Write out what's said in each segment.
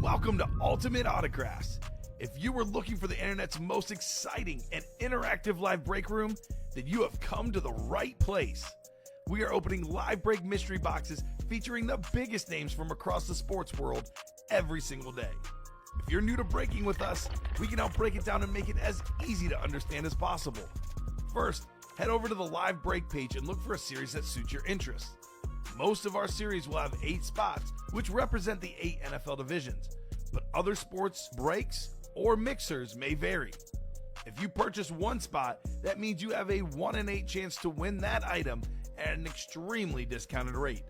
Welcome to Ultimate Autographs. If you were looking for the internet's most exciting and interactive live break room, then you have come to the right place. We are opening live break mystery boxes featuring the biggest names from across the sports world every single day. If you're new to breaking with us, we can help break it down and make it as easy to understand as possible. First, head over to the live break page and look for a series that suits your interests. Most of our series will have 8 spots, which represent the 8 NFL divisions, but other sports breaks or mixers may vary. If you purchase one spot, that means you have a 1 in 8 chance to win that item at an extremely discounted rate.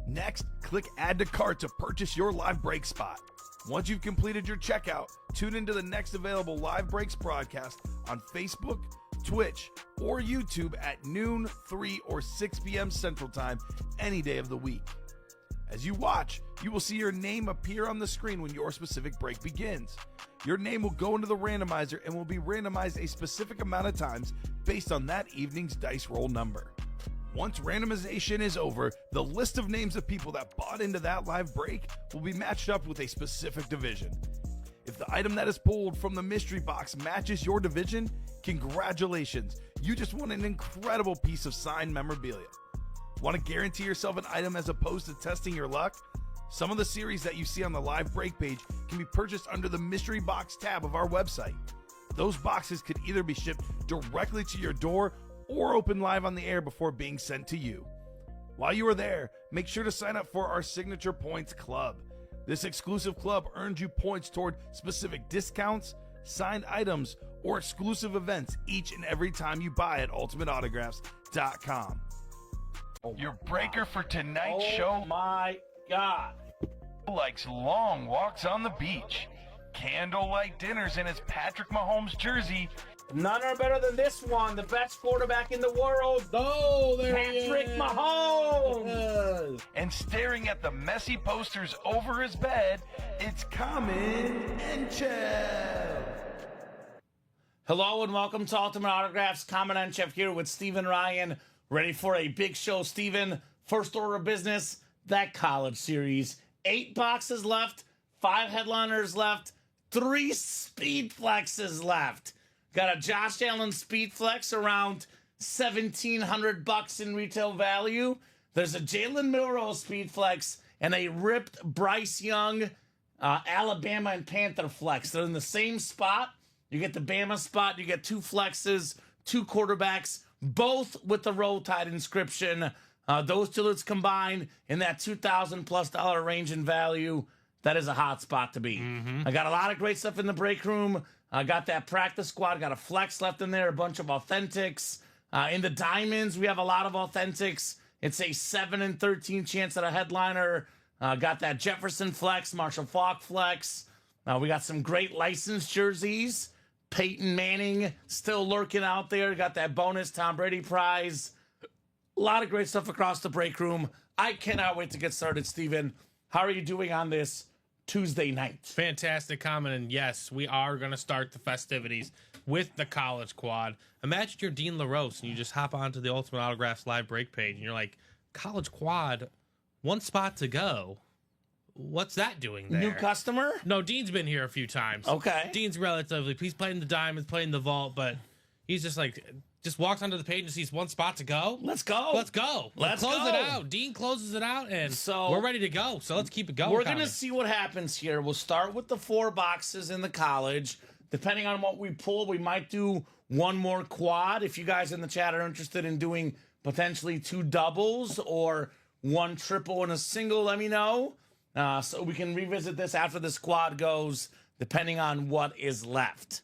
Next, click Add to Cart to purchase your live break spot. Once you've completed your checkout, tune into the next available live breaks broadcast on Facebook, Twitch, or YouTube at noon, 3, or 6 p.m. Central Time any day of the week. As you watch, you will see your name appear on the screen when your specific break begins. Your name will go into the randomizer and will be randomized a specific amount of times based on that evening's dice roll number. Once randomization is over, the list of names of people that bought into that live break will be matched up with a specific division. If the item that is pulled from the mystery box matches your division, congratulations, you just won an incredible piece of signed memorabilia. Want to guarantee yourself an item as opposed to testing your luck? Some of the series that you see on the live break page can be purchased under the mystery box tab of our website. Those boxes could either be shipped directly to your door or open live on the air before being sent to you. While you are there, make sure to sign up for our Signature Points Club. This exclusive club earns you points toward specific discounts, signed items, or exclusive events each and every time you buy at ultimateautographs.com. Your breaker for tonight's show. Oh my God. Likes long walks on the beach, candlelight dinners in his Patrick Mahomes jersey, None are better than this one, the best quarterback in the world. Oh, there Patrick Mahomes. and staring at the messy posters over his bed, it's Kamen Entchev. Hello and welcome to Ultimate Autographs. Kamen Entchev here with Steven Ryan. Ready for a big show, Steven. First order of business, that college series. 8 boxes left, 5 headliners left, 3 speed flexes left. Got a Josh Allen speed flex around $1,700 in retail value. There's a Jalen Milroe speed flex and a ripped Bryce Young Alabama and Panther flex. They're in the same spot. You get the Bama spot. You get 2 flexes, 2 quarterbacks, both with the Roll Tide inscription. Those 2 lists combined in that $2,000+ range in value. That is a hot spot to be. I got a lot of great stuff in the break room. I got that practice squad, got a flex left in there, a bunch of authentics. In the diamonds, we have a lot of authentics. It's a 7 in 13 chance at a headliner. Got that Jefferson flex, Marshall Faulk flex. We got some great licensed jerseys. Peyton Manning still lurking out there. Got that bonus Tom Brady prize. A lot of great stuff across the break room. I cannot wait to get started, Steven. How are you doing on this Tuesday night? Fantastic comment, and yes, we are going to start the festivities with the college quad. Imagine you're Dean LaRose and you just hop onto the Ultimate Autographs live break page and you're like, college quad, 1 spot to go. What's that doing there? New customer? No, Dean's been here a few times. Okay. Dean's he's playing the diamonds, playing the vault, but he's just walks onto the page and sees 1 spot to go. Let's go. Let's go. Let's close go. it out. Dean closes it out, and So- we're ready to go. So let's keep it going. We're going to see what happens here. We'll start with the 4 boxes in the college. Depending on what we pull, we might do 1 more quad. If you guys in the chat are interested in doing potentially 2 doubles or 1 triple and a single, let me know. So we can revisit this after the squad goes, depending on what is left.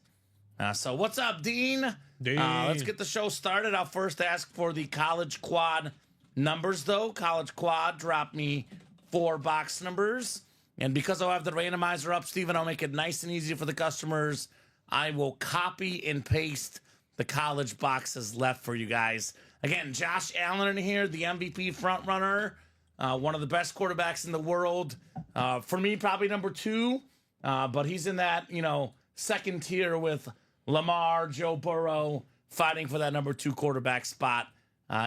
So what's up, Dean? Let's get the show started. I'll first ask for the college quad numbers, though. College quad dropped me 4 box numbers. And because I'll have the randomizer up, Steven, I'll make it nice and easy for the customers. I will copy and paste the college boxes left for you guys. Again, Josh Allen in here, the MVP frontrunner, one of the best quarterbacks in the world. For me, probably number 2, but he's in that, second tier with Lamar, Joe Burrow, fighting for that number 2 quarterback spot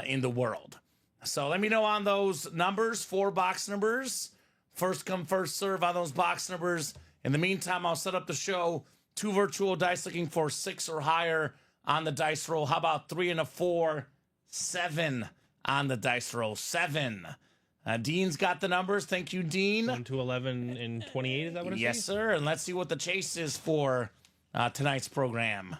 in the world. So let me know on those numbers, 4 box numbers. First come, first serve on those box numbers. In the meantime, I'll set up the show. 2 virtual dice looking for 6 or higher on the dice roll. How about 3 and a 4? 7 on the dice roll. 7. Dean's got the numbers. Thank you, Dean. 1 to 11 and 28. Is that what it is? Yes, sir. And let's see what the chase is for tonight's program.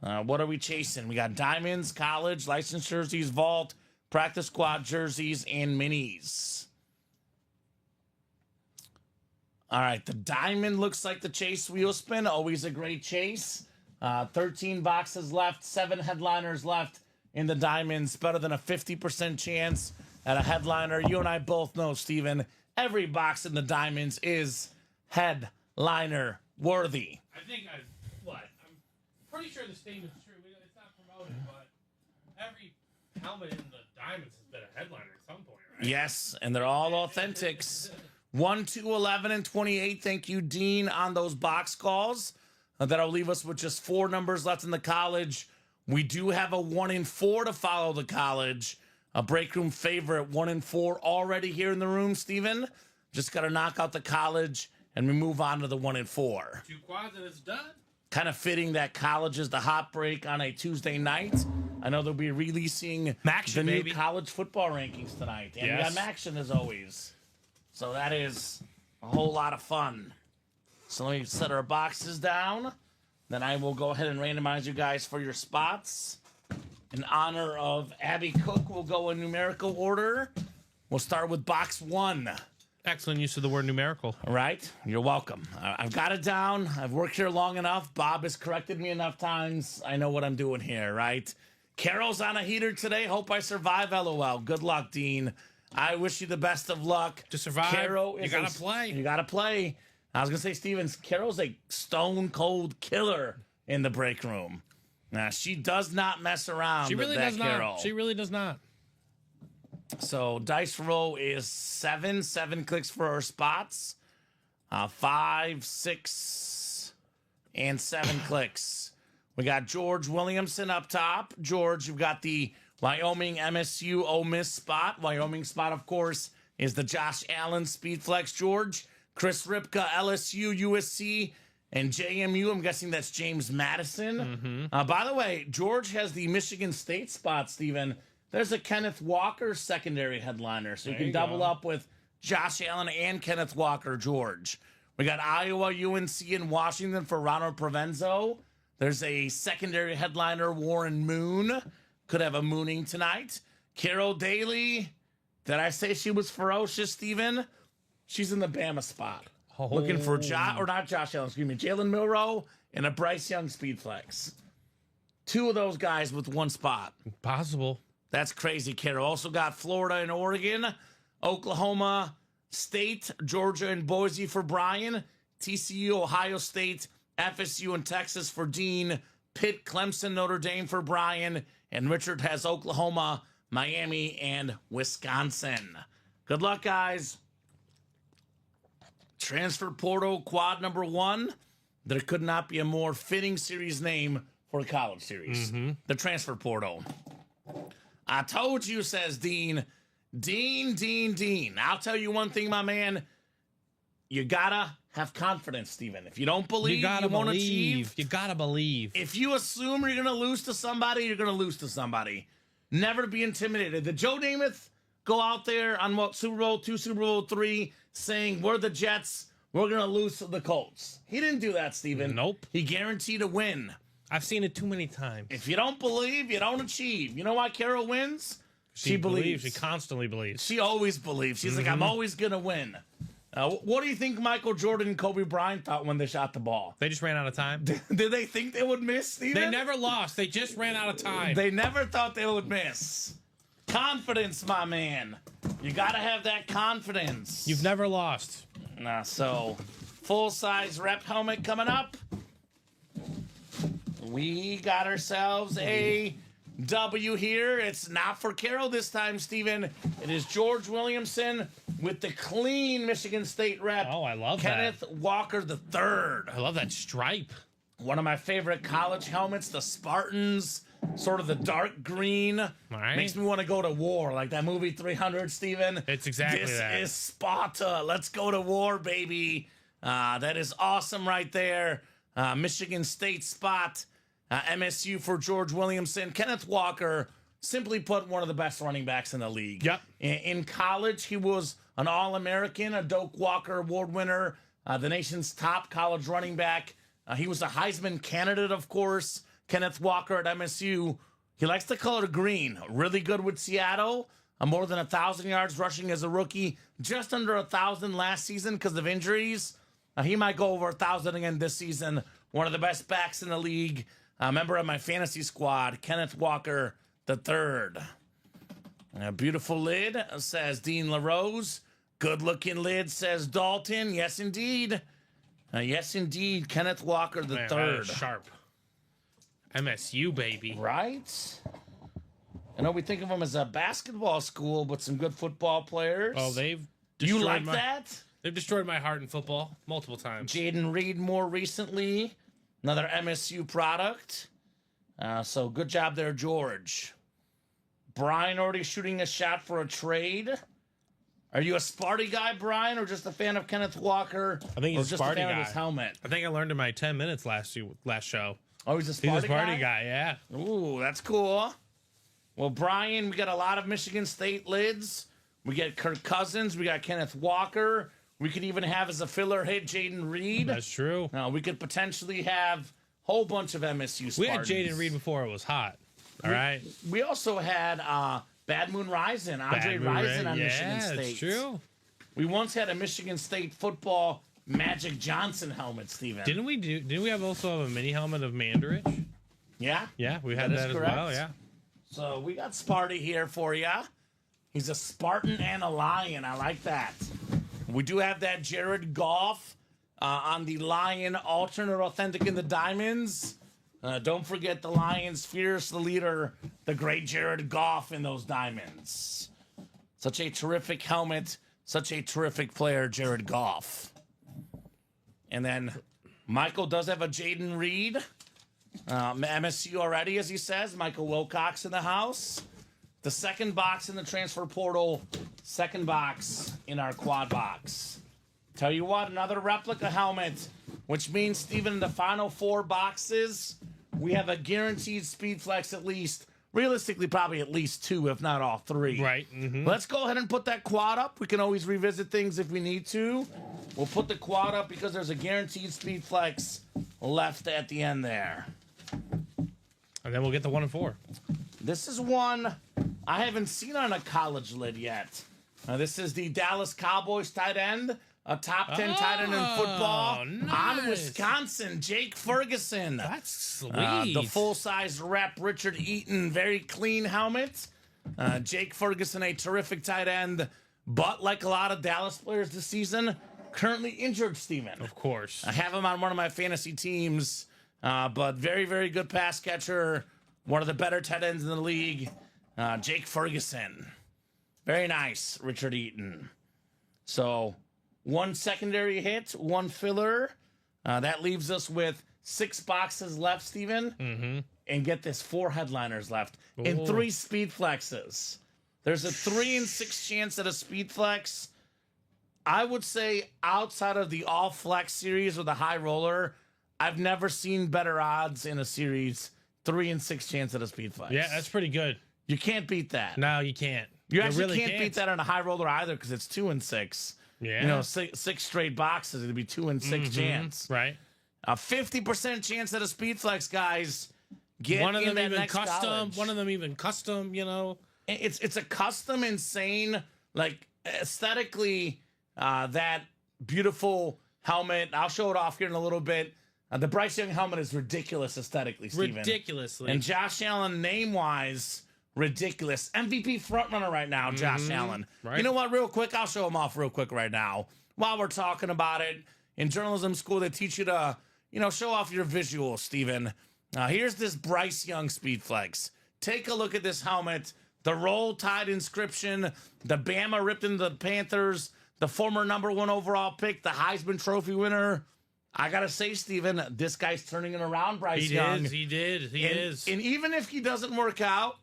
What are we chasing? We got diamonds, college, licensed jerseys, vault, practice squad jerseys, and minis. All right, the diamond looks like the chase wheel spin. Always a great chase. 13 boxes left, 7 headliners left in the diamonds. Better than a 50% chance at a headliner. You and I both know, Steven, every box in the diamonds is headliner worthy. I think I'm pretty sure the statement's true. It's not promoted, but every helmet in the diamonds has been a headliner at some point, right? Yes, and they're all authentics. 1 to 11 and 28. Thank you, Dean, on those box calls. That'll leave us with just 4 numbers left in the college. We do have a 1 and 4 to follow the college. A break room favorite, 1 and 4 already here in the room, Steven. Just got to knock out the college and we move on to the 1 and 4. 2 quads and it's done. Kind of fitting that college is the hot break on a Tuesday night. I know they'll be releasing the new college football rankings tonight. And we got Maction as always. So that is a whole lot of fun. So let me set our boxes down. Then I will go ahead and randomize you guys for your spots. In honor of Abby Cook, we'll go in numerical order. We'll start with box 1. Excellent use of the word numerical. All right. You're welcome. I've got it down. I've worked here long enough. Bob has corrected me enough times. I know what I'm doing here, right? Carol's on a heater today. Hope I survive, LOL. Good luck, Dean. I wish you the best of luck. To survive, Carol you gotta play. You gotta play. I was gonna say, Stevens, Carol's a stone cold killer in the break room. Now, she does not mess around. She really does Carol. not. She really does not. So dice roll is 7. 7 clicks for her spots. 5, 6, and 7 clicks. We got George Williamson up top. George, you've got the Wyoming MSU Ole Miss spot. Wyoming spot, of course, is the Josh Allen Speed Flex. George, Chris Ripka, LSU, USC, and JMU. I'm guessing that's James Madison. By the way, George has the Michigan State spot, Steven. There's a Kenneth Walker secondary headliner, so you can double up with Josh Allen and Kenneth Walker, George. We got Iowa, UNC, and Washington for Ronald Provenzo. There's a secondary headliner, Warren Moon. Could have a mooning tonight. Carol Daly. Did I say she was ferocious, Steven? She's in the Bama spot. Looking for Josh Allen, Jalen Milroe and a Bryce Young Speed Flex. 2 of those guys with 1 spot. Possible. That's crazy, Carol. Also got Florida and Oregon, Oklahoma State, Georgia and Boise for Brian, TCU, Ohio State, FSU and Texas for Dean, Pitt, Clemson, Notre Dame for Brian, and Richard has Oklahoma, Miami, and Wisconsin. Good luck, guys. Transfer portal quad number 1. There could not be a more fitting series name for a college series. The transfer portal. I told you, says Dean. Dean. I'll tell you one thing, my man. You gotta have confidence, Steven. If you don't believe, you won't achieve. You gotta believe. If you assume you're gonna lose to somebody, you're gonna lose to somebody. Never be intimidated. Did Joe Namath go out there on Super Bowl 2, Super Bowl 3, saying we're the Jets, we're gonna lose to the Colts? He didn't do that, Steven. Nope. He guaranteed a win. I've seen it too many times. If you don't believe, you don't achieve. You know why Carol wins? She believes. She constantly believes. She always believes. She's like, I'm always going to win. What do you think Michael Jordan and Kobe Bryant thought when they shot the ball? They just ran out of time. Did they think they would miss, Steven? They never lost. They just ran out of time. They never thought they would miss. Confidence, my man. You got to have that confidence. You've never lost. So, full-size rep helmet coming up. We got ourselves a W here. It's not for Carol this time, Steven. It is George Williamson with the clean Michigan State rep. Oh, I love Kenneth Walker III. I love that stripe. One of my favorite college helmets, the Spartans. sort of the dark green. All right. Makes me want to go to war, like that movie 300, Steven. It's exactly this that. This is Sparta. Let's go to war, baby. That is awesome right there. Michigan State spot. MSU for George Williamson. Kenneth Walker, simply put, one of the best running backs in the league. Yep. In college, he was an All-American, a Doak Walker Award winner, the nation's top college running back. He was a Heisman candidate, of course. Kenneth Walker at MSU. He likes the color green. Really good with Seattle. More than 1,000 yards rushing as a rookie. Just under 1,000 last season because of injuries. He might go over 1,000 again this season. One of the best backs in the league. Member of my fantasy squad, Kenneth Walker III. A beautiful lid, says Dean LaRose. Good-looking lid, says Dalton. Yes, indeed. Yes, indeed. Kenneth Walker III. Man, that is sharp. MSU, baby. Right? I know we think of them as a basketball school, but some good football players. Oh, they've Do you destroyed like that? They've destroyed my heart in football multiple times. Jaden Reed more recently. Another MSU product. So good job there, George. Brian already shooting a shot for a trade. Are you a Sparty guy, Brian, or just a fan of Kenneth Walker? I think he's or a just Sparty a fan guy. of his helmet. I think I learned in my 10 minutes last show. Oh, he's a He's Sparty a Sparty guy, yeah. Ooh, that's cool. Well, Brian, we got a lot of Michigan State lids. We got Kirk Cousins. We got Kenneth Walker. We could even have as a filler hit Jaden Reed. That's true. We could potentially have a whole bunch of MSU Spartans. We had Jaden Reed before it was hot. All right. We also had Bad Moon Rising, Andre Rising on Michigan State. That's true. We once had a Michigan State football Magic Johnson helmet, Steven. Didn't we also have a mini helmet of Mandarich? Yeah? Yeah, we had That is that as correct. well, yeah. So we got Sparty here for you. He's a Spartan and a Lion. I like that. We do have that Jared Goff on the Lion alternate authentic in the diamonds. Don't forget the Lions' fierce leader, the great Jared Goff in those diamonds. Such a terrific helmet, such a terrific player, Jared Goff. And then Michael does have a Jaden Reed. MSU already, as he says. Michael Wilcox in the house. The second box in the transfer portal. Second box in our quad box. Tell you what, another replica helmet, which means, Steven, in the final 4 boxes, we have a guaranteed speed flex at least. Realistically, probably at least 2, if not all 3. Right. Mm-hmm. Let's go ahead and put that quad up. We can always revisit things if we need to. We'll put the quad up because there's a guaranteed speed flex left at the end there. And then we'll get the 1 and 4. This is one I haven't seen on a college lid yet. This is the Dallas Cowboys tight end, a top 10 tight end in football. Nice. On Wisconsin, Jake Ferguson. That's sweet. The full-size rep, Richard Eaton, very clean helmet. Jake Ferguson, a terrific tight end, but like a lot of Dallas players this season, currently injured, Steven. Of course. I have him on one of my fantasy teams, but very, very good pass catcher. One of the better tight ends in the league, Jake Ferguson. Very nice, Richard Eaton. So, 1 secondary hit, 1 filler. That leaves us with 6 boxes left, Steven. Mm-hmm. And get this, 4 headliners left. And Ooh. 3 speed flexes. There's a 3 in 6 chance at a speed flex. I would say outside of the all flex series or the high roller, I've never seen better odds in a series. 3 in 6 chance at a speed flex. Yeah, that's pretty good. You can't beat that. No, you can't. You actually really can't beat that on a high roller either because it's 2 and 6. Yeah. You know, 6 straight boxes. It'd be 2 and 6 chance. Right. A 50% chance at a speed flex, guys. Get One of in them that even next custom. college. One of them even custom. You know. It's a custom, insane, like aesthetically, that beautiful helmet. I'll show it off here in a little bit. The Bryce Young helmet is ridiculous aesthetically, Steven. Ridiculously. And Josh Allen, name-wise, ridiculous. MVP frontrunner right now, Josh Allen. Right. You know what? Real quick, I'll show him off real quick right now. While we're talking about it, in journalism school, they teach you to, show off your visuals, Steven. Here's this Bryce Young speed flex. Take a look at this helmet. The Roll Tide inscription. The Bama ripped into the Panthers. The former #1 overall pick. The Heisman Trophy winner. I got to say, Steven, this guy's turning it around, Bryce Young. He is. And even if he doesn't work out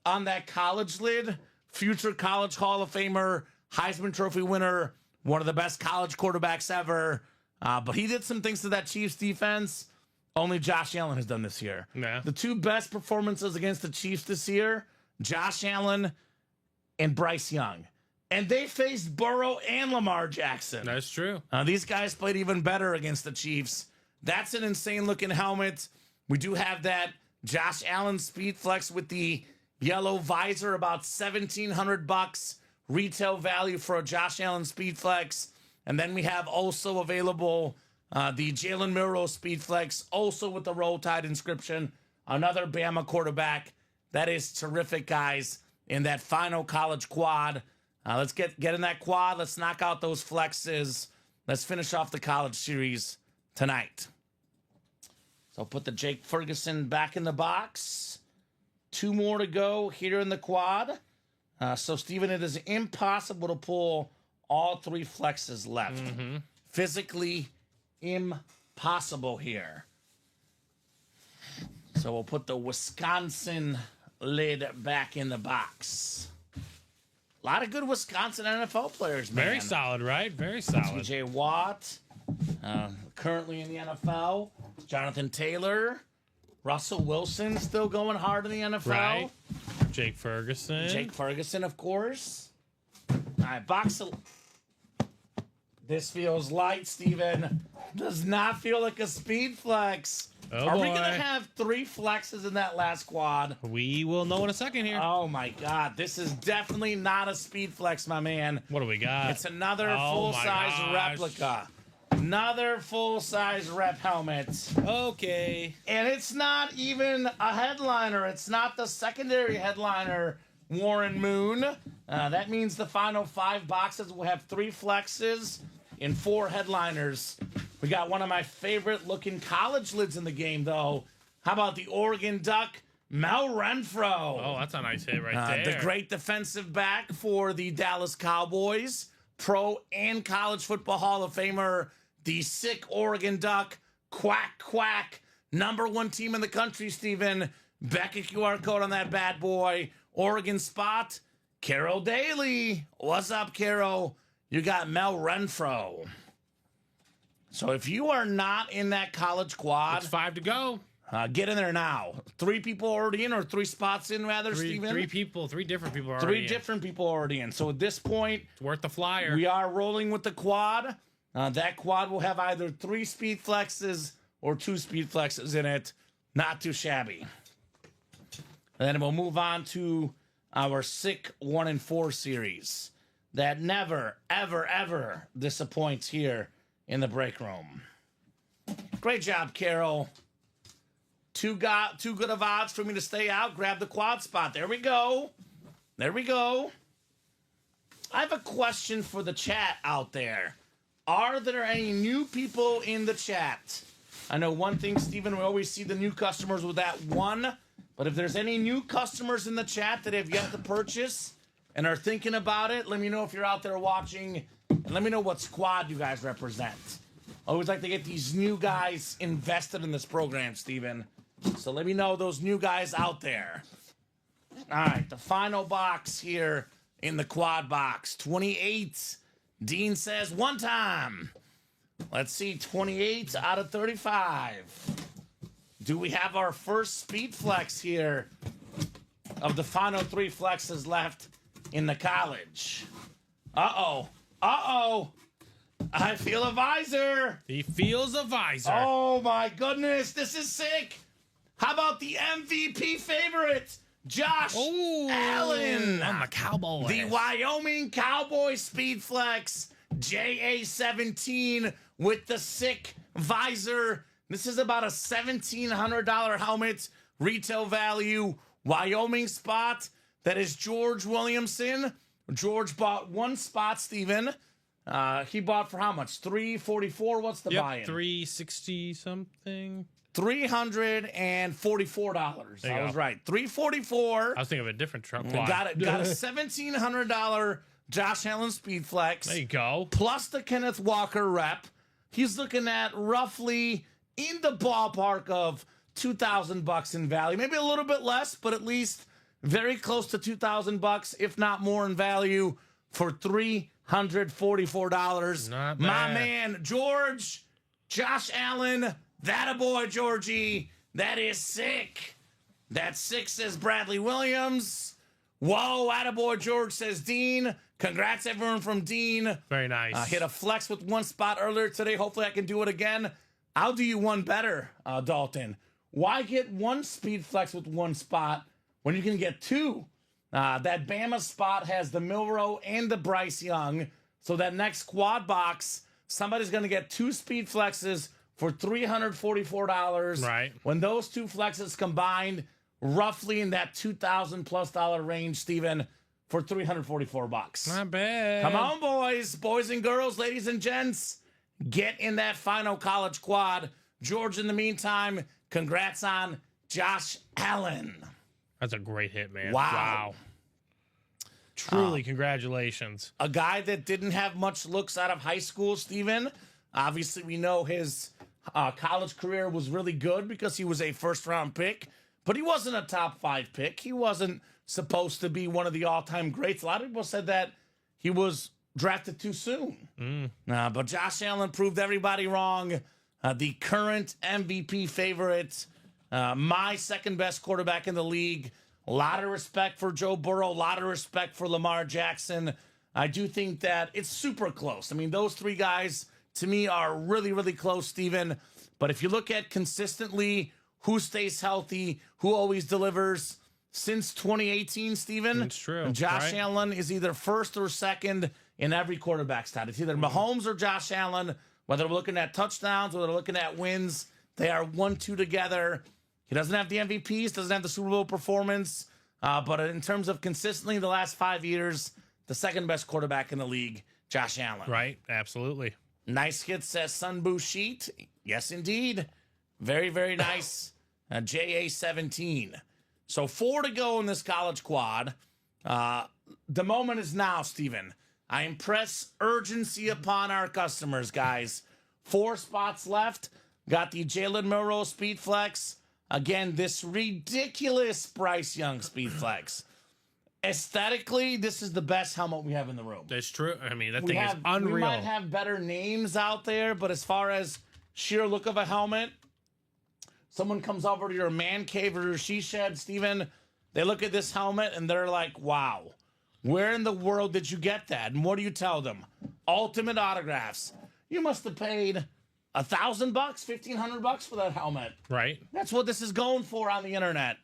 on that college lid, future college Hall of Famer, Heisman Trophy winner, one of the best college quarterbacks ever. But he did some things to that Chiefs defense only Josh Allen has done this year. Yeah. The two best performances against the Chiefs this year, Josh Allen and Bryce Young. And they faced Burrow and Lamar Jackson. That's true. These guys played even better against the Chiefs. That's an insane-looking helmet. We do have that Josh Allen Speed Flex with the yellow visor, about $1,700 retail value for a Josh Allen Speed Flex. And then we have also available the Jalen Milroe Speed Flex, also with the Roll Tide inscription. Another Bama quarterback. That is terrific, guys, in that final college quad. Let's get in that quad. Let's knock out those flexes. Let's finish off the college series tonight. So I'll put the Jake Ferguson back in the box. 2 more to go here in the quad. So, Steven, it is impossible to pull all 3 flexes left. Physically impossible here. So we'll put the Wisconsin lid back in the box. A lot of good Wisconsin NFL players, man. Very solid, right? Very solid. TJ Watt, currently in the NFL. Jonathan Taylor. Russell Wilson still going hard in the NFL. Right. Jake Ferguson, of course. All right, box of... This feels light, Steven. Does not feel like a speed flex. Oh, Are we boy. going to have 3 flexes in that last quad? We will know in a second here. Oh, my God. This is definitely not a speed flex, my man. What do we got? It's another Oh, full-size my gosh. replica. Another full-size rep helmet. Okay. And it's not even a headliner. It's not the secondary headliner, Warren Moon. That means the final 5 boxes will have 3 flexes and 4 headliners. We got one of my favorite-looking college lids in the game, though. How about the Oregon Duck, Mel Renfro? Oh, that's a nice hit right there. The great defensive back for the Dallas Cowboys, Pro and College Football Hall of Famer, the sick Oregon Duck, quack, quack, #1 team in the country, Steven. Back a QR code on that bad boy. Oregon spot, Carol Daly. What's up, Carol? You got Mel Renfro. So if you are not in that college quad, It's 5 to go. get in there now. 3 people already in, or 3 spots in, rather, Three Steven? 3 different people are 3 already in. different people already in. So at this point, It's worth the flyer. we are rolling with the quad. That quad will have either 3 speed flexes or 2 speed flexes in it. Not too shabby. And then we'll move on to our sick 1 and 4 series that never, ever, ever disappoints here in the break room. Great job, Carol. Too good of odds for me to stay out. Grab the quad spot. There we go. There we go. I have a question for the chat out there. Are there any new people in the chat? I know one thing, Steven, we always see the new customers with that 1. But if there's any new customers in the chat that have yet to purchase and are thinking about it, let me know if you're out there watching. And let me know what squad you guys represent. I always like to get these new guys invested in this program, Steven. So let me know those new guys out there. All right, the final box here in the quad box. 28. Dean says 1 time. Let's see, 28 out of 35. Do we have our first speed flex here of the final 3 flexes left in the college? Uh-oh. Uh-oh. I feel a visor. He feels a visor. Oh, my goodness. This is sick. How about the MVP favorite, Josh Allen? I'm a Cowboy. The Wyoming Cowboy Speed Flex JA-17 with the sick visor. This is about a $1,700 helmet, retail value, Wyoming spot. That is George Williamson. George bought 1 spot, Steven. He bought for how much? $344. What's the buy-in? $360 something. $344. I was right. $344. I was thinking of a different truck. Got a $1,700 Josh Allen Speed Flex. There you go. Plus the Kenneth Walker rep. he's looking at roughly in the ballpark of $2,000 in value. Maybe a little bit less, but at least very close to $2,000, if not more in value, for $344. Not My bad. man, Josh Allen, that a boy, Georgie. That is sick. That's 6, says Bradley Williams. Whoa, attaboy, George, says Dean. Congrats, everyone from Dean. Very nice. Hit a flex with one spot earlier today. Hopefully I can do it again. I'll do you one better, Dalton. Why get one speed flex with one spot when you can get two? That Bama spot has the Milroe and the Bryce Young. So that next quad box, somebody's going to get 2 speed flexes for $344. Right. When those 2 flexes combined, roughly in that $2,000+ range, Steven, for $344. Not bad. Come on, boys and girls, ladies and gents. Get in that final college quad. George, in the meantime, congrats on Josh Allen. That's a great hit, man. Wow. Truly, congratulations. A guy that didn't have much looks out of high school, Steven. Obviously, we know his college career was really good because he was a first-round pick, but he wasn't a top 5 pick. He wasn't supposed to be one of the all-time greats. A lot of people said that he was drafted too soon. But Josh Allen proved everybody wrong. The current MVP favorite, my second-best quarterback in the league. A lot of respect for Joe Burrow, a lot of respect for Lamar Jackson. I do think that it's super close. I mean, those 3 guys, to me, are really, really close, Steven. But if you look at consistently who stays healthy, who always delivers, since 2018, Steven, It's true, Josh right? Allen is either first or second in every quarterback stat. It's either Mahomes or Josh Allen. Whether we're looking at touchdowns, whether we're looking at wins, they are 1-2 together. He doesn't have the MVPs, doesn't have the Super Bowl performance, but in terms of consistently the last 5 years, the second-best quarterback in the league, Josh Allen. Right, absolutely. Nice hit, says Sunboo Sheet. Yes, indeed. Very, very nice. JA17. So 4 to go in this college quad. The moment is now, Steven. I impress urgency upon our customers, guys. 4 spots left. Got the Jalen Milroe Speed Flex. Again, this ridiculous Bryce Young Speed Flex. Aesthetically, this is the best helmet we have in the room. That's true. I mean, that thing is We unreal. might have better names out there, but as far as sheer look of a helmet, someone comes over to your man cave or your she shed, Steven, they look at this helmet and they're like, wow, where in the world did you get that? And what do you tell them? Ultimate Autographs. You must have paid $1,000, $1,500 for that helmet. Right. That's what this is going for on the internet.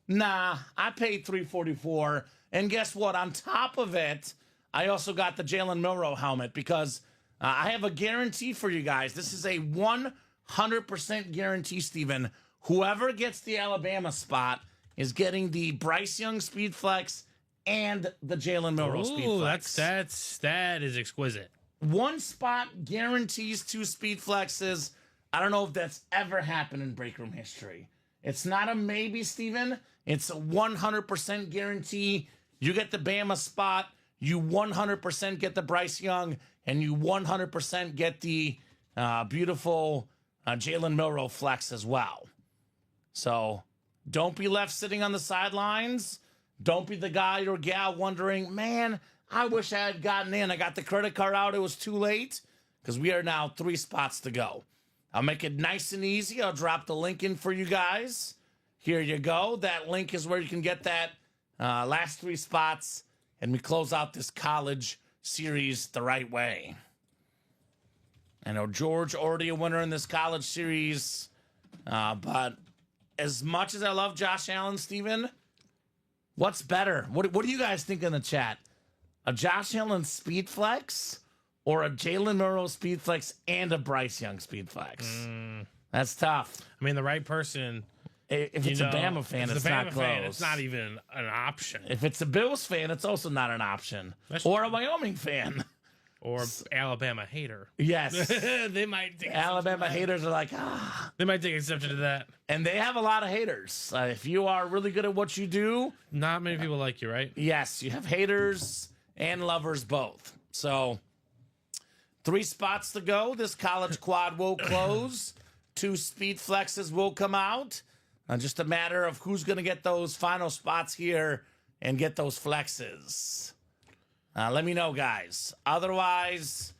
Nah, I paid $344, and guess what? On top of it, I also got the Jalen Milroe helmet because I have a guarantee for you guys. This is a 100% guarantee, Steven. Whoever gets the Alabama spot is getting the Bryce Young Speed Flex and the Jalen Milroe Speed Ooh, Flex. that is exquisite. 1 spot guarantees 2 speed flexes. I don't know if that's ever happened in break room history. It's not a maybe, Steven. It's a 100% guarantee. You get the Bama spot, you 100% get the Bryce Young, and you 100% get the beautiful Jalen Milroe flex as well. So don't be left sitting on the sidelines. Don't be the guy or gal wondering, man, I wish I had gotten in. I got the credit card out. It was too late because we are now 3 spots to go. I'll make it nice and easy. I'll drop the link in for you guys. Here you go. That link is where you can get that last 3 spots, and we close out this college series the right way. I know George already a winner in this college series, but as much as I love Josh Allen, Steven, what's better? What do you guys think in the chat? A Josh Allen Speed Flex or a Jalen Milroe Speed Flex and a Bryce Young Speed Flex? That's tough. I mean, the right person. If it's a Bama fan, it's not close. It's not even an option. If it's a Bills fan, it's also not an option. Or a Wyoming fan. Or Alabama hater. Yes. They might take Alabama haters are like, ah. They might take exception to that. And they have a lot of haters. If you are really good at what you do, Not many people like you, right? yes, you have haters and lovers both. So 3 spots to go. This college quad will close. 2 speed flexes will come out. Just a matter of who's going to get those final spots here and get those flexes. Let me know, guys. Otherwise,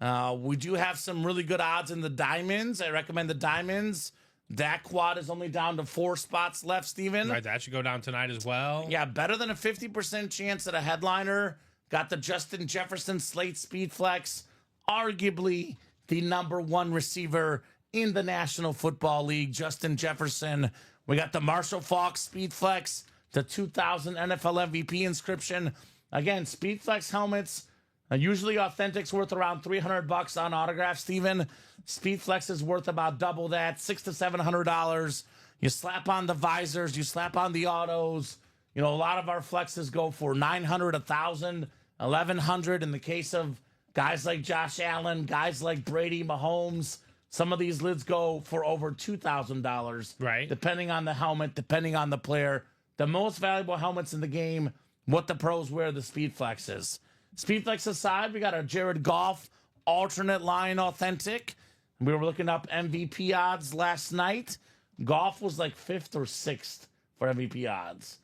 we do have some really good odds in the diamonds. I recommend the diamonds. That quad is only down to 4 spots left, Steven. Right, that should go down tonight as well. Yeah, better than a 50% chance at a headliner. Got the Justin Jefferson Slate Speed Flex, arguably the #1 receiver in the National Football League, Justin Jefferson. We got the Marshall Faulk Speed Flex, the 2000 NFL MVP inscription. Again, Speed Flex helmets, usually Authentic's worth around $300 on autograph, Steven. Speed Flex is worth about double that, $600 to $700. You slap on the visors, you slap on the autos. You know, a lot of our flexes go for $900, $1,000, $1,100 in the case of guys like Josh Allen, guys like Brady, Mahomes. Some of these lids go for over $2,000. Right. Depending on the helmet, depending on the player. The most valuable helmets in the game, what the pros wear, the Speed Flexes. Speed Flex aside, we got our Jared Goff alternate line authentic. We were looking up MVP odds last night. Goff was like 5th or 6th for MVP odds.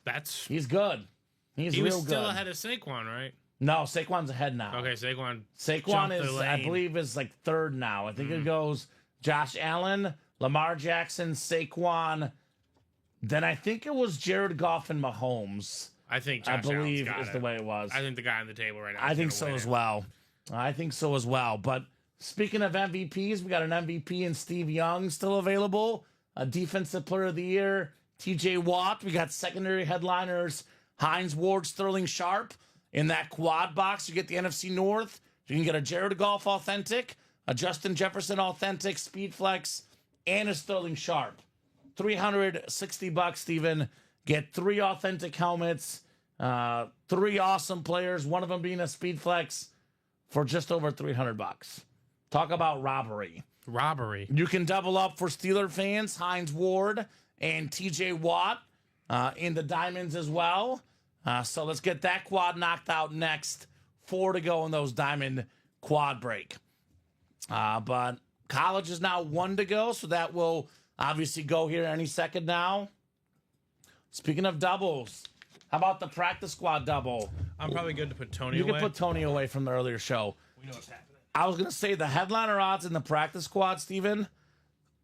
He's good. He's he real was still good. ahead of Saquon, right? No, Saquon's ahead now. Okay, Saquon Saquon jumped the is, I lane. believe, is like 3rd now. I think it goes Josh Allen, Lamar Jackson, Saquon. Then I think it was Jared Goff and Mahomes. I think I Josh believe Allen's is got the way it was. I think the guy on the table right now. I is think gonna so win as it. well. I think so as well. But speaking of MVPs, we got an MVP in Steve Young still available. A Defensive Player of the Year, TJ Watt. We got secondary headliners, Hines Ward, Sterling Sharp. In that quad box, you get the NFC North. You can get a Jared Goff authentic, a Justin Jefferson authentic, Speed Flex, and a Sterling Sharp. $360, Steven. Get 3 authentic helmets, 3 awesome players, one of them being a Speed Flex for just over $300. Talk about robbery. Robbery. You can double up for Steeler fans, Hines Ward and TJ Watt in the diamonds as well. So let's get that quad knocked out next. 4 to go in those diamond quad break. But college is now 1 to go, so that will obviously go here any second now. Speaking of doubles, how about the practice squad double? I'm probably good to put Tony You away. can put Tony away from the earlier show. We know what's happening. I was going to say the headliner odds in the practice squad, Steven,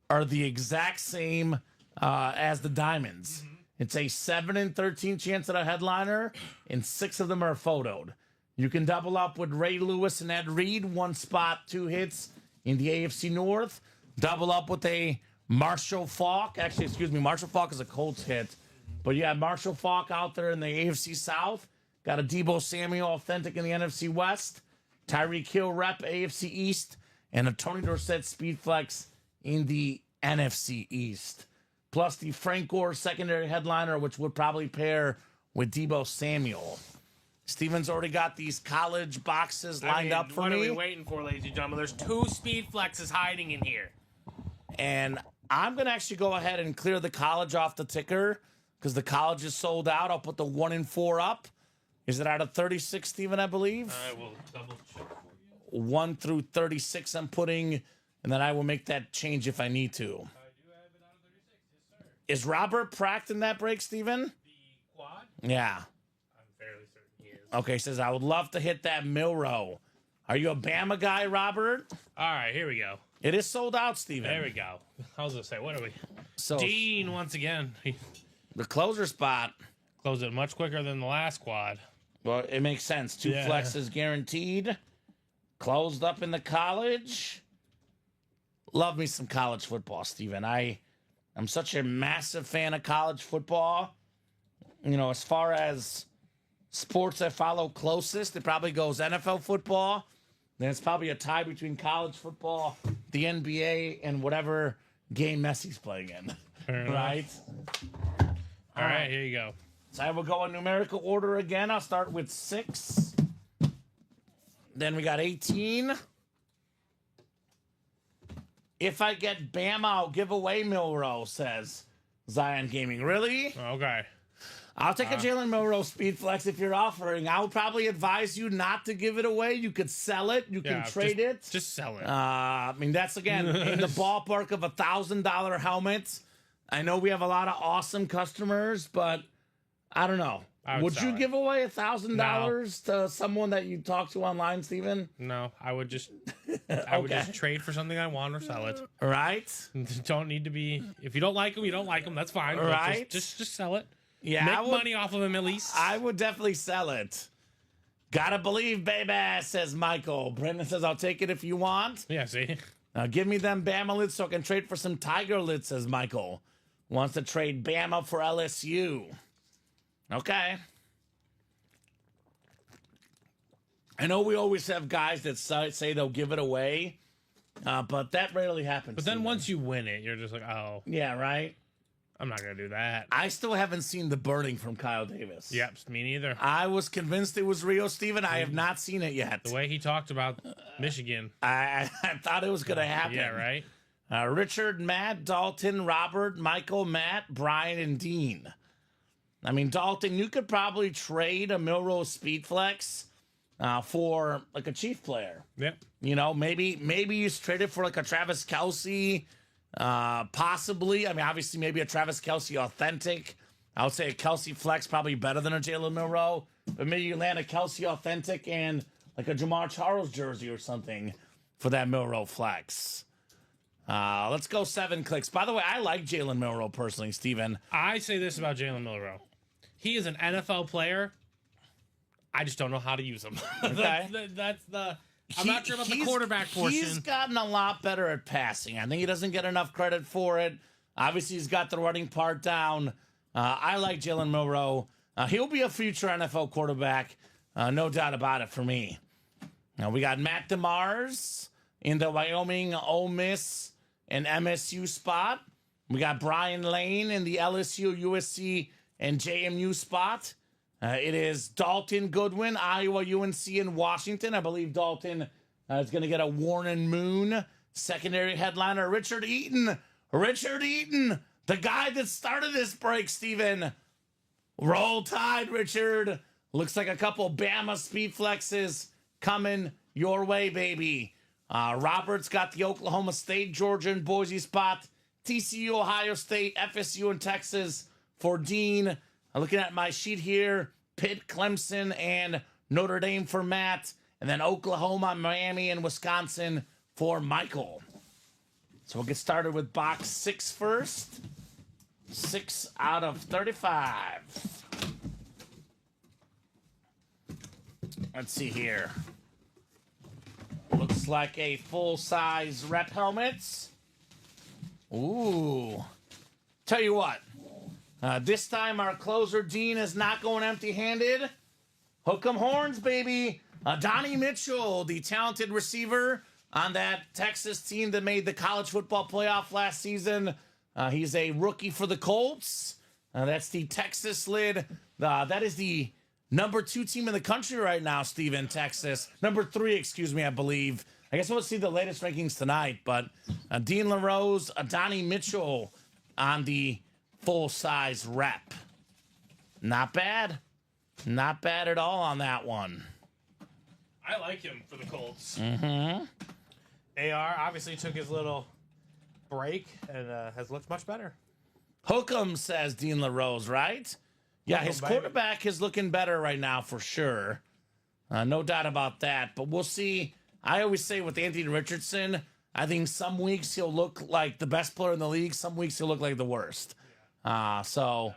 are the exact same as the diamonds. It's a 7 in 13 chance at a headliner, and 6 of them are photoed. You can double up with Ray Lewis and Ed Reed, 1 spot, 2 hits in the AFC North. Double up with a Marshall Faulk. Actually, excuse me, Marshall Faulk is a Colts hit. But you have Marshall Faulk out there in the AFC South. Got a Deebo Samuel authentic in the NFC West. Tyreek Hill rep AFC East. And a Tony Dorsett Speed Flex in the NFC East. Plus the Frank Gore secondary headliner, which would probably pair with Deebo Samuel. Steven's already got these college boxes lined up for what me. What are we waiting for, ladies and gentlemen? There's 2 Speed Flexes hiding in here. And I'm going to actually go ahead and clear the college off the ticker because the college is sold out. I'll put the 1 and 4 up. Is it out of 36, Steven, I believe? I will double check for you. 1 through 36 I'm putting, and then I will make that change if I need to. I do have it out of 36, yes, sir. Is Robert Pracht in that break, Steven? The quad? Yeah. I'm fairly certain he is. Okay, says, I would love to hit that Milrow. Are you a Bama guy, Robert? All right, here we go. It is sold out, Steven. There we go. I was going to say, what are we? So Dean, once again. He the closer spot, closed it much quicker than the last quad. well, it makes sense. 2 Yeah. flexes guaranteed. Closed up in the college. Love me some college football, Steven. I'm such a massive fan of college football. You know, as far as sports I follow closest, it probably goes NFL football. Then it's probably a tie between college football, the NBA, and whatever game Messi's playing in. Fair enough. Right? All right, here you go. So I will go in numerical order again. I'll start with 6. Then we got 18. If I get Bama, I'll give away Milrow, says Zion Gaming. Really? Okay. I'll take a Jalen Milroe speed flex if you're offering. I would probably advise you not to give it away. You could sell it. You can trade it. Just sell it. I mean, that's, again, in the ballpark of $1,000 helmets. I know we have a lot of awesome customers, but I don't know. Would you give away $1,000 to someone that you talk to online, Steven? No, I would just I would just trade for something I want or sell it. Right? Don't need to be. If you don't like them, you don't like them. That's fine. Right? Just sell it. Yeah, Make money off of them at least. I would definitely sell it. Gotta believe, baby, says Michael. Brendan says, I'll take it if you want. Yeah, see? Now give me them Bama lids so I can trade for some Tiger lids, says Michael. Wants to trade Bama for LSU. Okay. I know we always have guys that say they'll give it away, but that rarely happens. But then once you win it, you're just like, oh. Yeah, right? I'm not going to do that. I still haven't seen the burning from Kyle Davis. Yep, me neither. I was convinced it was real, Steven. I have not seen it yet. The way he talked about Michigan. I thought it was going to happen. Yeah, right? Richard, Matt, Dalton, Robert, Michael, Matt, Brian, and Dean. I mean, Dalton, you could probably trade a Milroe Speedflex for like a Chief player. Yep. You know, maybe you trade it for like a Travis Kelce, possibly. I mean, obviously, maybe a Travis Kelce authentic. I would say a Kelce flex probably better than a Jalen Milroe, but maybe you land a Kelce authentic and like a Jamar Charles jersey or something for that Milroe flex. Let's go 7 clicks. By the way, I like Jalen Milroe personally, Steven. I say this about Jalen Milroe. He is an NFL player. I just don't know how to use him. Okay. I'm not sure about the quarterback portion. He's gotten a lot better at passing. I think he doesn't get enough credit for it. Obviously, he's got the running part down. I like Jalen Milroe. He'll be a future NFL quarterback. No doubt about it for me. Now, we got Matt DeMars in the Wyoming, Ole Miss, and MSU spot. We got Brian Lane in the LSU, USC, and JMU spot. It is Dalton Goodwin, Iowa, UNC, and Washington. I believe Dalton is going to get a Warren Moon secondary headliner. Richard Eaton, the guy that started this break, Steven. Roll Tide, Richard. Looks like a couple Bama speed flexes coming your way, baby. Robert's got the Oklahoma State, Georgia, and Boise spot. TCU, Ohio State, FSU, and Texas for Dean. Looking at my sheet here, Pitt, Clemson, and Notre Dame for Matt. And then Oklahoma, Miami, and Wisconsin for Michael. So we'll get started with box 6 first. 6 out of 35. Let's see here. Looks like a full-size rep helmets. Ooh. Tell you what. This time our closer, Dean, is not going empty-handed. Hook 'em horns, baby. Donnie Mitchell, the talented receiver on that Texas team that made the college football playoff last season. He's a rookie for the Colts. That's the Texas lid. That is the number 2 team in the country right now, Steven, Texas. Number 3, excuse me, I believe. I guess we'll see the latest rankings tonight. But Dean LaRose, Donnie Mitchell on the full-size rep. Not bad. Not bad at all on that one. I like him for the Colts. Mm-hmm. AR obviously took his little break and has looked much better. Hook'em, says Dean LaRose, right? Yeah, his quarterback is looking better right now for sure. No doubt about that. But we'll see. I always say with Anthony Richardson, I think some weeks he'll look like the best player in the league. Some weeks he'll look like the worst. So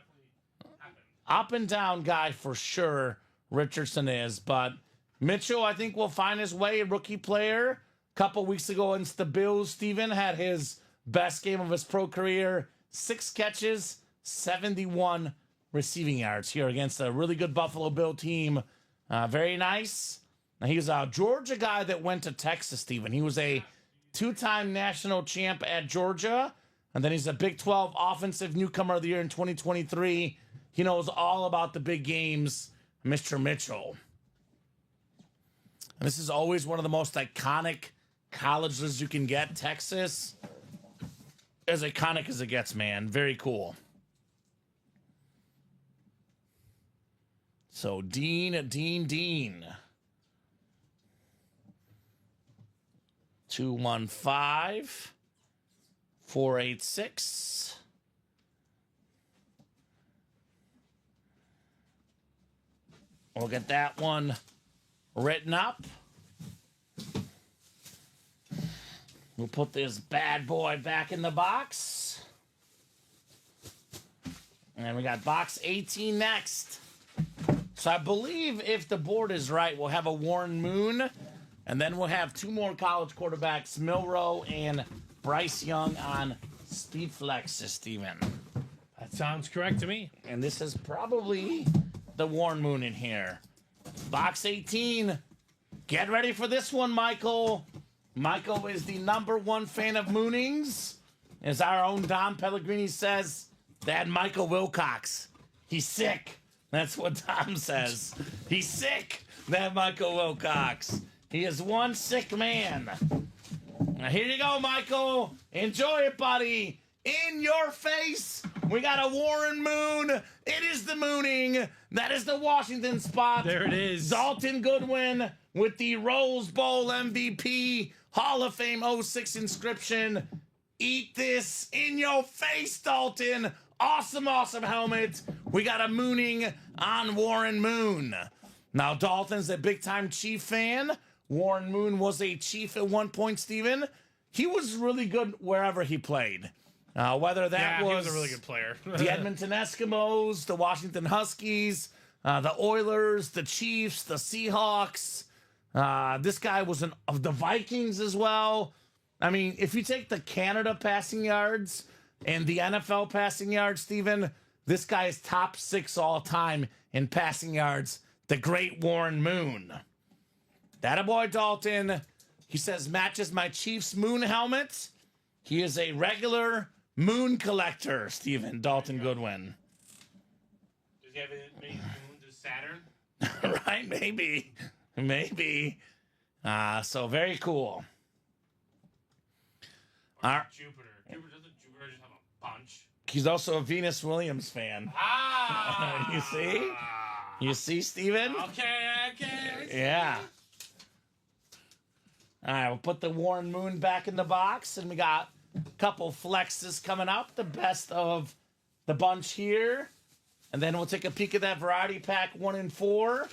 up and down guy for sure, Richardson is. But Mitchell, I think, will find his way. A rookie player. A couple weeks ago against the Bills, Steven had his best game of his pro career. 6 catches, 71 receiving yards here against a really good Buffalo Bill team. Very nice. Now, he's a Georgia guy that went to Texas, Steven. He was a 2-time national champ at Georgia. And then he's a Big 12 Offensive Newcomer of the Year in 2023. He knows all about the big games, Mr. Mitchell. And this is always one of the most iconic colleges you can get. Texas, as iconic as it gets, man. Very cool. So Dean. 215-486. We'll get that one written up. We'll put this bad boy back in the box. And we got box 18 next. So I believe if the board is right, we'll have a Warren Moon. And then we'll have two more college quarterbacks, Milroe and Bryce Young, on Speed Flex, Steven. That sounds correct to me. And this is probably the Warren Moon in here. Box 18. Get ready for this one, Michael. Michael is the #1 fan of Moonings. As our own Dom Pellegrini says, that Michael Wilcox, he's sick. That's what Dom says. He's sick, that Michael Wilcox. He is one sick man. Now here you go, Michael. Enjoy it, buddy. In your face, we got a Warren Moon. It is the Mooning. That is the Washington spot. There it is. Dalton Goodwin with the Rose Bowl MVP, Hall of Fame 06 inscription. Eat this in your face, Dalton. Awesome, awesome helmet. We got a Mooning on Warren Moon. Now, Dalton's a big-time Chief fan. Warren Moon was a Chief at one point, Steven. He was really good wherever he played. Whether that he was a really good player. the Edmonton Eskimos, the Washington Huskies, the Oilers, the Chiefs, the Seahawks. This guy was of the Vikings as well. I mean, if you take the Canada passing yards and the NFL passing yards, Steven, this guy is top 6 all time in passing yards. The great Warren Moon. That boy Dalton, he says, matches my Chiefs Moon helmet. He is a regular Moon collector, Steven. Dalton Goodwin. Does he have many moons as Saturn? Right? Maybe. So very cool. Jupiter. Doesn't Jupiter just have a bunch? He's also a Venus Williams fan. You see? You see, Steven? Okay. Yeah. All right, we'll put the Warren Moon back in the box, and we got a couple flexes coming up, the best of the bunch here. And then we'll take a peek at that variety pack 1 and 4.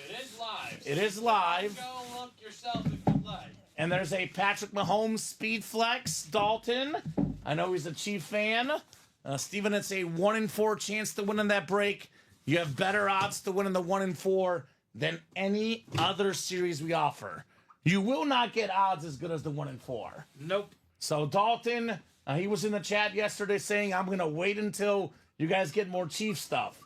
It is live. Go look yourself if you like. And there's a Patrick Mahomes Speed Flex, Dalton. I know he's a Chief fan. Steven, it's a 1 and 4 chance to win in that break. You have better odds to win in the 1 and 4 than any other series we offer. You will not get odds as good as the 1 and 4. Nope. So Dalton, he was in the chat yesterday saying, I'm going to wait until you guys get more Chief stuff.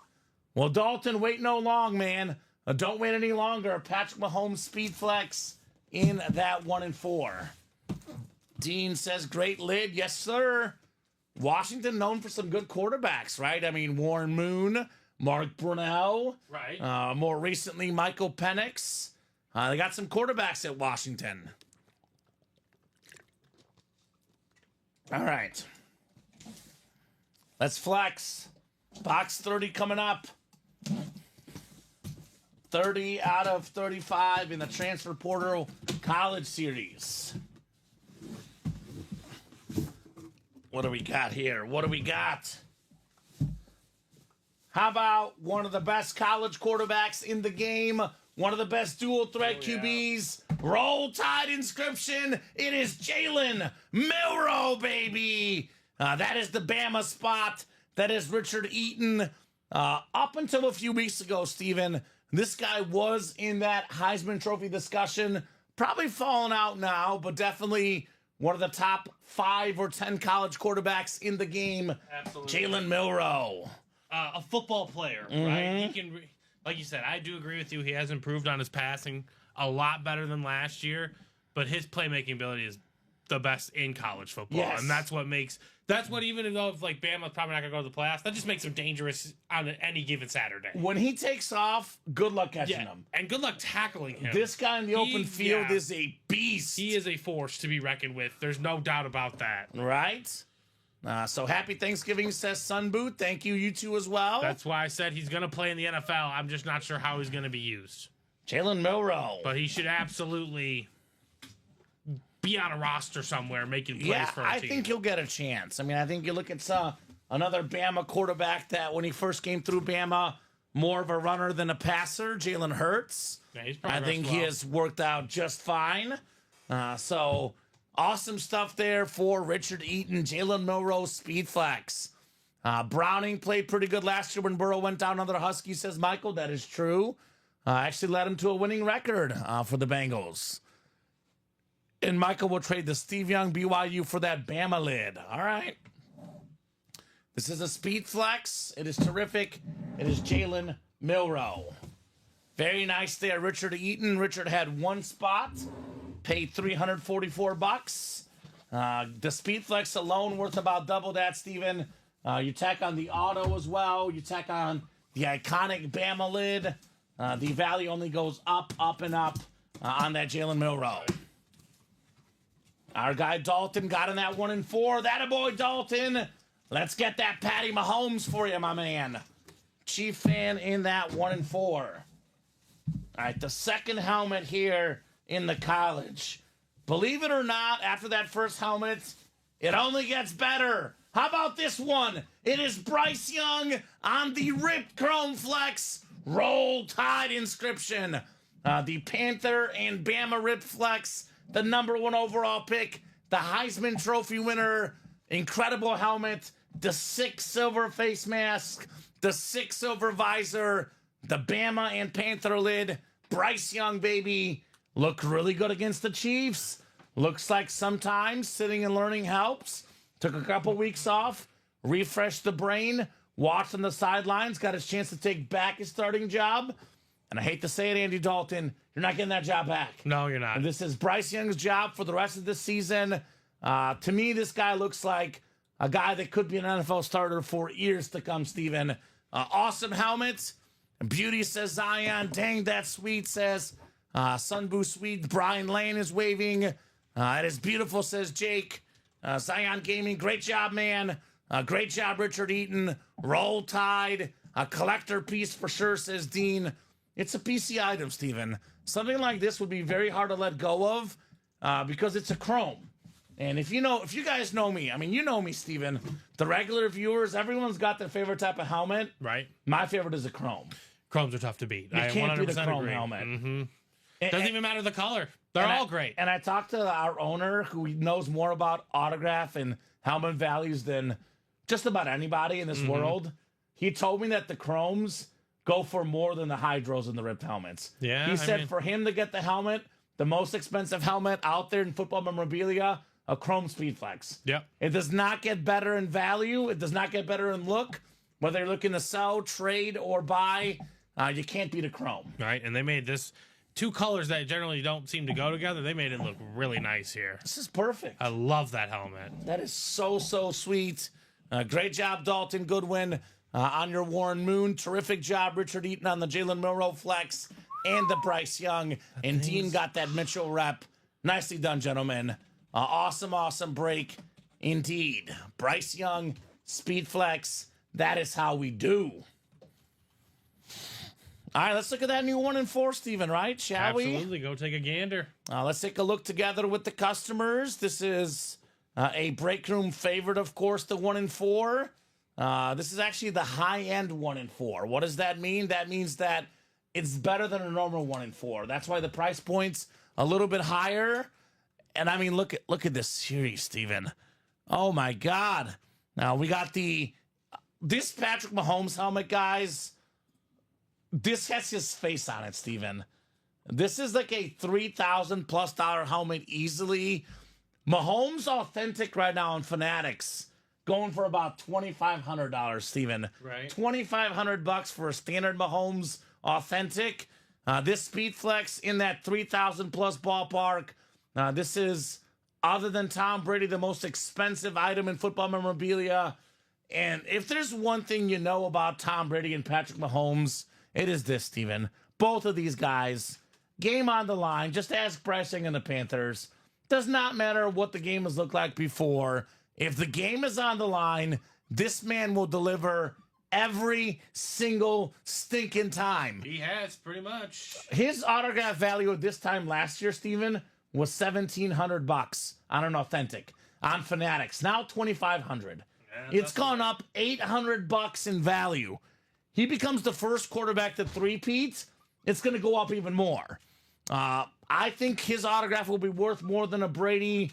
Well, Dalton, wait no long, man. Don't wait any longer. Patrick Mahomes Speed Flex in that 1 and 4. Dean says, great lid. Yes, sir. Washington known for some good quarterbacks, right? I mean, Warren Moon, Mark Brunell. Right. More recently, Michael Penix. They got some quarterbacks at Washington. All right. Let's flex. Box 30 coming up. 30 out of 35 in the Transfer Portal College Series. What do we got here? What do we got? How about one of the best college quarterbacks in the game? One of the best dual threat QBs. Roll Tide inscription. It is Jalen Milroe, baby. That is the Bama spot. That is Richard Eaton. Up until a few weeks ago, Steven, this guy was in that Heisman Trophy discussion. Probably fallen out now, but definitely one of the top 5 or 10 college quarterbacks in the game. Absolutely. Jalen Milroe. A football player, right? He can, like you said, I do agree with you. He has improved on his passing a lot better than last year, but his playmaking ability is the best in college football. Yes. And that's what even though if like Bama's probably not gonna go to the playoffs, that just makes him dangerous on any given Saturday. When he takes off, good luck catching him. And good luck tackling him. This guy in the open field is a beast. He is a force to be reckoned with. There's no doubt about that. Right? So happy Thanksgiving, says Sunboot. Thank you, you two as well. That's why I said he's going to play in the NFL. I'm just not sure how he's going to be used. Jalen Milroe. But he should absolutely be on a roster somewhere making plays for a I team. think he'll get a chance. I mean, I think you look at another Bama quarterback that when he first came through Bama, more of a runner than a passer, Jalen Hurts. Yeah, he's I think he has worked out just fine. So awesome stuff there for Richard Eaton, Jalen Milroe, speed flex. Browning played pretty good last year when Burrow went down under the Huskies, says Michael. That is true. Actually led him to a winning record for the Bengals. And Michael will trade the Steve Young BYU for that Bama lid. All right. This is a speed flex. It is terrific. It is Jalen Milroe. Very nice there, Richard Eaton. Richard had one spot, paid $344. The speed flex alone worth about double that, Steven. You tack on the auto as well. You tack on the iconic Bama lid. The value only goes up, up, and up on that Jalen Milroe. Our guy Dalton got in that 1 and 4. That boy Dalton. Let's get that Patty Mahomes for you, my man. Chief fan in that 1 and 4. All right, the second helmet here in the college. Believe it or not, after that first helmet, it only gets better. How about this one? It is Bryce Young on the ripped Chrome Flex Roll Tide inscription. The Panther and Bama Ripped Flex, the #1 overall pick, the Heisman Trophy winner, incredible helmet, the 6 silver face mask, the 6 silver visor, the Bama and Panther lid, Bryce Young, baby. Look really good against the Chiefs. Looks like sometimes sitting and learning helps. Took a couple weeks off, refreshed the brain, watched on the sidelines, got his chance to take back his starting job. And I hate to say it, Andy Dalton, you're not getting that job back. No, you're not. And this is Bryce Young's job for the rest of the season. To me, this guy looks like a guy that could be an NFL starter for years to come, Steven. Awesome helmet. Beauty, says Zion. Dang, that's sweet, says Sunboo Sweet. Brian Lane is waving. It is beautiful, says Jake. Zion Gaming, great job, man. Great job, Richard Eaton. Roll Tide. A collector piece for sure, says Dean. It's a PC item, Steven. Something like this would be very hard to let go of because it's a chrome. And if you guys know me, I mean, you know me, Steven. The regular viewers, everyone's got their favorite type of helmet. Right. My favorite is a chrome. Chromes are tough to beat. You can't beat a 100% chrome agree. helmet. Mm-hmm. Doesn't even matter the color. They're all great. And I talked to our owner who knows more about autograph and helmet values than just about anybody in this world. He told me that the chromes go for more than the hydros and the ripped helmets. Yeah, He said for him to get the helmet, the most expensive helmet out there in football memorabilia, a chrome speed flex. Yep. It does not get better in value. It does not get better in look. Whether you're looking to sell, trade, or buy, you can't beat a chrome. Right, and they made this two colors that generally don't seem to go together. They made it look really nice here. This is perfect. I love that helmet. That is so, so sweet. Great job, Dalton Goodwin, on your Warren Moon. Terrific job, Richard Eaton, on the Jalen Milroe flex and the Bryce Young. And Dean got that Mitchell rep. Nicely done, gentlemen. Awesome, awesome break indeed. Bryce Young, speed flex. That is how we do. All right, let's look at that new 1 and 4, Steven, right? Shall we? Absolutely. Go take a gander. Let's take a look together with the customers. This is a break room favorite, of course, the 1 and 4. This is actually the high-end 1 and 4. What does that mean? That means that it's better than a normal 1 and 4. That's why the price point's a little bit higher. And I mean, look at this series, Steven. Oh my God! Now we got this Patrick Mahomes helmet, guys. This has his face on it, Steven. This is like a $3,000+ helmet easily. Mahomes authentic right now on Fanatics, going for about $2,500, Steven. Right. $2,500 for a standard Mahomes authentic. This Speed Flex in that $3,000+ ballpark. This is, other than Tom Brady, the most expensive item in football memorabilia. And if there's one thing you know about Tom Brady and Patrick Mahomes, it is this, Steven. Both of these guys, game on the line. Just ask Bryce Young and the Panthers. Does not matter what the game has looked like before. If the game is on the line, this man will deliver every single stinking time. He has, pretty much. His autograph value at this time last year, Steven, was $1,700 on an authentic, on Fanatics. Now $2,500. Yeah, It's gone up $800 in value. He becomes the first quarterback to three-peat. It's going to go up even more. I think his autograph will be worth more than a Brady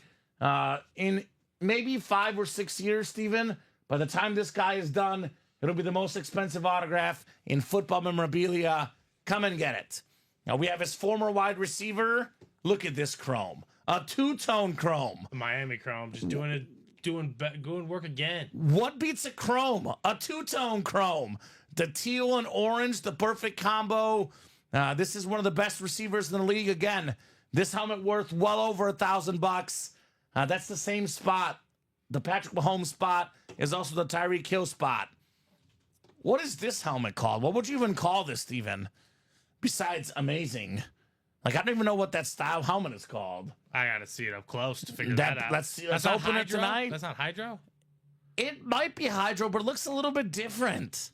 in maybe 5 or 6 years, Steven. By the time this guy is done, it'll be the most expensive autograph in football memorabilia. Come and get it. Now, we have his former wide receiver. Look at this chrome. A two-tone chrome. Miami Chrome, just doing work again. What beats a chrome? A two-tone chrome. The teal and orange, the perfect combo. This is one of the best receivers in the league. Again, this helmet worth well over $1,000. That's the same spot. The Patrick Mahomes spot is also the Tyreek Hill spot. What is this helmet called? What would you even call this, Steven? Besides amazing. Like, I don't even know what that style helmet is called. I gotta see it up close to figure that out. Let's That's not open it Hydro? tonight. That's not Hydro? It might be Hydro, but it looks a little bit different.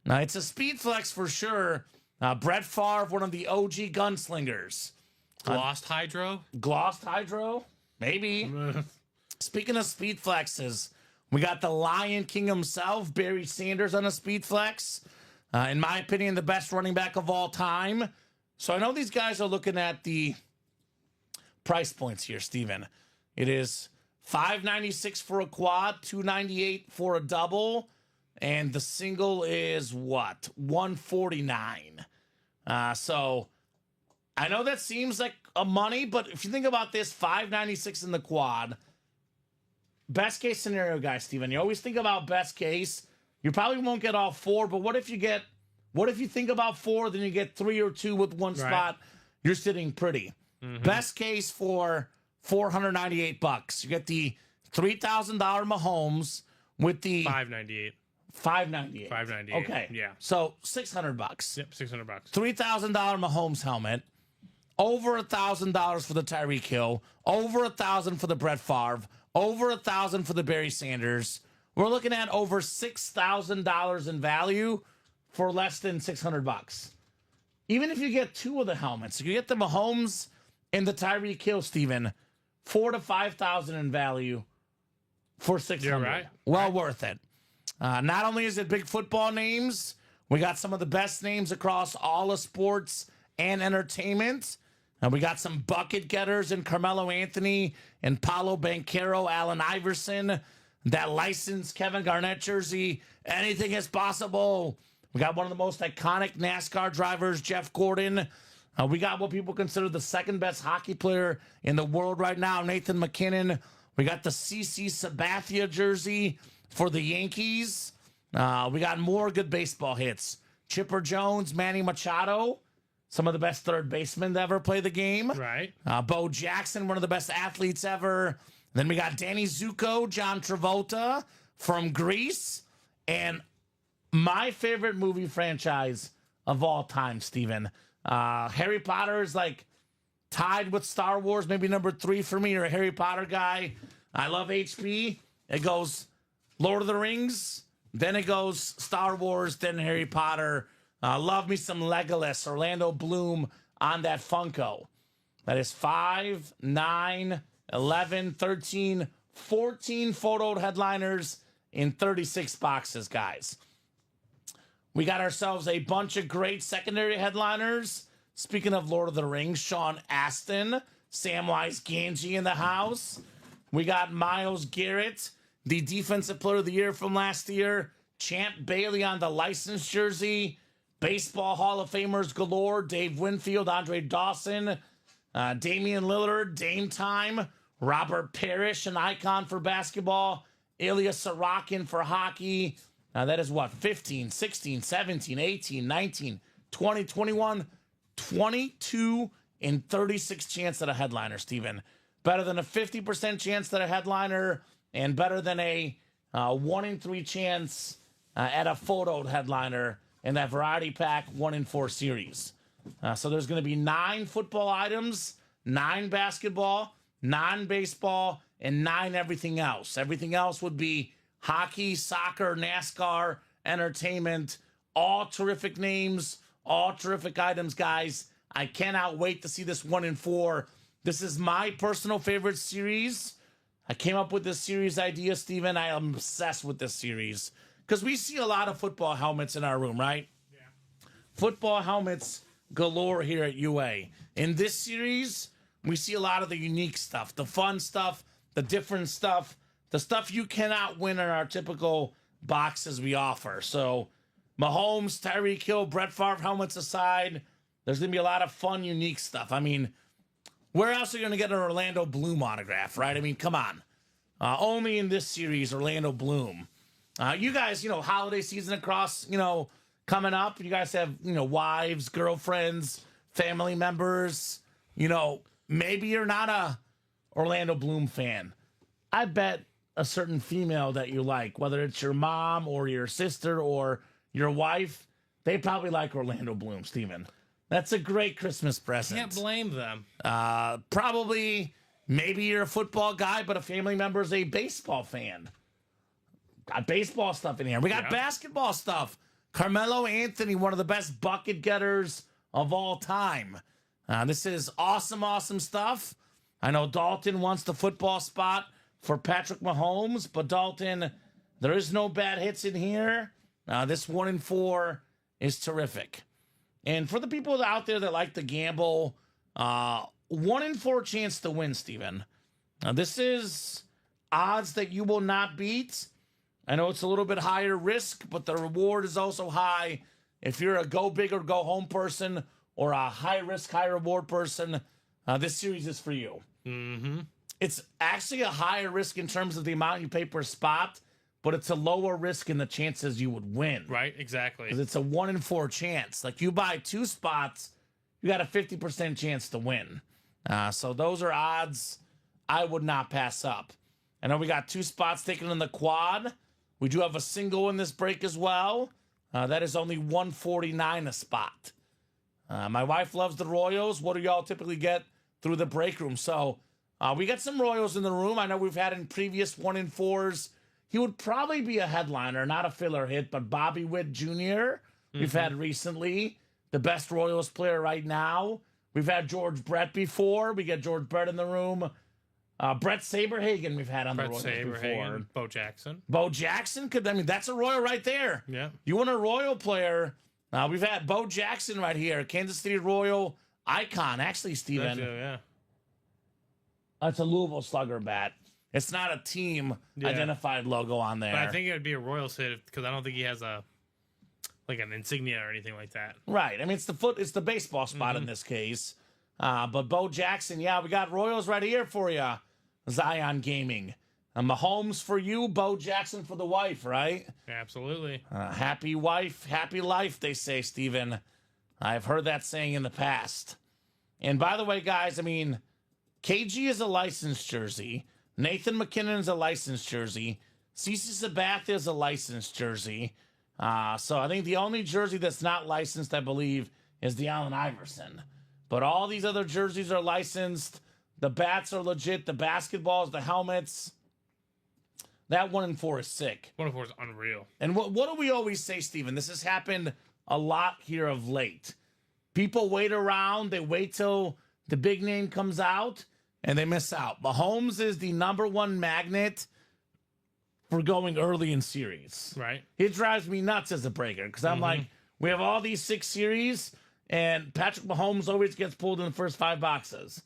Now, it's a Speed Flex for sure. Brett Favre, one of the OG gunslingers. Lost Hydro? Glossed Hydro? Maybe. Speaking of Speed Flexes, we got the Lion King himself, Barry Sanders, on a Speed Flex. In my opinion, the best running back of all time. So I know these guys are looking at the price points here, Steven. It is $596 for a quad, $298 for a double, and the single is what? $149. So I know that seems like a money, but if you think about this, $596 in the quad. Best case scenario, guys, Steven. You always think about best case. You probably won't get all four, but what if you think about four, then you get 3 or 2 with one spot? You're sitting pretty. Best case for $498. You get the $3,000 Mahomes with the $598. $598. Okay. Yeah. So $600. Yep, $600. $3,000 Mahomes helmet. Over $1,000 for the Tyreek Hill. Over $1,000 for the Brett Favre. Over $1,000 for the Barry Sanders. We're looking at over $6,000 in value for less than $600. Even if you get 2 of the helmets, you get the Mahomes and the Tyreek Hill, Steven, $4,000 to $5,000 in value for $600. You're right. Well worth it. Not only is it big football names, we got some of the best names across all of sports and entertainment. We got some bucket getters in Carmelo Anthony and Paolo Banchero, Allen Iverson, that licensed Kevin Garnett jersey. Anything is possible. We got one of the most iconic NASCAR drivers, Jeff Gordon. We got what people consider the second best hockey player in the world right now, Nathan McKinnon. We got the CC Sabathia jersey for the Yankees. We got more good baseball hits. Chipper Jones, Manny Machado, some of the best third basemen to ever play the game. Right. Bo Jackson, one of the best athletes ever. Then we got Danny Zuko, John Travolta from Greece. And my favorite movie franchise of all time, Steven. Harry Potter is like tied with Star Wars, maybe number 3 for me. You're a Harry Potter guy. I love HP. It goes Lord of the Rings, then it goes Star Wars, then Harry Potter. Love me some Legolas, Orlando Bloom on that Funko. That is 5, 9, 11, 13, 14 photoed headliners in 36 boxes, guys. We got ourselves a bunch of great secondary headliners. Speaking of Lord of the Rings, Sean Astin, Samwise Gamgee in the house. We got Myles Garrett, the Defensive Player of the Year from last year. Champ Bailey on the licensed jersey. Baseball Hall of Famers galore. Dave Winfield, Andre Dawson, Damian Lillard, Dame Time. Robert Parrish, an icon for basketball. Ilya Sorokin for hockey. That is what, 15, 16, 17, 18, 19, 20, 21, 22 in 36 chance at a headliner, Steven. Better than a 50% chance that a headliner and better than a 1 in 3 chance at a photoed headliner in that variety pack 1 in 4 series. So there's going to be 9 football items, 9 basketball, 9 baseball, and 9 everything else. Everything else would be hockey, soccer, NASCAR, entertainment, all terrific names, all terrific items, guys. I cannot wait to see this 1 in 4. This is my personal favorite series. I came up with this series idea, Steven. I am obsessed with this series because we see a lot of football helmets in our room, right? Yeah. Football helmets galore here at UA. In this series, we see a lot of the unique stuff, the fun stuff, the different stuff, the stuff you cannot win in our typical boxes we offer. So Mahomes, Tyreek Hill, Brett Favre helmets aside, there's going to be a lot of fun, unique stuff. I mean, where else are you going to get an Orlando Bloom autograph, right? I mean, come on. Only in this series, Orlando Bloom. You guys, holiday season across, coming up. You guys have, wives, girlfriends, family members. Maybe you're not a Orlando Bloom fan. I bet a certain female that you like, whether it's your mom or your sister or your wife, they probably like Orlando Bloom, Steven. That's a great Christmas present. Can't blame them. Probably, maybe you're a football guy, but a family member is a baseball fan. Got baseball stuff in here. We got basketball stuff. Carmelo Anthony, one of the best bucket getters of all time. This is awesome, awesome stuff. I know Dalton wants the football spot for Patrick Mahomes, but Dalton, there is no bad hits in here. This 1 in 4 is terrific. And for the people out there that like to gamble, 1 in 4 chance to win, Steven. This is odds that you will not beat. I know it's a little bit higher risk, but the reward is also high. If you're a go big or go home person or a high risk, high reward person, this series is for you. Mm-hmm. It's actually a higher risk in terms of the amount you pay per spot, but it's a lower risk in the chances you would win. Right, exactly. Because it's a 1 in 4 chance. Like you buy 2 spots, you got a 50% chance to win. So those are odds I would not pass up. I know we got 2 spots taken in the quad. We do have a single in this break as well. That is only $149 a spot. My wife loves the Royals. What do y'all typically get through the break room? So we got some Royals in the room. I know we've had in previous 1 in 4s. He would probably be a headliner, not a filler hit, but Bobby Witt Jr. We've had recently, the best Royals player right now. We've had George Brett before. We get George Brett in the room. Brett Saberhagen we've had on the Royals before. Bo Jackson. Bo Jackson that's a Royal right there. Yeah. You want a Royal player? We've had Bo Jackson right here, Kansas City Royal icon. Actually, Steven. That's a Louisville Slugger bat. It's not a team identified logo on there. But I think it would be a Royals hit because I don't think he has an insignia or anything like that. Right. I mean, it's the baseball spot in this case. But Bo Jackson, we got Royals right here for you. Zion Gaming. Mahomes for you, Bo Jackson for the wife, right? Absolutely. Happy wife, happy life, they say, Steven. I've heard that saying in the past. And by the way, guys, I mean, KG is a licensed jersey. Nathan McKinnon is a licensed jersey. CeCe Sabathia is a licensed jersey. So I think the only jersey that's not licensed, I believe, is the Allen Iverson. But all these other jerseys are licensed. The bats are legit. The basketballs, the helmets. That 1 in 4 is sick. 1 in 4 is unreal. And what do we always say, Steven? This has happened a lot here of late. People wait around. They wait till the big name comes out, and they miss out. Mahomes is the #1 magnet for going early in series. Right. It drives me nuts as a breaker because I'm like, we have all these 6 series, and Patrick Mahomes always gets pulled in the first 5 boxes.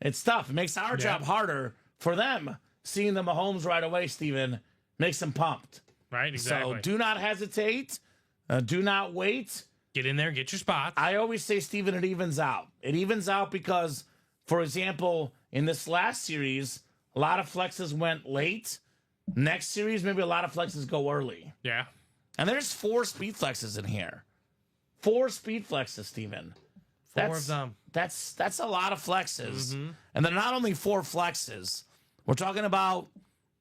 It's tough. It makes our job harder for them. Seeing the Mahomes right away, Steven, makes them pumped. Right, exactly. So do not hesitate. Do not wait. Get in there, get your spots. I always say, Steven, it evens out. It evens out because, for example, in this last series, a lot of flexes went late. Next series, maybe a lot of flexes go early. Yeah. And there's 4 speed flexes in here. 4 speed flexes, Steven. 4 of them. That's a lot of flexes. And they're not only 4 flexes. We're talking about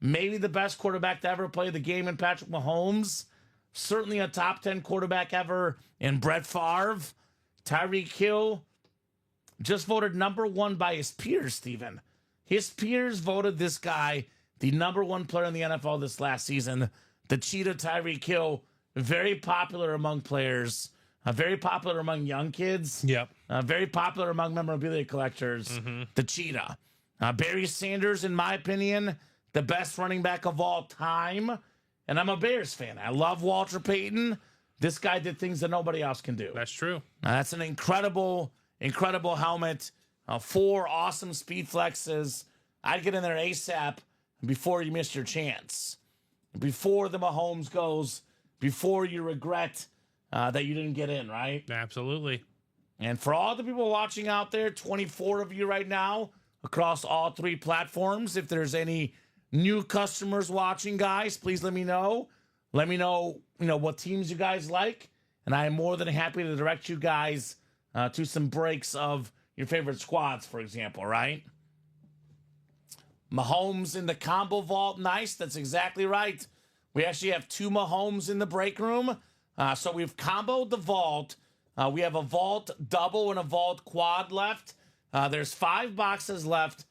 maybe the best quarterback to ever play the game in Patrick Mahomes. Certainly a top 10 quarterback ever in Brett Favre. Tyreek Hill just voted #1 by his peers, Steven. His peers voted this guy the number one player in the NFL this last season. The Cheetah Tyreek Hill, very popular among players, very popular among young kids. Yep. Very popular among memorabilia collectors. The Cheetah. Barry Sanders, in my opinion, the best running back of all time. And I'm a Bears fan. I love Walter Payton. This guy did things that nobody else can do. That's true. That's an incredible helmet. 4 awesome speed flexes. I'd get in there ASAP before you miss your chance. Before the Mahomes goes, before you regret that you didn't get in, right? Absolutely. And for all the people watching out there, 24 of you right now across all 3 platforms, if there's any new customers watching, guys, please let me know. Let me know, what teams you guys like, and I am more than happy to direct you guys to some breaks of your favorite squads, for example, right? Mahomes in the combo vault, nice. That's exactly right. We actually have 2 Mahomes in the break room. So we've comboed the vault. We have a vault double and a vault quad left. There's 5 boxes left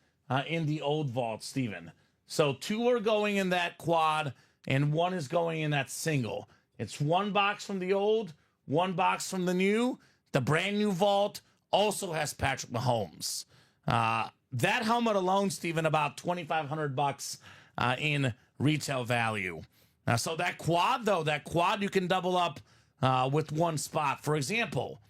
in the old vault, Steven. So 2 are going in that quad, and 1 is going in that single. It's 1 box from the old, 1 box from the new. The brand new vault also has Patrick Mahomes. That helmet alone, Steven, about $2,500 in retail value. So that quad you can double up with 1 spot. For example,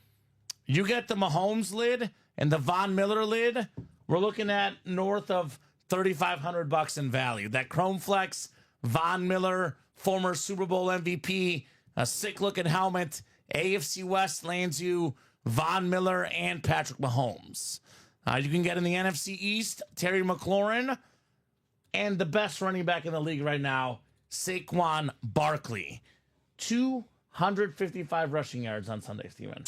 you get the Mahomes lid and the Von Miller lid. We're looking at north of $3,500 in value. That Chrome Flex, Von Miller, former Super Bowl MVP, a sick-looking helmet. AFC West lands you Von Miller and Patrick Mahomes. You can get in the NFC East, Terry McLaurin, and the best running back in the league right now, Saquon Barkley. 255 rushing yards on Sunday, Steven.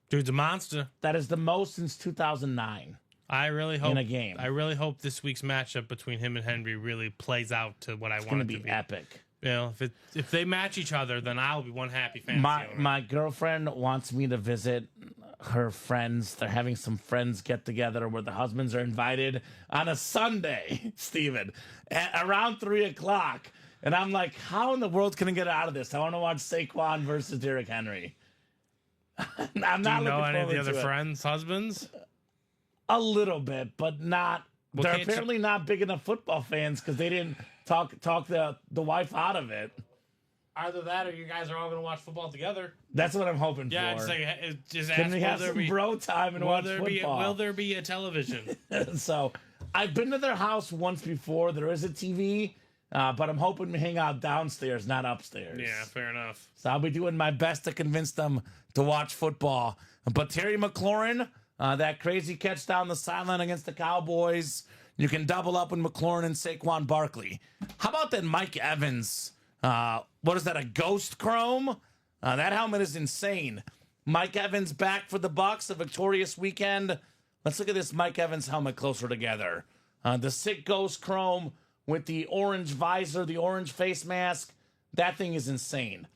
Dude's a monster. That is the most since 2009. I really hope in a game. I really hope this week's matchup between him and Henry really plays out to what I want it to be. Epic. If they match each other, then I'll be one happy fan. My girlfriend wants me to visit her friends. They're having some friends get together where the husbands are invited on a Sunday, Steven, at around 3:00. And I'm like, how in the world can I get out of this? I want to watch Saquon versus Derrick Henry. I'm not. Do you know any of the other friends' husbands? A little bit, but not. Well, they're apparently not big enough football fans because they didn't talk the wife out of it. Either that, or you guys are all going to watch football together. That's what I'm hoping for. Yeah, just ask. Can we have some bro time and watch football? Will there be a television? So, I've been to their house once before. There is a TV, but I'm hoping to hang out downstairs, not upstairs. Yeah, fair enough. So I'll be doing my best to convince them to watch football. But Terry McLaurin, that crazy catch down the sideline against the Cowboys. You can double up with McLaurin and Saquon Barkley. How about that Mike Evans? What is that, a ghost chrome? That helmet is insane. Mike Evans back for the Bucs, a victorious weekend. Let's look at this Mike Evans helmet closer together. The sick ghost chrome with the orange visor, the orange face mask. That thing is insane.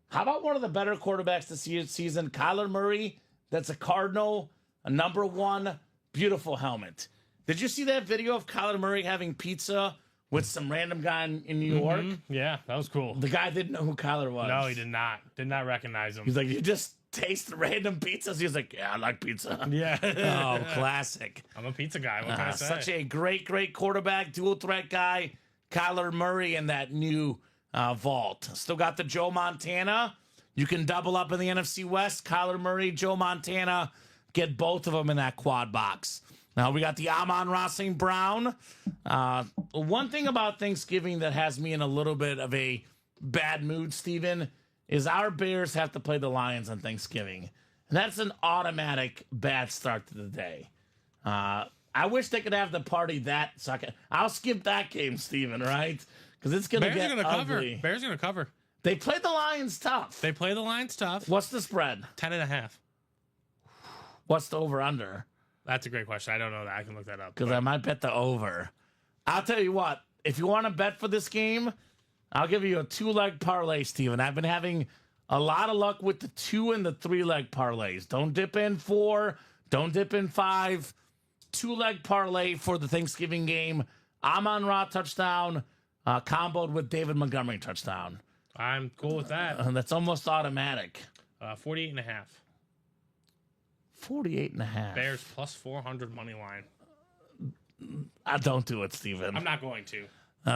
How about one of the better quarterbacks this season, Kyler Murray? That's a Cardinal, a number 1, beautiful helmet. Did you see that video of Kyler Murray having pizza with some random guy in New York? Yeah, that was cool. The guy didn't know who Kyler was. No, he did not. Did not recognize him. He's like, you just taste random pizzas? He's like, yeah, I like pizza. Yeah. Oh, classic. I'm a pizza guy. What can I say? Such a great quarterback, dual threat guy. Kyler Murray in that new vault. Still got the Joe Montana. You can double up in the NFC West. Kyler Murray, Joe Montana. Get both of them in that quad box. Now we got the Amon-Ra St. Brown. One thing about Thanksgiving that has me in a little bit of a bad mood, Steven, is our Bears have to play the Lions on Thanksgiving. And that's an automatic bad start to the day. I wish they could have the party that second. I'll skip that game, Steven, right? Because it's going to get ugly. Bears are going to cover. They play the Lions tough. They play the Lions tough. What's the spread? 10.5. What's the over-under? That's a great question. I don't know that. I can look that up. Because I might bet the over. I'll tell you what. If you want to bet for this game, I'll give you a 2-leg parlay, Steven. I've been having a lot of luck with the 2 and the 3-leg parlays. Don't dip in 4. Don't dip in 5. 2-leg parlay for the Thanksgiving game. Amon-Ra touchdown, comboed with David Montgomery touchdown. I'm cool with that. That's almost automatic. 48.5. 48.5. Bears plus 400 money line. Don't do it, Steven. I'm not going to.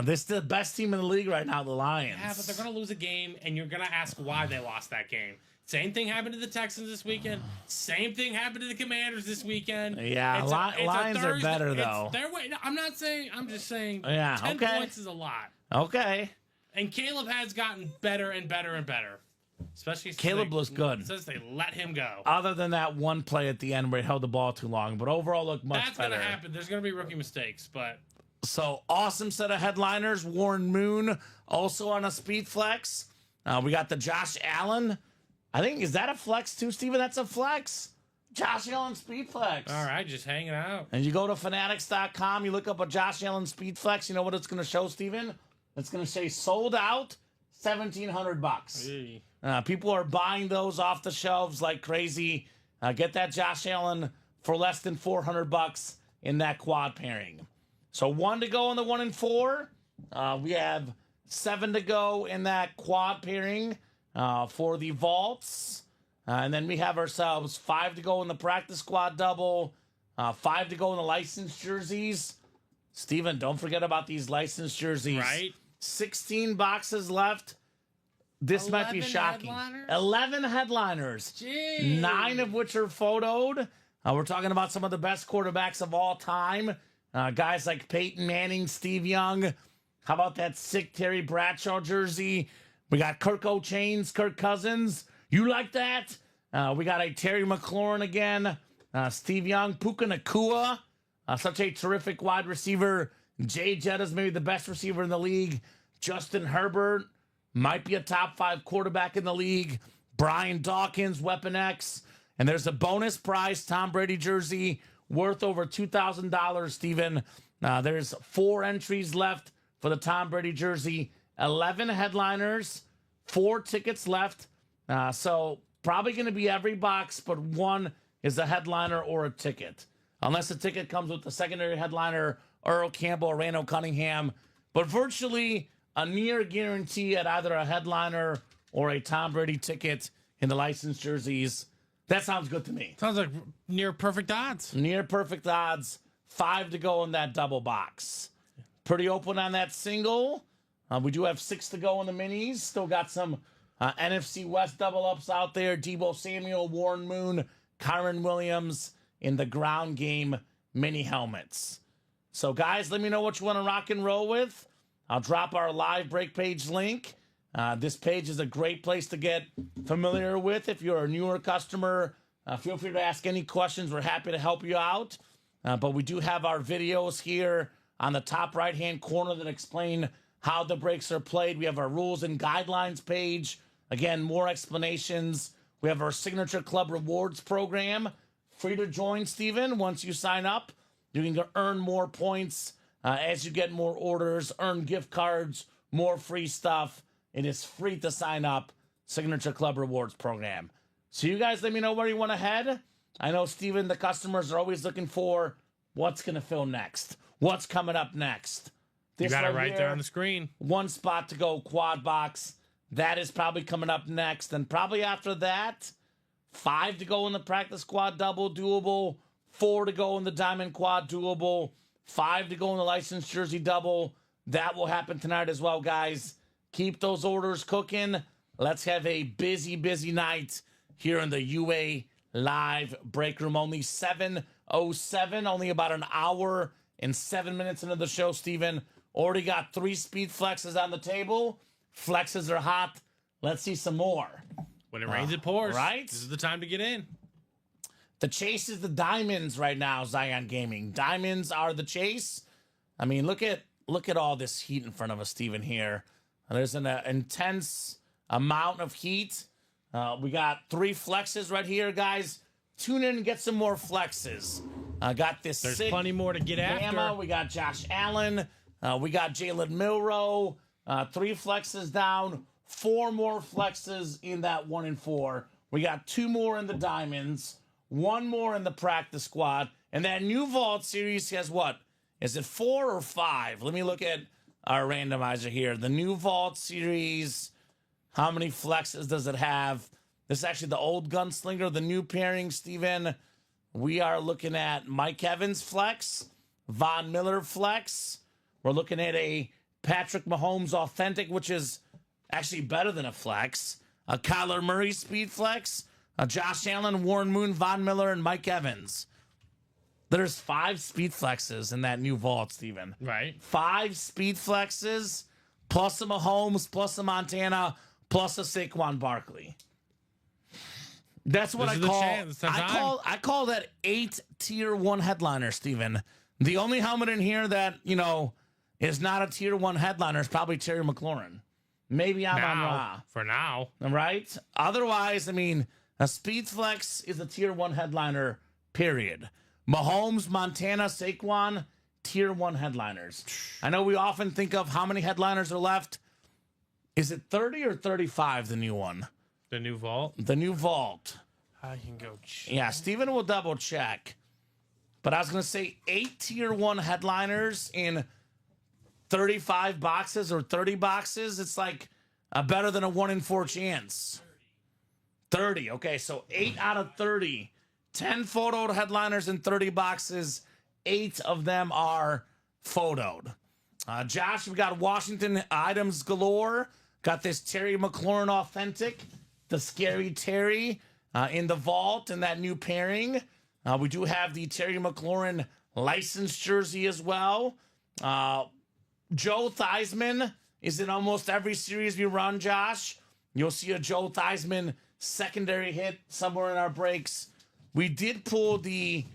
This is the best team in the league right now, the Lions. Yeah, but they're going to lose a game, and you're going to ask why they lost that game. Same thing happened to the Texans this weekend. Same thing happened to the Commanders this weekend. Yeah, Lions are better, though. No, I'm not saying. I'm just saying. Yeah, 10 okay. points is a lot. Okay. And Caleb has gotten better and better and better. Especially since Caleb was good. Since they let him go. Other than that one play at the end where he held the ball too long, but overall looked much That's better. going to happen. There's going to be rookie mistakes, but So awesome set of headliners. Warren Moon also on a speed flex. We got the Josh Allen. I think, is that a flex too, Steven? That's a flex. Josh Allen speed flex. all right, just hanging out. And you go to fanatics.com, you look up a Josh Allen speed flex. You know what it's going to show, Steven? It's going to say sold out, $1,700. Hey. People are buying those off the shelves like crazy. Get that Josh Allen for less than $400 in that quad pairing. So 1 to go in the 1 and 4. We have 7 to go in that quad pairing for the vaults. And then we have ourselves 5 to go in the practice squad double, 5 to go in the licensed jerseys. Steven, don't forget about these licensed jerseys. Right. 16 boxes left. This might be 11 shocking. headliners? 11 headliners. Jeez. 9 of which are photoed. We're talking about some of the best quarterbacks of all time. Guys like Peyton Manning, Steve Young. How about that sick Terry Bradshaw jersey? We got Kirk O'Chains, Kirk Cousins. You like that? We got a Terry McLaurin again. Steve Young, Puka Nacua. Such a terrific wide receiver. Jay Jetta's maybe the best receiver in the league. Justin Herbert might be a top 5 quarterback in the league. Brian Dawkins, Weapon X. And there's a bonus prize Tom Brady jersey worth over $2,000, Steven. There's 4 entries left for the Tom Brady jersey. 11 headliners, 4 tickets left. So probably going to be every box, but 1 is a headliner or a ticket. Unless the ticket comes with the secondary headliner, Earl Campbell or Randall Cunningham. But virtually a near guarantee at either a headliner or a Tom Brady ticket in the licensed jerseys. That sounds good to me. Sounds like near perfect odds. Near perfect odds. 5 to go in that double box. Pretty open on that single. We do have 6 to go in the minis. Still got some NFC West double ups out there. Deebo Samuel, Warren Moon, Kyron Williams in the ground game mini helmets. So, guys, let me know what you want to rock and roll with. I'll drop our live break page link. This page is a great place to get familiar with. If you're a newer customer, feel free to ask any questions. We're happy to help you out. But we do have our videos here on the top right-hand corner that explain how the breaks are played. We have our rules and guidelines page. Again, more explanations. We have our Signature Club Rewards program. Free to join, Steven. Once you sign up, you can earn more points as you get more orders, earn gift cards, more free stuff. It is free to sign up. Signature Club Rewards program. So you guys let me know where you want to head. I know, Steven, the customers are always looking for what's going to fill next. What's coming up next? You got it right here, there on the screen. 1 spot to go, quad box. That is probably coming up next. And probably after that, 5 to go in the practice squad double doable. 4 to go in the diamond quad doable. 5 to go in the licensed jersey double. That will happen tonight as well, guys. Keep those orders cooking. Let's have a busy, busy night here in the UA Live break room. Only 7:07, only about an hour and 7 minutes into the show, Steven. Already got 3 speed flexes on the table. Flexes are hot. Let's see some more. When it rains, it pours. Right? This is the time to get in. The chase is the diamonds right now, Zion Gaming. Diamonds are the chase. I mean, look at all this heat in front of us, Steven, here. There's an intense amount of heat. We got 3 flexes right here, guys. Tune in and get some more flexes. Got this. There's sick plenty more to get Bama. after. We got Josh Allen. We got Jalen Milroe. 3 flexes down. 4 more flexes in that 1 and 4. We got 2 more in the diamonds. 1 more in the practice squad. And that new vault series has what? Is it 4 or 5? Let me look at our randomizer here. The new vault series, how many flexes does it have? This is actually the old gunslinger, the new pairing, Steven. We are looking at Mike Evans flex, Von Miller flex. We're looking at a Patrick Mahomes authentic, which is actually better than a flex. A Kyler Murray speed flex, a Josh Allen, Warren Moon, Von Miller, and Mike Evans. There's 5 speed flexes in that new vault, Steven. Right. 5 speed flexes, plus a Mahomes, plus a Montana, plus a Saquon Barkley. That's what I call that 8 tier 1 headliner, Steven. The only helmet in here that, is not a tier 1 headliner is probably Terry McLaurin. Maybe Amon-Ra. For now. Right? Otherwise, a speed flex is a tier 1 headliner, period. Mahomes, Montana, Saquon, tier 1 headliners. I know we often think of how many headliners are left. Is it 30 or 35, the new one? The new vault? The new vault. I can go check. Yeah, Steven will double check. But I was going to say 8 tier 1 headliners in 35 boxes or 30 boxes. It's like better than a 1 in 4 chance. 30. Okay, so 8 out of 30. 10 photoed headliners in 30 boxes. 8 of them are photoed. Josh, we got Washington items galore. Got this Terry McLaurin authentic, the Scary Terry in the vault and that new pairing. We do have the Terry McLaurin licensed jersey as well. Joe Theismann is in almost every series we run, Josh. You'll see a Joe Theismann secondary hit somewhere in our breaks. We did pull the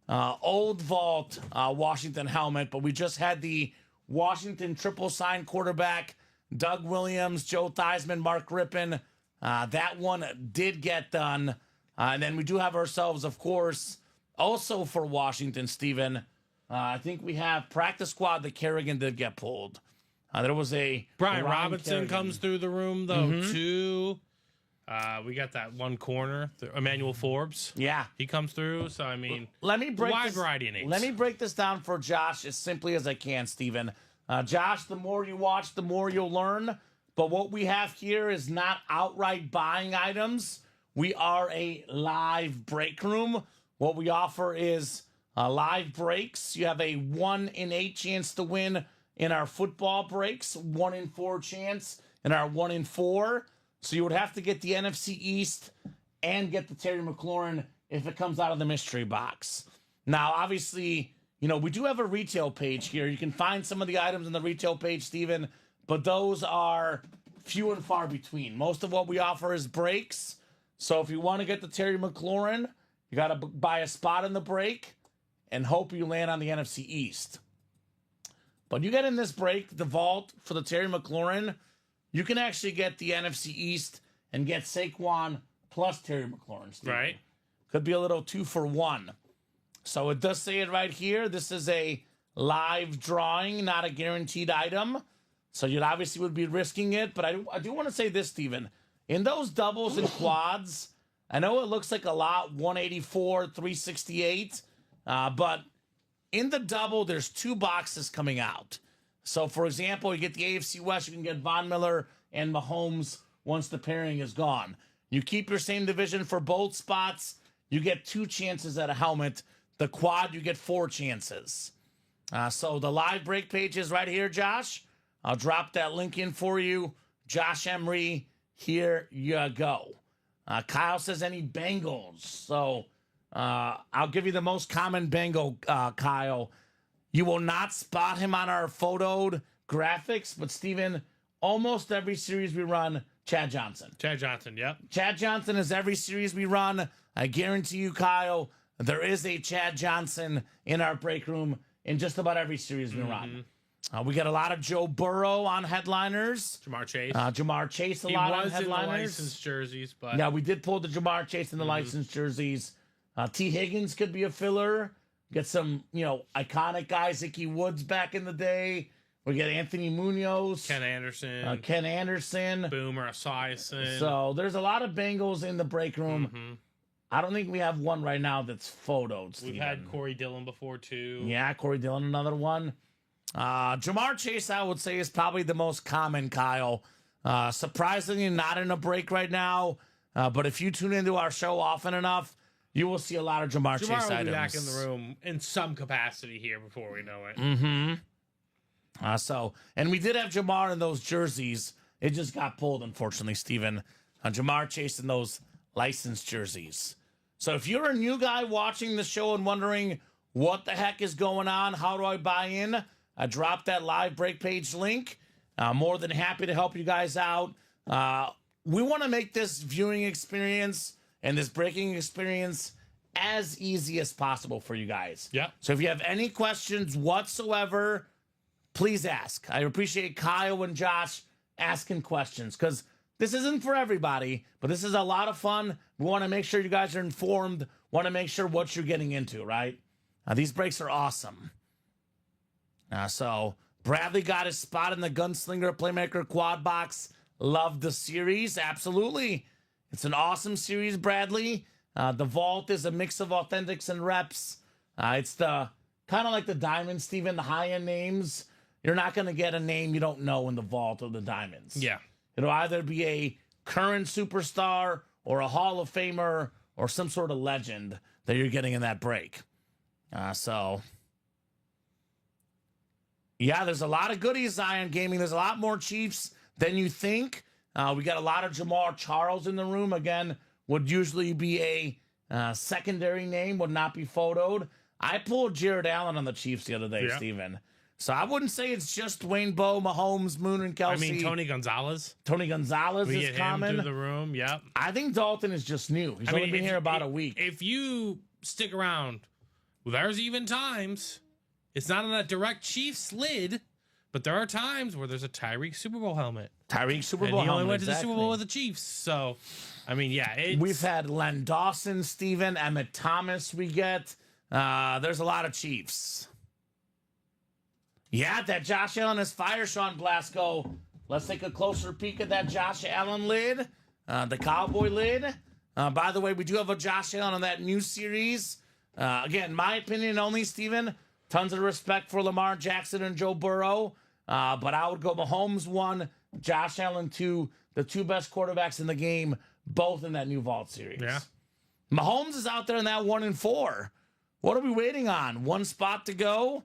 old vault Washington helmet, but we just had the Washington triple sign quarterback, Doug Williams, Joe Theismann, Mark Rippon. That one did get done. And then we do have ourselves, of course, also for Washington, Steven. I think we have practice squad that Kerrigan did get pulled. There was a Brian Ryan Robinson Kerrigan comes through the room, though, too. We got that one corner, Emmanuel Forbes. Yeah. He comes through, so, let me break wide this, variety of names. Let me break this down for Josh as simply as I can, Steven. Josh, the more you watch, the more you'll learn. But what we have here is not outright buying items. We are a live break room. What we offer is live breaks. You have a 1 in 8 chance to win in our football breaks, 1 in 4 chance in our 1 in 4. So you would have to get the NFC East and get the Terry McLaurin if it comes out of the mystery box. Now, obviously, we do have a retail page here. You can find some of the items on the retail page, Steven, but those are few and far between. Most of what we offer is breaks. So if you want to get the Terry McLaurin, you got to buy a spot in the break and hope you land on the NFC East. But you get in this break, the vault for the Terry McLaurin, you can actually get the NFC East and get Saquon plus Terry McLaurin, Steven. Right. Could be a little 2 for 1. So it does say it right here. This is a live drawing, not a guaranteed item. So you obviously would be risking it. But I do want to say this, Steven. In those doubles and quads, I know it looks like a lot, 184, 368. But in the double, there's 2 boxes coming out. So, for example, you get the AFC West, you can get Von Miller and Mahomes once the pairing is gone. You keep your same division for both spots, you get 2 chances at a helmet. The quad, you get 4 chances. So the live break page is right here, Josh. I'll drop that link in for you. Josh Emery, here you go. Kyle says any Bengals. So I'll give you the most common Bengal, Kyle. You will not spot him on our photoed graphics, but Steven, almost every series we run, Chad Johnson. Chad Johnson, yep. Chad Johnson is every series we run. I guarantee you, Kyle, there is a Chad Johnson in our break room in just about every series we run. We got a lot of Joe Burrow on headliners. Jamar Chase. Jamar Chase a lot on headliners. He was in the licensed jerseys, but... Yeah, we did pull the Jamar Chase in the licensed jerseys. T. Higgins could be a filler. Get some, iconic guys, Ickey Woods back in the day. We get Anthony Munoz. Ken Anderson. Boomer Esiason. So there's a lot of Bengals in the break room. I don't think we have one right now that's photoed, Steven. We've had Corey Dillon before, too. Yeah, Corey Dillon, another one. Jamar Chase, I would say, is probably the most common, Kyle. Surprisingly, not in a break right now. But if you tune into our show often enough, you will see a lot of Jamar Chase items. Jamar will be back in the room in some capacity here before we know it. And we did have Jamar in those jerseys. It just got pulled, unfortunately, Steven. Jamar Chase in those licensed jerseys. So if you're a new guy watching the show and wondering what the heck is going on, how do I buy in? I dropped that live break page link. More than happy to help you guys out. We want to make this viewing experience and this breaking experience as easy as possible for you guys. Yeah. So if you have any questions whatsoever, please ask. I appreciate Kyle and Josh asking questions because this isn't for everybody, but this is a lot of fun. We want to make sure you guys are informed, want to make sure what you're getting into, right? These breaks are awesome. So Bradley got his spot in the Gunslinger Playmaker Quad Box. Love the series. Absolutely. It's an awesome series, Bradley. The Vault is a mix of authentics and reps. It's the kind of like the Diamonds, Steven, the high-end names. You're not going to get a name you don't know in the Vault or the Diamonds. Yeah. It'll either be a current superstar or a Hall of Famer or some sort of legend that you're getting in that break. Yeah, there's a lot of goodies, Zion Gaming. There's a lot more Chiefs than you think. We got a lot of Jamar Charles in the room. Again, would usually be a secondary name, would not be photoed. I pulled Jared Allen on the Chiefs the other day, Steven. So I wouldn't say it's just Dwayne Bowe, Mahomes, Moon, and Kelsey. I mean, Tony Gonzalez. Tony Gonzalez We is get common. him through the room, yep. I think Dalton is just new. He's only been here about a week. If you stick around, well, there's even times, it's not on a direct Chiefs lid, but there are times where there's a Tyreek Super Bowl helmet. Tyreek Super And Bowl he only helmet, went to the exactly. Super Bowl with the Chiefs. So, I mean, yeah. We've had Len Dawson, Steven, Emmett Thomas we get. There's a lot of Chiefs. Yeah, that Josh Allen is fire, Sean Blasco. Let's take a closer peek at that Josh Allen lid, the Cowboy lid. By the way, we do have a Josh Allen on that new series. Again, my opinion only, Steven. Tons of respect for Lamar Jackson and Joe Burrow. But I would go Mahomes 1, Josh Allen 2, the two best quarterbacks in the game, both in that new Vault series. Yeah. Mahomes is out there in that 1 and 4. What are we waiting on? One spot to go?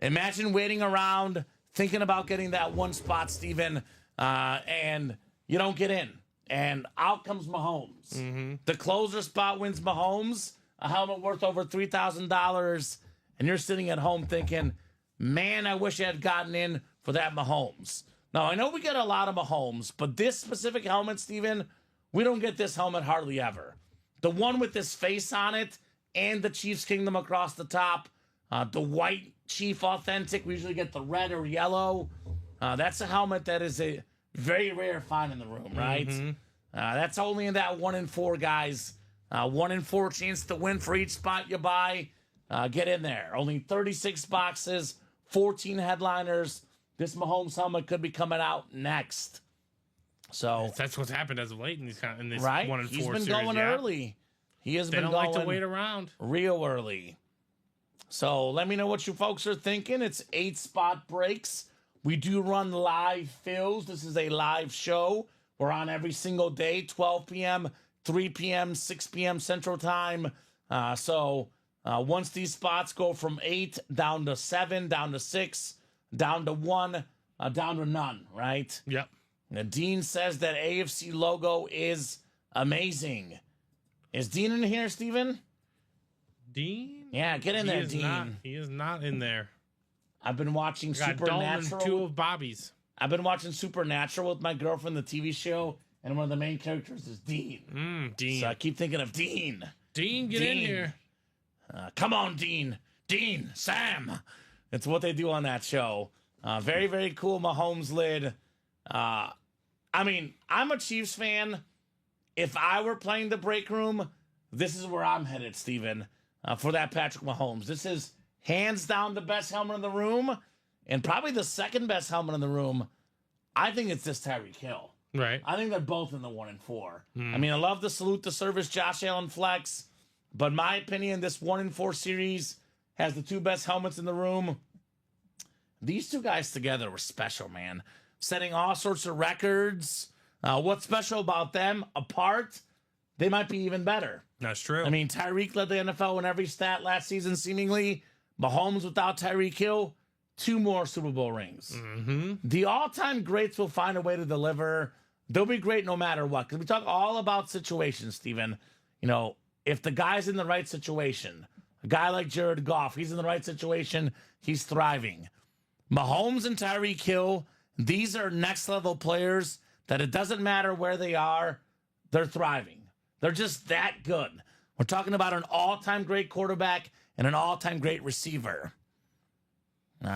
Imagine waiting around, thinking about getting that one spot, Steven, and you don't get in. And out comes Mahomes. Mm-hmm. The closer spot wins Mahomes, a helmet worth over $3,000, and you're sitting at home thinking, man, I wish I had gotten in for that Mahomes. Now, I know we get a lot of Mahomes, but this specific helmet, Steven, we don't get this helmet hardly ever. The one with this face on it and the Chiefs Kingdom across the top, the white Chief Authentic, we usually get the red or yellow. That's a helmet that is a very rare find in the room, right? Mm-hmm. That's only in that 1 and 4, guys. 1 in 4 chance to win for each spot you buy. Get in there. Only 36 boxes, 14 headliners. This Mahomes helmet could be coming out next. So that's what's happened as of late in this right? 1 and 4 He's been series, going yeah. early. He has They been don't going like to wait around. real early. So let me know what you folks are thinking. It's 8 spot breaks. We do run live fills. This is a live show. We're on every single day, 12 p.m., 3 p.m., 6 p.m. Central Time. Once these spots go from 8 down to 7, down to 6, down to 1, down to none, right? Yep. Now, Dean says that AFC logo is amazing. Is Dean in here, Steven? Dean? Yeah, get in there, Dean. He is not in there. I've been watching Got Dalton and Supernatural. 2 of Bobby's. I've been watching Supernatural with my girlfriend, the TV show, and one of the main characters is Dean. Dean. So I keep thinking of Dean. Dean, get in Dean. here. Come on, Dean. Dean, Sam. It's what they do on that show. Very, very cool Mahomes lid. I mean, I'm a Chiefs fan. If I were playing the break room, this is where I'm headed, Steven, for that Patrick Mahomes. This is hands down the best helmet in the room, and probably the second best helmet in the room. I think it's this Tyreek Hill. Right. I think they're both in the 1 and 4. I mean, I love the salute the service Josh Allen flex, but in my opinion, this 1 and 4 series has the 2 best helmets in the room. These 2 guys together were special, man. Setting all sorts of records. What's special about them? Apart, they might be even better. That's true. I mean, Tyreek led the NFL in every stat last season, seemingly. Mahomes without Tyreek Hill, 2 more Super Bowl rings. The all-time greats will find a way to deliver. They'll be great no matter what. Because we talk all about situations, Steven. You know, if the guy's in the right situation, a guy like Jared Goff, he's in the right situation, he's thriving. Mahomes and Tyreek Hill, these are next-level players that it doesn't matter where they are, they're thriving. They're just that good. We're talking about an all-time great quarterback and an all-time great receiver. Dean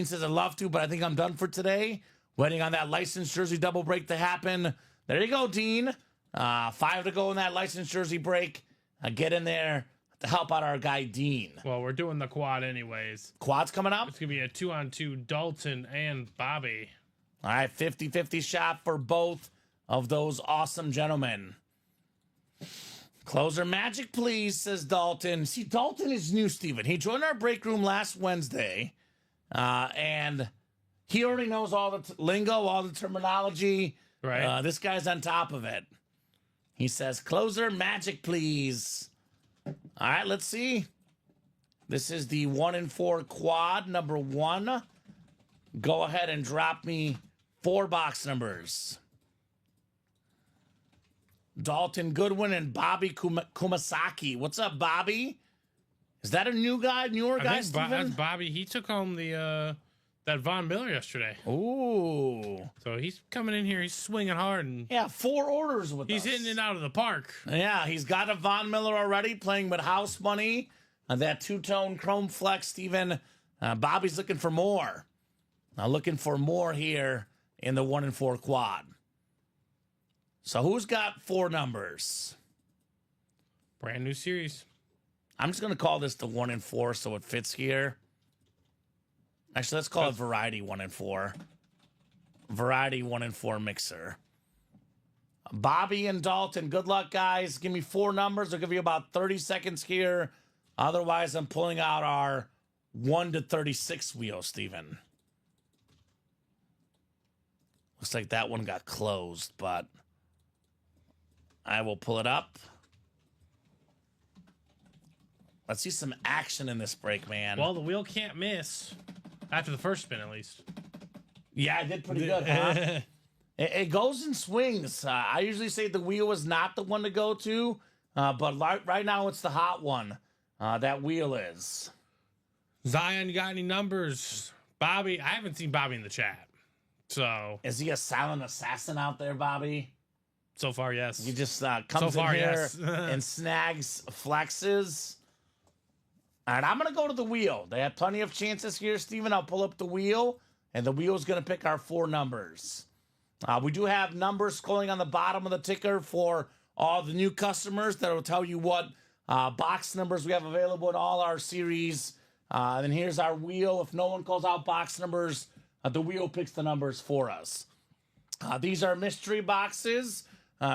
says, I'd love to, but I think I'm done for today. Waiting on that licensed jersey double break to happen. There you go, Dean. 5 to go in that licensed jersey break. Get in there to help out our guy, Dean. Well, we're doing the quad anyways. Quad's coming up? It's going to be a 2-on-2 Dalton and Bobby. All right, 50-50 shot for both of those awesome gentlemen. Closer magic, please, says Dalton. See, Dalton is new, Steven. He joined our break room last Wednesday, and he already knows all the lingo, all the terminology. Right. This guy's on top of it. He says, closer magic, please. All right, let's see. This is the 1 and 4 quad, number 1. Go ahead and drop me 4 box numbers. Dalton Goodwin and Bobby Kumasaki. What's up, Bobby? Is that a newer guy, Steven? That's Bobby. He took home the that Von Miller yesterday. Ooh. So he's coming in here. He's swinging hard. And yeah, 4 orders with us. He's hitting it out of the park. Yeah, he's got a Von Miller already playing with house money. That 2-tone chrome flex, Steven. Bobby's looking for more. Looking for more here in the 1 and 4 quad. So who's got 4 numbers? Brand new series. I'm just going to call this the 1 and 4 so it fits here. Actually, let's call it Variety 1 and 4. Variety 1 and 4 mixer. Bobby and Dalton, good luck, guys. Give me 4 numbers. I'll give you about 30 seconds here. Otherwise, I'm pulling out our 1 to 36 wheel, Steven. Looks like that one got closed, but I will pull it up. Let's see some action in this break, man. Well, the wheel can't miss. After the first spin, at least. Yeah, I did pretty good, huh? It goes in swings. I usually say the wheel is not the one to go to, but right now it's the hot one. That wheel is. Zion, you got any numbers? Bobby, I haven't seen Bobby in the chat. So. Is he a silent assassin out there, Bobby? So far, yes. He just comes in here and snags flexes. All right, I'm going to go to the wheel. They have plenty of chances here, Steven. I'll pull up the wheel, and the wheel's going to pick our 4 numbers. We do have numbers scrolling on the bottom of the ticker for all the new customers that will tell you what box numbers we have available in all our series. And here's our wheel. If no one calls out box numbers, the wheel picks the numbers for us. These are mystery boxes.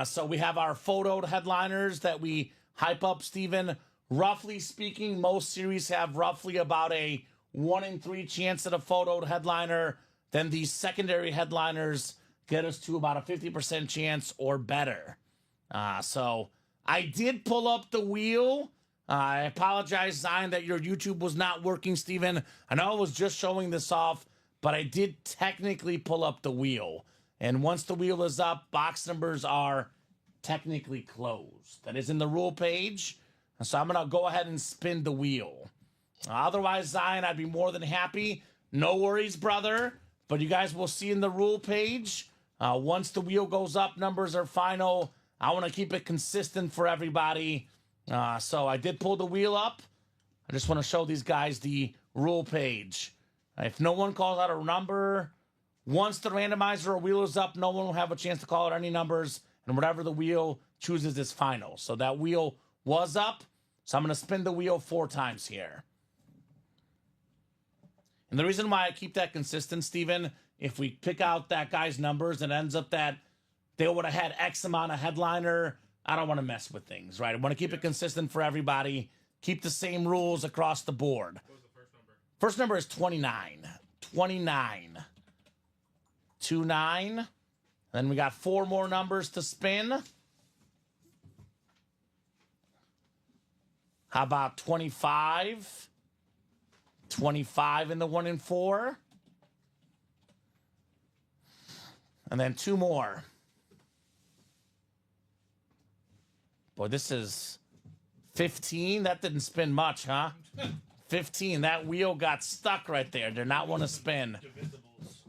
So we have our photoed headliners that we hype up, Steven. Roughly speaking, most series have roughly about a 1 in 3 chance at a photoed headliner. Then these secondary headliners get us to about a 50% chance or better. So I did pull up the wheel. I apologize, Zion, that your YouTube was not working, Steven. I know I was just showing this off, but I did technically pull up the wheel. And once the wheel is up, box numbers are technically closed. That is in the rule page. So I'm going to go ahead and spin the wheel. Otherwise, Zion, I'd be more than happy. No worries, brother. But you guys will see in the rule page, once the wheel goes up, numbers are final. I want to keep it consistent for everybody. So I did pull the wheel up. I just want to show these guys the rule page. If no one calls out a number, once the randomizer or wheel is up, no one will have a chance to call out any numbers. And whatever the wheel chooses is final. So that wheel was up. So I'm going to spin the wheel 4 times here. And the reason why I keep that consistent, Steven, if we pick out that guy's numbers and it ends up that they would have had X amount of headliner, I don't want to mess with things, right? I want to keep it consistent for everybody. Keep the same rules across the board. What was the first number? First number is 29. 29. 29. Then we got 4 more numbers to spin. How about 25? 25 in the 1 and 4. And then 2 more. Boy, this is 15. That didn't spin much, huh? 15. That wheel got stuck right there. Did not want to spin. Divisibles.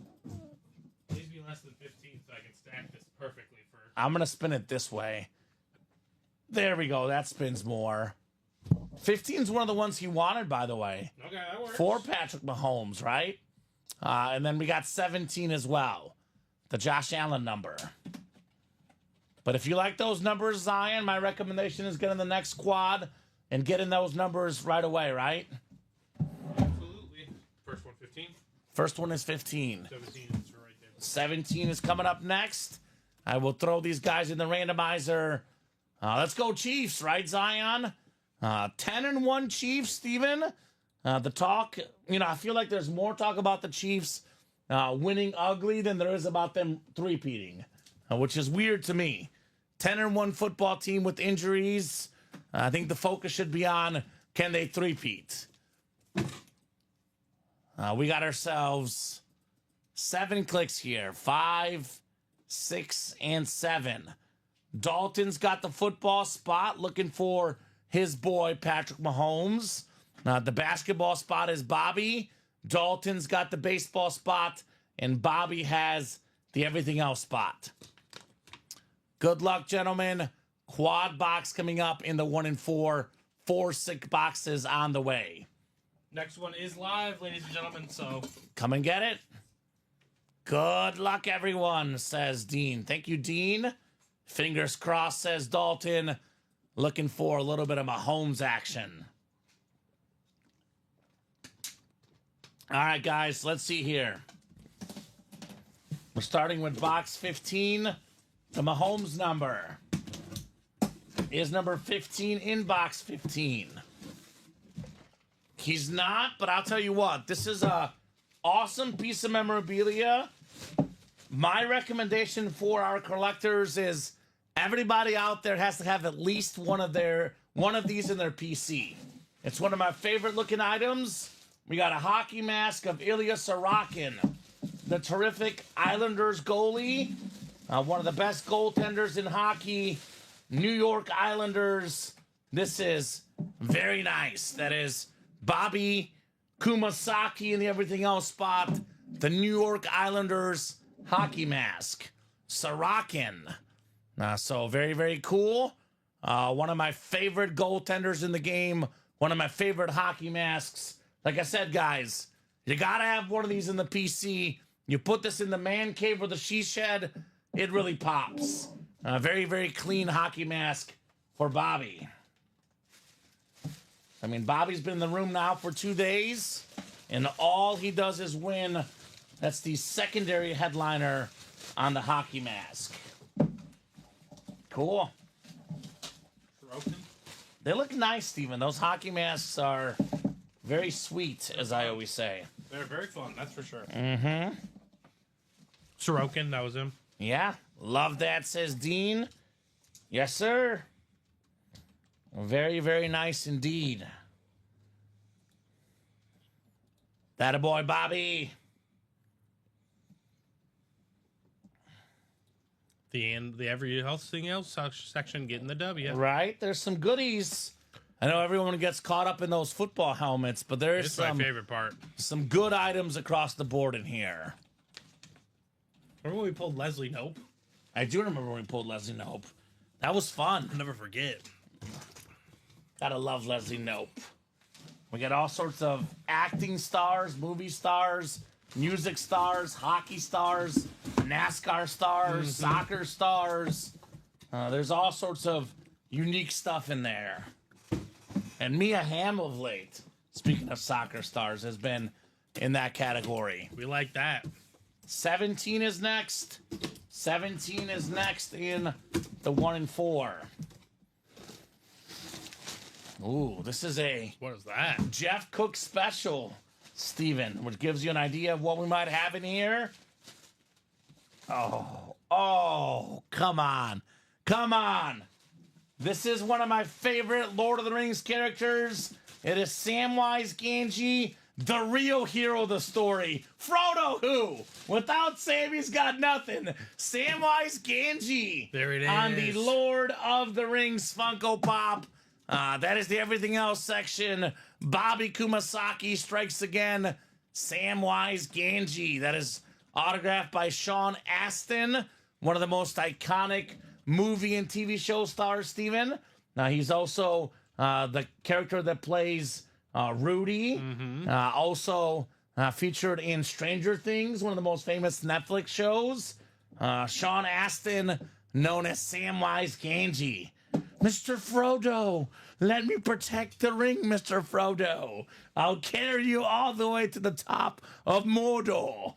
Please be less than 15 so I can stack this perfectly for... I'm going to spin it this way. There we go. That spins more. 15 is one of the ones he wanted, by the way. Okay, that works. For Patrick Mahomes, right? And then we got 17 as well. The Josh Allen number. But if you like those numbers, Zion, my recommendation is get in the next quad and get in those numbers right away, right? Absolutely. First one, 15. First one is 15. 17 is right there. 17 is coming up next. I will throw these guys in the randomizer. Let's go Chiefs, right, Zion? 10-1 Chiefs, Steven. The talk, I feel like there's more talk about the Chiefs winning ugly than there is about them three-peating, which is weird to me. 10-1 football team with injuries. I think the focus should be on, can they three-peat? We got ourselves 7 clicks here. 5, 6, and 7. Dalton's got the football spot, looking for his boy, Patrick Mahomes. The basketball spot is Bobby. Dalton's got the baseball spot, and Bobby has the everything else spot. Good luck, gentlemen. Quad box coming up in the 1 and 4. 4 sick boxes on the way. Next one is live, ladies and gentlemen, so... Come and get it. Good luck, everyone, says Dean. Thank you, Dean. Fingers crossed, says Dalton. Looking for a little bit of Mahomes action. All right, guys, let's see here. We're starting with box 15. The Mahomes number is number 15 in box 15. He's not, but I'll tell you what. This is a awesome piece of memorabilia. My recommendation for our collectors is everybody out there has to have at least one of these in their PC. It's one of my favorite looking items. We got a hockey mask of Ilya Sorokin, the terrific Islanders goalie, one of the best goaltenders in hockey, New York Islanders. This is very nice. That is Bobby Kumasaki in the everything else spot, the New York Islanders hockey mask, Sorokin. So very, very cool. One of my favorite goaltenders in the game, one of my favorite hockey masks. Like I said, guys, you got to have one of these in the PC. You put this in the man cave or the she shed, it really pops. Very, very clean hockey mask for Bobby. I mean, Bobby's been in the room now for 2 days, and all he does is win. That's the secondary headliner on the hockey mask. Cool. They look nice, Steven. Those hockey masks are very sweet, as I always say. They're very fun, that's for sure. Mm-hmm. Sorokin, that was him. Yeah, love that, says Dean. Yes, sir. Very, very nice indeed. That a boy, Bobby. The everything else section getting the W. Right? There's some goodies. I know everyone gets caught up in those football helmets, but there's It's my favorite part. some good items across the board in here. Remember when we pulled Leslie Nope? I do remember when we pulled Leslie Nope. That was fun. I'll never forget. Gotta love Leslie Nope. We got all sorts of acting stars, movie stars, music stars, hockey stars, NASCAR stars, soccer stars. There's all sorts of unique stuff in there. And Mia Hamm of late, speaking of soccer stars, has been in that category. We like that. 17 is next. 17 is next in the 1 and 4. Ooh, this is a What is that? Jeff Cook special, Steven, which gives you an idea of what we might have in here. Oh, come on. Come on. This is one of my favorite Lord of the Rings characters. It is Samwise Gamgee, the real hero of the story. Frodo, who? Without Sam, he's got nothing. Samwise Gamgee. There it On the is. Lord of the Rings Funko Pop. That is the everything else section. Bobby Kumasaki strikes again. Samwise Gamgee. That is autographed by Sean Astin, one of the most iconic movie and TV show stars, Steven. Now, he's also the character that plays Rudy. Also featured in Stranger Things, one of the most famous Netflix shows. Sean Astin, known as Samwise Gamgee. Mr. Frodo, let me protect the ring, Mr. Frodo. I'll carry you all the way to the top of Mordor.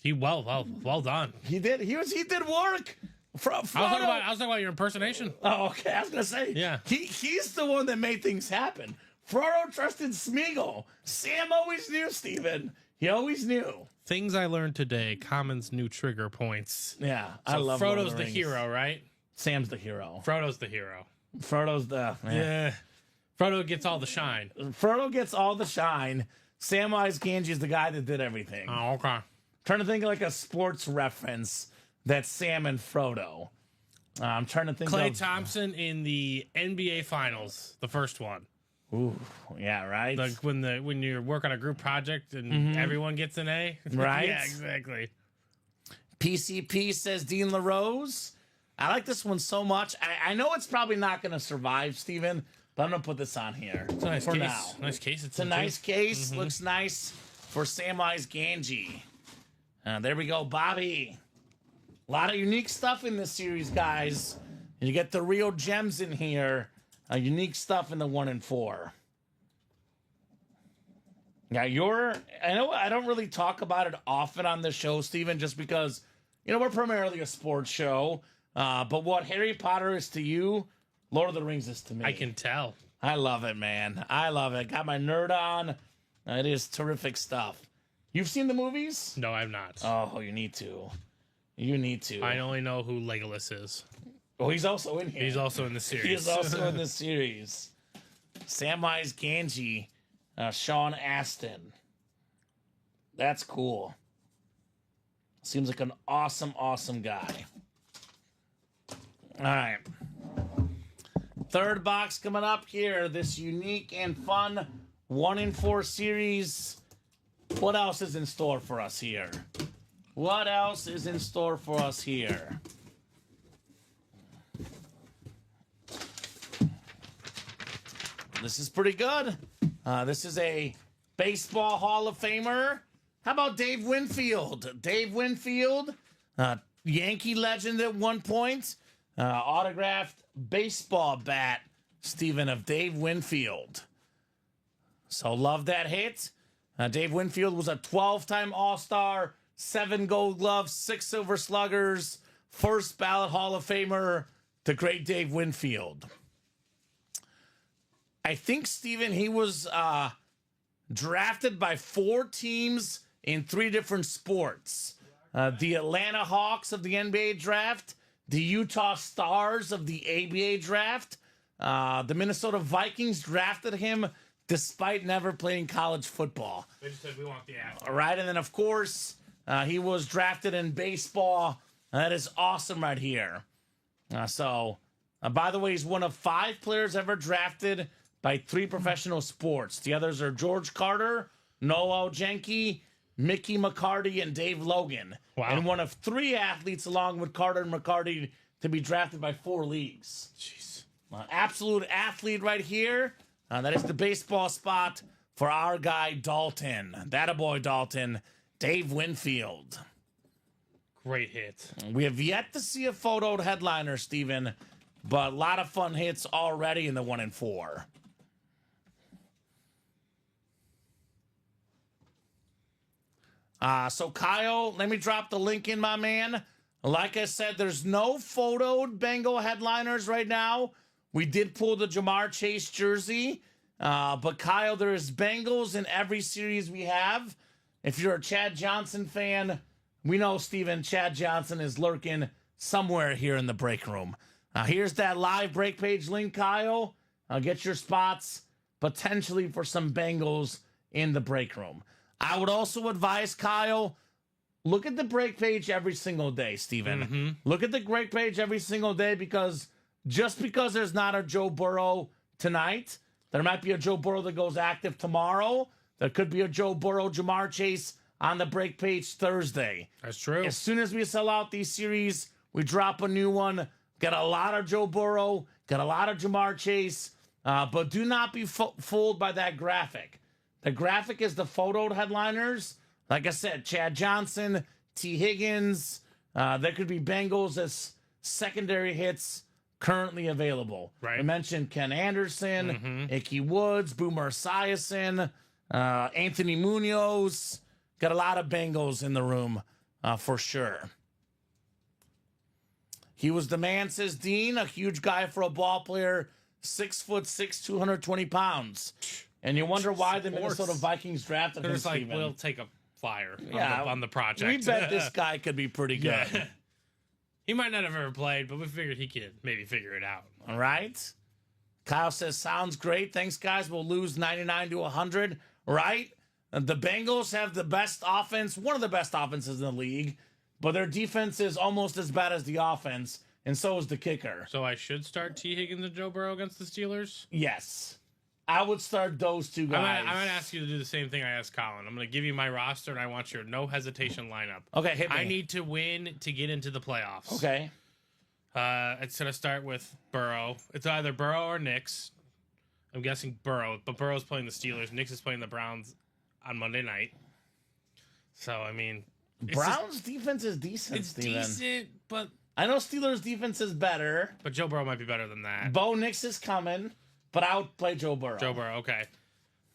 Well done. He did. He did work. Frodo. I was talking about your impersonation. Oh, okay. I was gonna say. Yeah. He's the one that made things happen. Frodo trusted Smeagol. Sam always knew, Steven. He always knew. Things I learned today. Common's new trigger points. Yeah, So I love Lord of Frodo's the Rings. hero, right? Sam's the hero. Frodo's the hero. Frodo's the Yeah. Frodo gets all the shine. Frodo gets all the shine. Samwise Gamgee is the guy that did everything. Oh, okay. Trying to think of like a sports reference that's Sam and Frodo. I'm trying to think Klay of... Thompson in the NBA Finals, the first one. Ooh, yeah, right? Like when you work on a group project and everyone gets an A. Right? Yeah, exactly. PCP says Dean LaRose. I like this one so much. I know it's probably not going to survive, Steven, but I'm going to put this on here It's a nice for case. now. Nice case. It's a nice case. Looks nice for Samwise Gamgee. There we go, Bobby. A lot of unique stuff in this series, guys. And you get the real gems in here. Unique stuff in the 1 and 4. Now, I know I don't really talk about it often on the show, Steven, just because, we're primarily a sports show. But what Harry Potter is to you, Lord of the Rings is to me. I can tell. I love it, man. I love it. Got my nerd on. It is terrific stuff. You've seen the movies? No, I'm not. Oh, you need to. You need to. I only know who Legolas is. Oh, he's also in here. He's also in the series. He is also in the series. Samwise Gamgee, Sean Astin. That's cool. Seems like an awesome, awesome guy. All right. Third box coming up here. This unique and fun 1 in 4 series. What else is in store for us here? What else is in store for us here? This is pretty good. This is a baseball Hall of Famer. How about Dave Winfield? Dave Winfield, Yankee legend at one point. Autographed baseball bat, Steven, of Dave Winfield. So love that hit. Dave Winfield was a 12-time All-Star, 7 Gold Gloves, 6 Silver Sluggers, first ballot Hall of Famer, the great Dave Winfield. I think, Steven, he was drafted by 4 teams in 3 different sports. The Atlanta Hawks of the NBA draft, the Utah Stars of the ABA draft, the Minnesota Vikings drafted him despite never playing college football. They just said we want the athlete. All right, and then, of course, he was drafted in baseball. That is awesome right here. By the way, he's one of 5 players ever drafted by 3 professional sports. The others are George Carter, Noah Ojenke, Mickey McCarty, and Dave Logan. Wow. And one of 3 athletes, along with Carter and McCarty, to be drafted by 4 leagues. Jeez. Absolute athlete right here. That is the baseball spot for our guy, Dalton. That-a-boy, Dalton. Dave Winfield. Great hit. We have yet to see a photoed headliner, Steven, but a lot of fun hits already in the 1 and 4. So Kyle, let me drop the link in, my man. Like I said, there's no photoed Bengal headliners right now. We did pull the Jamar Chase jersey. But Kyle, there's Bengals in every series we have. If you're a Chad Johnson fan, we know, Steven, Chad Johnson is lurking somewhere here in the break room. Here's that live break page link, Kyle. Get your spots potentially for some Bengals in the break room. I would also advise, Kyle, look at the break page every single day, Steven. Mm-hmm. Look at the break page every single day, because just because there's not a Joe Burrow tonight, there might be a Joe Burrow that goes active tomorrow. There could be a Joe Burrow, Jamar Chase on the break page Thursday. That's true. As soon as we sell out these series, we drop a new one. Got a lot of Joe Burrow, got a lot of Jamar Chase, but do not be fooled by that graphic. The graphic is the photoed headliners. Like I said, Chad Johnson, T. Higgins. There could be Bengals as secondary hits currently available. Right. I mentioned Ken Anderson, Ickey Woods, Boomer Esiason, Anthony Munoz. Got a lot of Bengals in the room for sure. He was the man, says Dean, a huge guy for a ball player, 6'6", 220 pounds. And you wonder why the Minnesota Vikings drafted him, There's like, Steven. we'll take a flyer on the project. We bet this guy could be pretty good. Yeah. He might not have ever played, but we figured he could maybe figure it out. All right. Kyle says, sounds great. Thanks, guys. We'll lose 99 to 100. Right? The Bengals have the best offense, one of the best offenses in the league, but their defense is almost as bad as the offense, and so is the kicker. So I should start T. Higgins and Joe Burrow against the Steelers? Yes. I would start those two guys. I'm going to ask you to do the same thing I asked Colin. I'm going to give you my roster, and I want your no hesitation lineup. Okay, hit me. I need to win to get into the playoffs. Okay. It's going to start with Burrow. It's either Burrow or Knicks. I'm guessing Burrow, but Burrow's playing the Steelers. Knicks is playing the Browns on Monday night. So, I mean... Browns' defense is decent, It's Steven. decent, but I know Steelers' defense is better. Joe Burrow might be better than that. Bo Nix is coming, but I would play Joe Burrow. Joe Burrow, okay.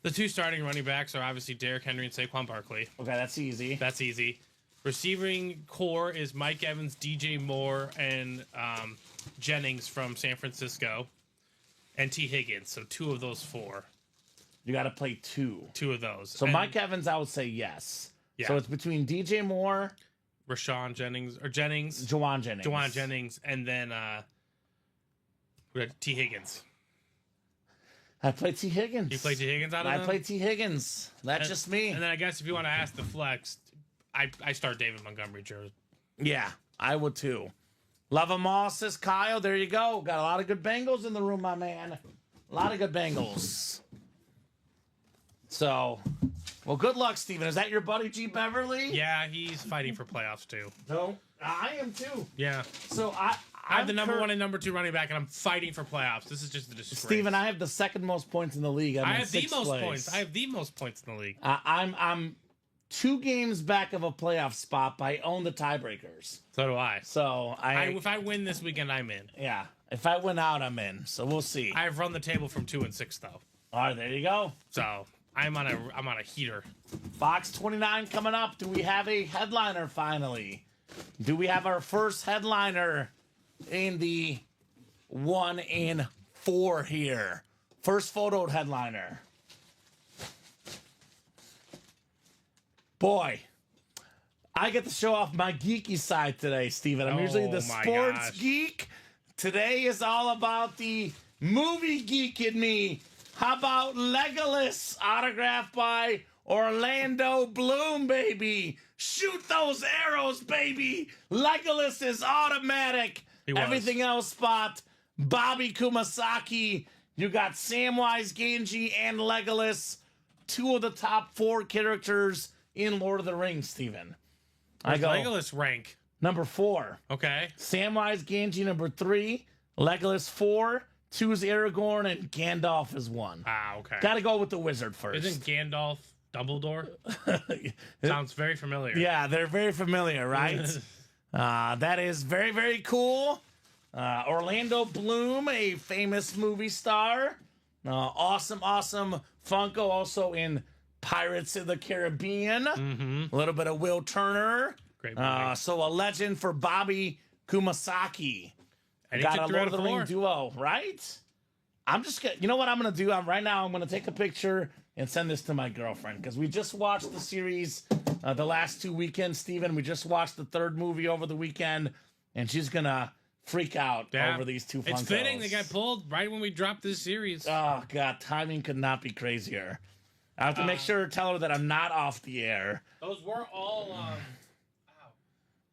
The two starting running backs are obviously Derrick Henry and Saquon Barkley. Okay, that's easy. That's easy. Receiving core is Mike Evans, DJ Moore, and Jennings from San Francisco, and T. Higgins. So two of those four. You got to play two. Two of those. So and Mike Evans, I would say yes. Yeah. So it's between DJ Moore, Rashawn Jennings, or Jennings. Jawan Jennings. Jawan Jennings, and then T. Higgins. I play T. Higgins. You play T. Higgins out of them? I play T. Higgins. That's just me. And then I guess if you want to ask the flex, I start David Montgomery, Joe. Yeah, I would too. Love them all, says Kyle. There you go. Got a lot of good Bengals in the room, my man. A lot of good Bengals. So, well, good luck, Steven. Is that your buddy G. Beverly? Yeah, he's fighting for playoffs too. No, I am too. Yeah. So I have the number one and number two running back, and I'm fighting for playoffs. This is just a disgrace. Steven, I have the second most points in the league. I have the most points. I have the most points in the league. I'm 2 games back of a playoff spot, but I own the tiebreakers. So do I. So if I win this weekend, I'm in. Yeah. If I win out, I'm in. So we'll see. I've run the table from 2-6 though. All right, there you go. So I'm on a heater. Fox 29 coming up. Do we have a headliner finally? Do we have our first headliner in the 1 in 4 here? First photoed headliner. Boy, I get to show off my geeky side today, Steven. I'm usually the sports geek. Today is all about the movie geek in me. How about Legolas, autographed by Orlando Bloom, baby? Shoot those arrows, baby. Legolas is automatic. Everything else spot. Bobby Kumasaki. You got Samwise Gamgee and Legolas. 2 of the top 4 characters in Lord of the Rings, Steven. I go Legolas rank. Number 4. Okay. Samwise Gamgee, number 3. Legolas 4. 2 is Aragorn, and Gandalf is 1. Ah, okay. Gotta go with the wizard first. Isn't Gandalf Dumbledore? Sounds very familiar. Yeah, they're very familiar, right? That is very, very cool. Orlando Bloom, a famous movie star. Awesome Funko, also in Pirates of the Caribbean. Mm-hmm. A little bit of Will Turner. Great movie. So a legend for Bobby Kumasaki. And he Got took a 3 Lord out of of the Ring 4. duo, right? I'm just gonna, you know what I'm gonna do? Right now I'm gonna take a picture and send this to my girlfriend because we just watched the series the last 2 weekends, Steven. We just watched the 3rd movie over the weekend, and she's gonna freak out over these 2 Funkos. It's fitting they got pulled right when we dropped this series. Oh god, timing could not be crazier. I have to make sure to tell her that I'm not off the air. Those were all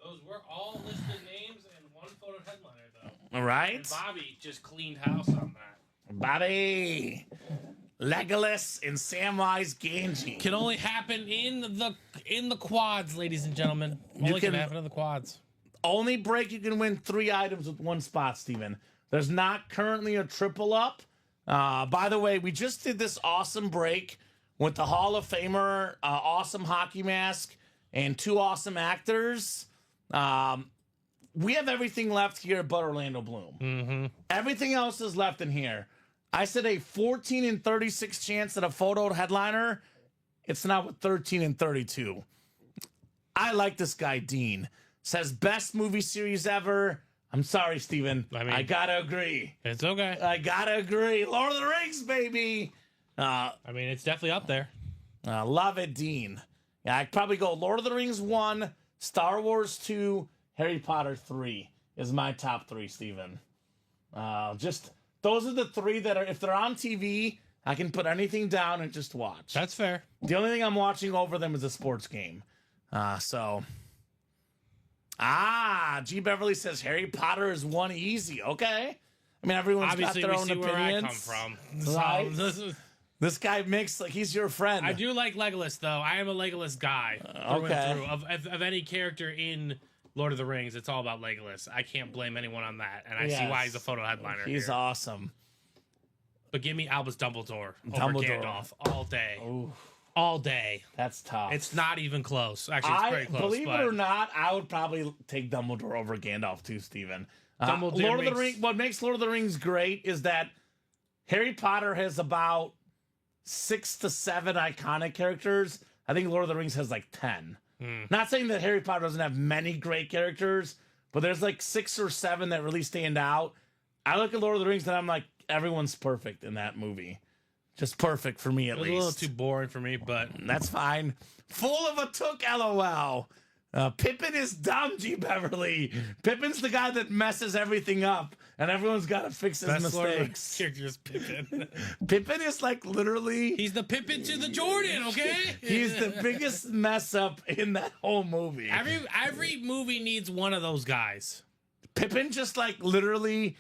those were all listed names and one photo headliner though. All right, And Bobby just cleaned house on that. Bobby, Legolas, and Samwise Gamgee. Can only happen in the quads, ladies and gentlemen. Only can happen in the quads. Only break you can win 3 items with 1 spot, Steven. There's not currently a triple up. By the way, we just did this awesome break with the Hall of Famer, awesome hockey mask, and 2 awesome actors. We have everything left here but Orlando Bloom. Mm-hmm. Everything else is left in here. I said a 14 in 36 chance at a photo headliner. It's now with 13 in 32. I like this guy, Dean. Says best movie series ever. I'm sorry, Steven. I gotta agree. It's okay. I gotta agree. Lord of the Rings, baby. It's definitely up there. Love it, Dean. Yeah, I'd probably go Lord of the Rings 1, Star Wars 2, Harry Potter 3 is my top 3, Steven. Just those are the 3 that are, if they're on TV, I can put anything down and just watch. That's fair. The only thing I'm watching over them is a sports game. G. Beverly says Harry Potter is 1 easy. Okay. I mean, everyone's Obviously, got their we own see opinions. where I come from. Right? So, This guy makes like he's your friend. I do like Legolas, though. I am a Legolas guy through and through. Of any character in Lord of the Rings, it's all about Legolas. I can't blame anyone on that, and I see why he's a photo headliner. He's here. awesome. But give me Albus Dumbledore over Gandalf all day. Ooh, all day. that's tough. It's not even close. Actually, it's very close. Believe it or not, I would probably take Dumbledore over Gandalf too, Steven. Dumbledore Lord of the Rings. What makes Lord of the Rings great is that Harry Potter has about 6 to 7 iconic characters. I think Lord of the Rings has like 10. Not saying that Harry Potter doesn't have many great characters, but there's like 6 or 7 that really stand out. I look at Lord of the Rings and I'm like, everyone's perfect in that movie. Just perfect for me, at least. A little too boring for me, but that's fine. Full of a took, LOL. Pippin is dumb, G. Beverly. Pippin's the guy that messes everything up, and everyone's got to fix his mistakes. Character's Pippin. Pippin is like literally... He's the Pippin to the Jordan, okay? He's the biggest mess up in that whole movie. Every movie needs one of those guys. Pippin just like literally...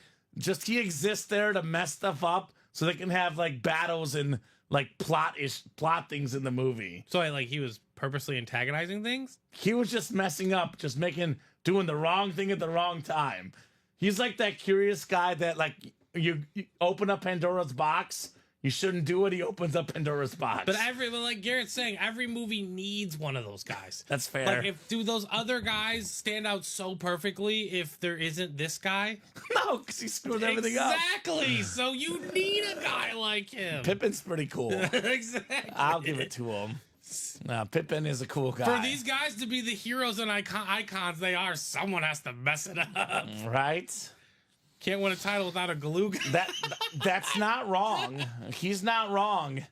he exists there to mess stuff up so they can have like battles and like plot things in the movie. So like he was purposely antagonizing things? He was just messing up, doing the wrong thing at the wrong time. He's like that curious guy that like you open up Pandora's box, you shouldn't do it. He opens up Pandora's box. But like Garrett's saying, every movie needs one of those guys. That's fair. Like, do those other guys stand out so perfectly if there isn't this guy? No, because he screwed everything up. Exactly. So you need a guy like him. Pippin's pretty cool. Exactly. I'll give it to him. Pippin is a cool guy. For these guys to be the heroes and icons they are, someone has to mess it up. Right? Can't win a title without a glue guy. That's not wrong. He's not wrong.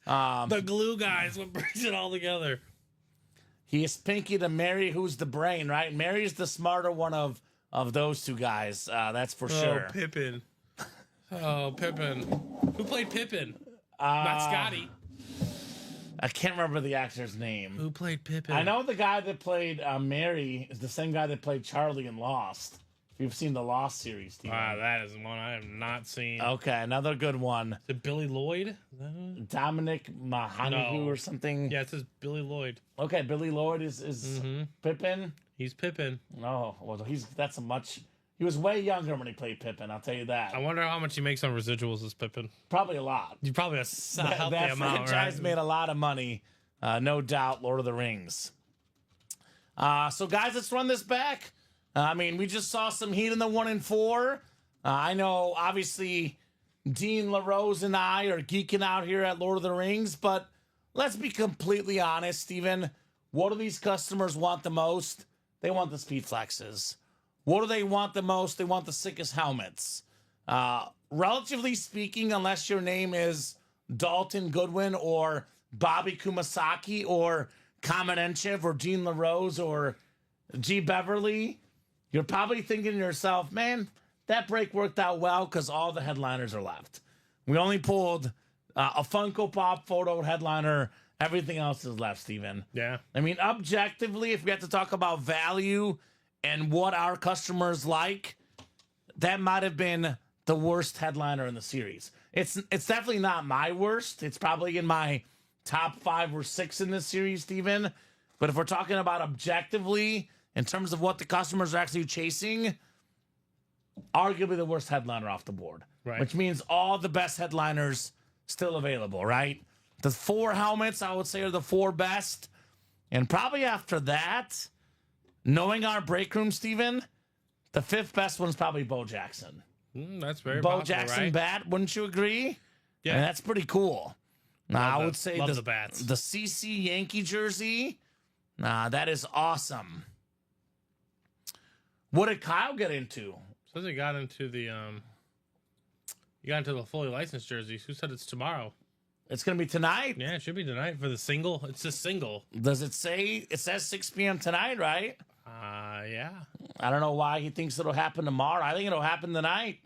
The glue guy is what brings it all together. He is Pinky to Mary, who's the brain, right? Mary's the smarter one of those 2 guys. That's for sure. Oh, Pippin. Who played Pippin? Not Scotty. I can't remember the actor's name. Who played Pippin? I know the guy that played Mary is the same guy that played Charlie in Lost. If you've seen the Lost series, Steve. Wow, that is one I have not seen. Okay, another good one. Is it Billy Lloyd? Dominic Mahanihu or something. Yeah, it says Billy Lloyd. Okay, Billy Lloyd is Pippin. He's Pippin. Oh, well, he was way younger when he played Pippin, I'll tell you that. I wonder how much he makes on residuals as Pippin. Probably a lot. You probably a healthy that amount, franchise right? made a lot of money, no doubt. Lord of the Rings. So guys, let's run this back. We just saw some heat in the 1 and 4. I know, obviously, Dean LaRose and I are geeking out here at Lord of the Rings, but let's be completely honest, Steven. What do these customers want the most? They want the speed flexes. What do they want the most? They want the sickest helmets. Relatively speaking, unless your name is Dalton Goodwin or Bobby Kumasaki or Kamen Entchev or Jean LaRose or G. Beverly, you're probably thinking to yourself, man, that break worked out well because all the headliners are left. We only pulled a Funko Pop photo headliner. Everything else is left, Steven. Yeah. I mean, objectively, if we have to talk about value and what our customers like, that might have been the worst headliner in the series. It's definitely not my worst. It's probably in my top 5 or 6 in this series, Steven. But if we're talking about objectively, in terms of what the customers are actually chasing, arguably the worst headliner off the board. Right. Which means all the best headliners still available, right? The 4 helmets, I would say, are the 4 best. And probably after that, knowing our break room, Steven, the 5th best one's probably Bo Jackson. That's very Bo possible, Jackson right? bat, wouldn't you agree? Yeah. And that's pretty cool. I would say love the bats. the CC Yankee jersey, that is awesome. What did Kyle get into? Says he got into the fully licensed jerseys. Who said it's tomorrow? It's going to be tonight. Yeah, it should be tonight for the single. It's a single. Does it say? It says 6 p.m. tonight, right? Yeah. I don't know why he thinks it'll happen tomorrow. I think it'll happen tonight.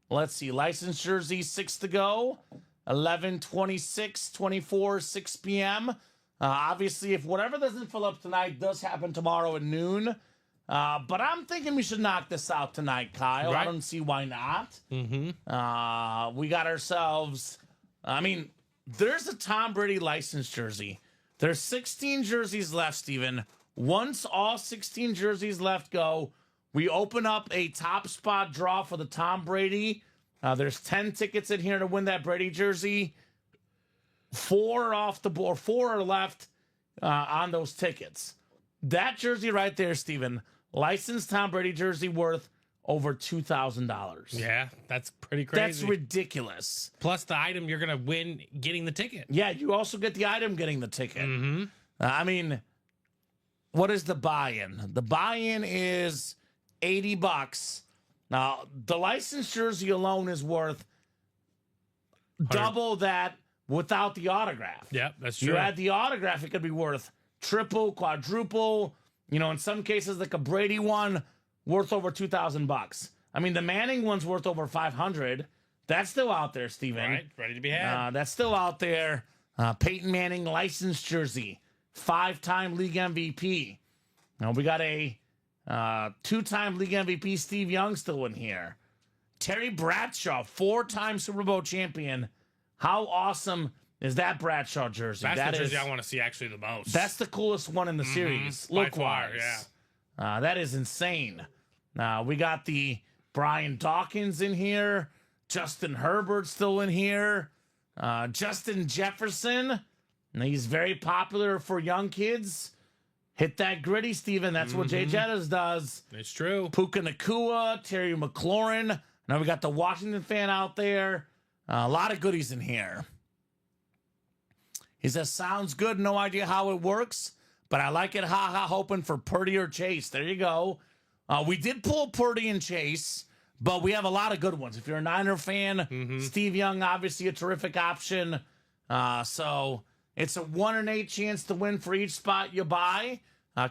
Let's see. Licensed jersey, 6 to go. 11, 26, 24, 6 p.m. Obviously, if whatever doesn't fill up tonight does happen tomorrow at noon. But I'm thinking we should knock this out tonight, Kyle. Right. I don't see why not. Mm-hmm. We got ourselves... I mean, there's a Tom Brady licensed jersey. There's 16 jerseys left, Steven. Once all 16 jerseys left go, we open up a top spot draw for the Tom Brady. There's 10 tickets in here to win that Brady jersey. 4 are off the board. 4 are left on those tickets. That jersey right there, Steven, licensed Tom Brady jersey worth over $2,000. Yeah, that's pretty crazy. That's ridiculous. Plus the item you're going to win getting the ticket. Yeah, you also get the item getting the ticket. Mm-hmm. I mean, what is the buy-in? The buy-in is $80. Now, the licensed jersey alone is worth double that without the autograph. Yep, that's true. You add the autograph, it could be worth triple, quadruple. You know, in some cases, like a Brady one, worth over $2,000. I mean, the Manning one's worth over $500. That's still out there, Steven. Right, ready to be had. That's still out there. Peyton Manning licensed jersey, 5-time league MVP. Now we got a 2-time league MVP Steve Young still in here. Terry Bradshaw, 4-time Super Bowl champion. How awesome is that Bradshaw jersey? That's the jersey I want to see actually the most. That's the coolest one in the series. By Look far, wise. yeah. That is insane. We got the Brian Dawkins in here. Justin Herbert still in here. Justin Jefferson. And he's very popular for young kids. Hit that gritty, Steven. That's what Jay Jettas does. It's true. Puka Nakua, Terry McLaurin. Now we got the Washington fan out there. A lot of goodies in here. He says, sounds good. No idea how it works, but I like it. Ha ha, hoping for Purdy or Chase. There you go. We did pull Purdy and Chase, but we have a lot of good ones. If you're a Niner fan, Steve Young, obviously a terrific option. So it's a 1 in 8 chance to win for each spot you buy.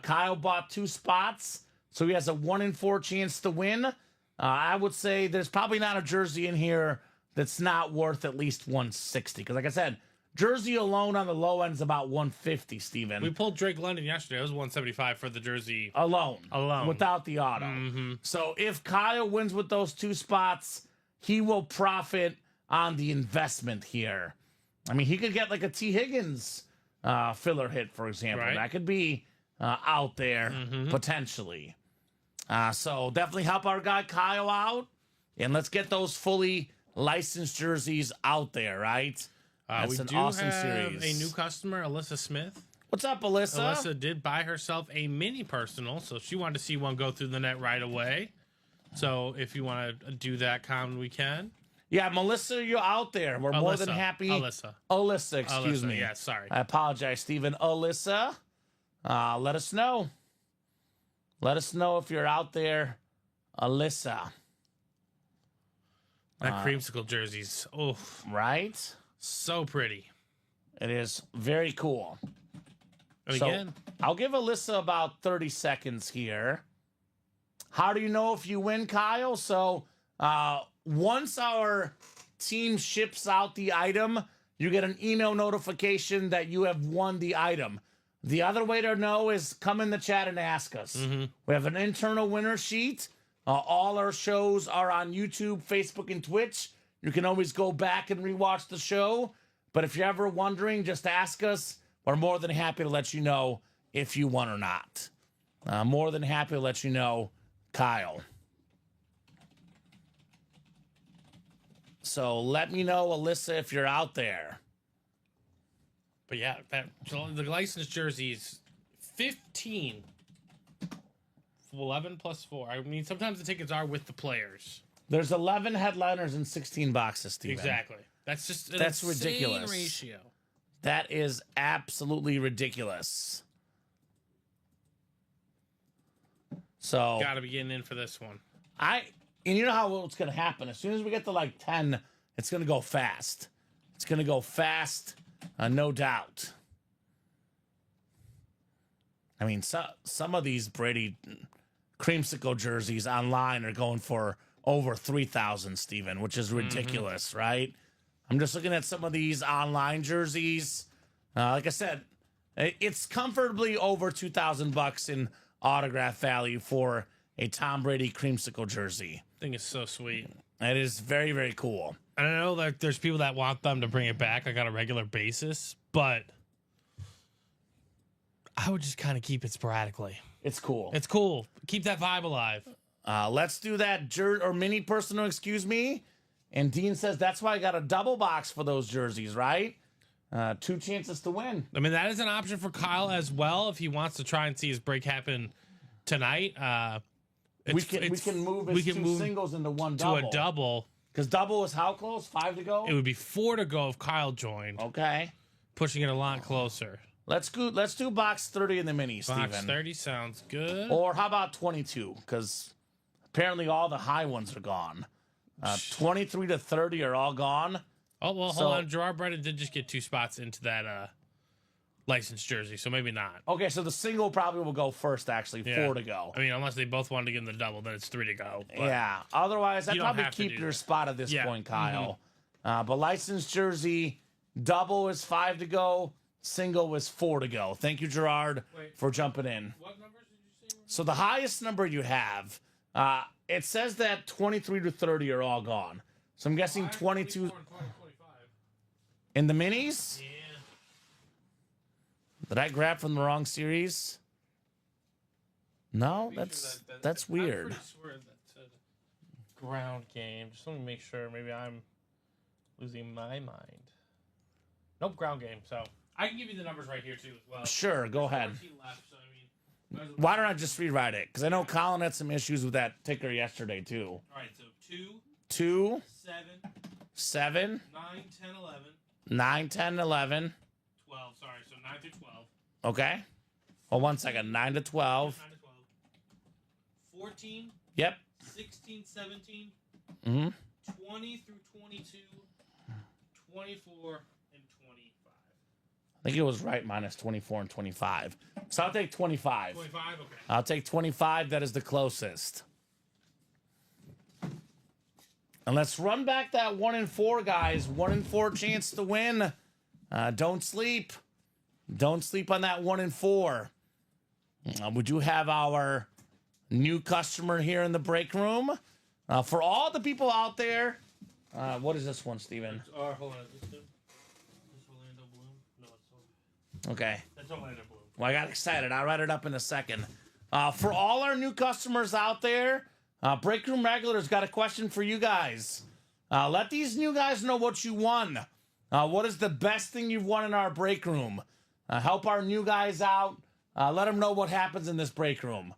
Kyle bought 2 spots, so he has a 1 in 4 chance to win. I would say there's probably not a jersey in here that's not worth at least 160. Because like I said, jersey alone on the low end is about 150, Steven. We pulled Drake London yesterday. It was 175 for the jersey. Alone. Alone. Without the auto. So if Kyle wins with those 2 spots, he will profit on the investment here. I mean, he could get like a T. Higgins filler hit, for example. Right. That could be out there potentially. So definitely help our guy Kyle out. And let's get those fully licensed jerseys out there, right? That's we an do awesome have series. a new customer, Alyssa Smith. What's up, Alyssa? Alyssa did buy herself a mini personal, so she wanted to see one go through the net right away. So if you want to do that, Common, we can. Yeah, Melissa, you're out there. We're more than happy. Alyssa, excuse me. Yeah, sorry. I apologize, Stephen. Alyssa, let us know. Let us know if you're out there, Alyssa. That creamsicle jersey's, Right? so pretty. It is very cool. And So, again, I'll give Alyssa about 30 seconds here. How do you know if you win, Kyle? So, once our team ships out the item, you get an email notification that you have won the item. The other way to know is come in the chat and ask us. We have an internal winner sheet. All our shows are on YouTube, Facebook, and Twitch. You can always go back and rewatch the show. But if you're ever wondering, just ask us. We're more than happy to let you know if you won or not. More than happy to let you know, Kyle. So let me know, Alyssa, if you're out there. but yeah, the licensed jerseys, 15. 11 plus 4. I mean, sometimes the tickets are with the players. There's 11 headliners and 16 boxes, Steven. Exactly. That's just That's insane ridiculous. ratio. That is absolutely ridiculous. So Got to be getting in for this one. and you know how it's going to happen. As soon as we get to like 10, it's going to go fast. It's going to go fast, no doubt. I mean, some of these Brady creamsicle jerseys online are going for over 3,000, Steven, which is ridiculous, right? I'm just looking at some of these online jerseys. Like I said, it's comfortably over $2,000 in autograph value for a Tom Brady creamsicle jersey. I think it's so sweet. It is very, very cool. And I know that there's people that want them to bring it back like on a regular basis, but I would just kind of keep it sporadically. It's cool. It's cool. Keep that vibe alive. Let's do that or mini personal, excuse me. And Dean says that's why I got a double box for those jerseys, right? 2 chances to win. I mean, that is an option for Kyle as well if he wants to try and see his break happen tonight. We can move his 2 singles into one to double. a double. Because double is how close? 5 to go? It would be 4 to go if Kyle joined, Okay. pushing it a lot closer. Let's do box 30 in the mini, Box Steven. 30 sounds good. Or how about 22? Because apparently all the high ones are gone. 23 to 30 are all gone. Oh, well, So- hold on. Gerard Brennan did just get 2 spots into that licensed jersey, so maybe not. Okay, so the single probably will go first, actually. Yeah. 4 to go. I mean, unless they both wanted to give him the double, then it's 3 to go. But Yeah. Otherwise, I'd You don't probably have to keep do your that. spot at this Yeah. point, Kyle. But licensed jersey, double is 5 to go. Single is 4 to go. Thank you, Gerard, for jumping in. What numbers did you say? So the highest number you have, it says that 23 to 30 are all gone. So I'm guessing 22 in the minis. Yeah. Did I grab from the wrong series? No, that's weird. I'm pretty sure that said ground game. Just let me make sure. Maybe I'm losing my mind. Nope, ground game. So I can give you the numbers right here too as well. Sure, go ahead. 14 left, so I mean, might as well- Why don't I just rewrite it? Because I know Colin had some issues with that ticker yesterday too. All right, so 2, 2, 7, 7, 9, 10, 11, 9, 10, 11. 12. Sorry, so 9 through 12. Okay. Well, 1 second. 9 to 12. 9 to 12. 14, Yep. 16, 17, Mm-hmm. 20 through 22, 24, and 25. I think it was right minus 24 and 25. So I'll take 25. 25? Okay. I'll take 25. That is the closest. And let's run back that 1 in 4, guys. 1 in 4 chance to win. Don't sleep. Don't sleep on that 1 in 4. We do have our new customer here in the break room. For all the people out there, what is this one, Steven? Hold on. Is this Orlando Bloom? No, it's Okay. that's Orlando Bloom. Well, I got excited. I'll write it up in a second. For all our new customers out there, Break Room Regulars got a question for you guys. Let these new guys know what you won. What is the best thing you've won in our break room? Help our new guys out. Let them know what happens in this break room.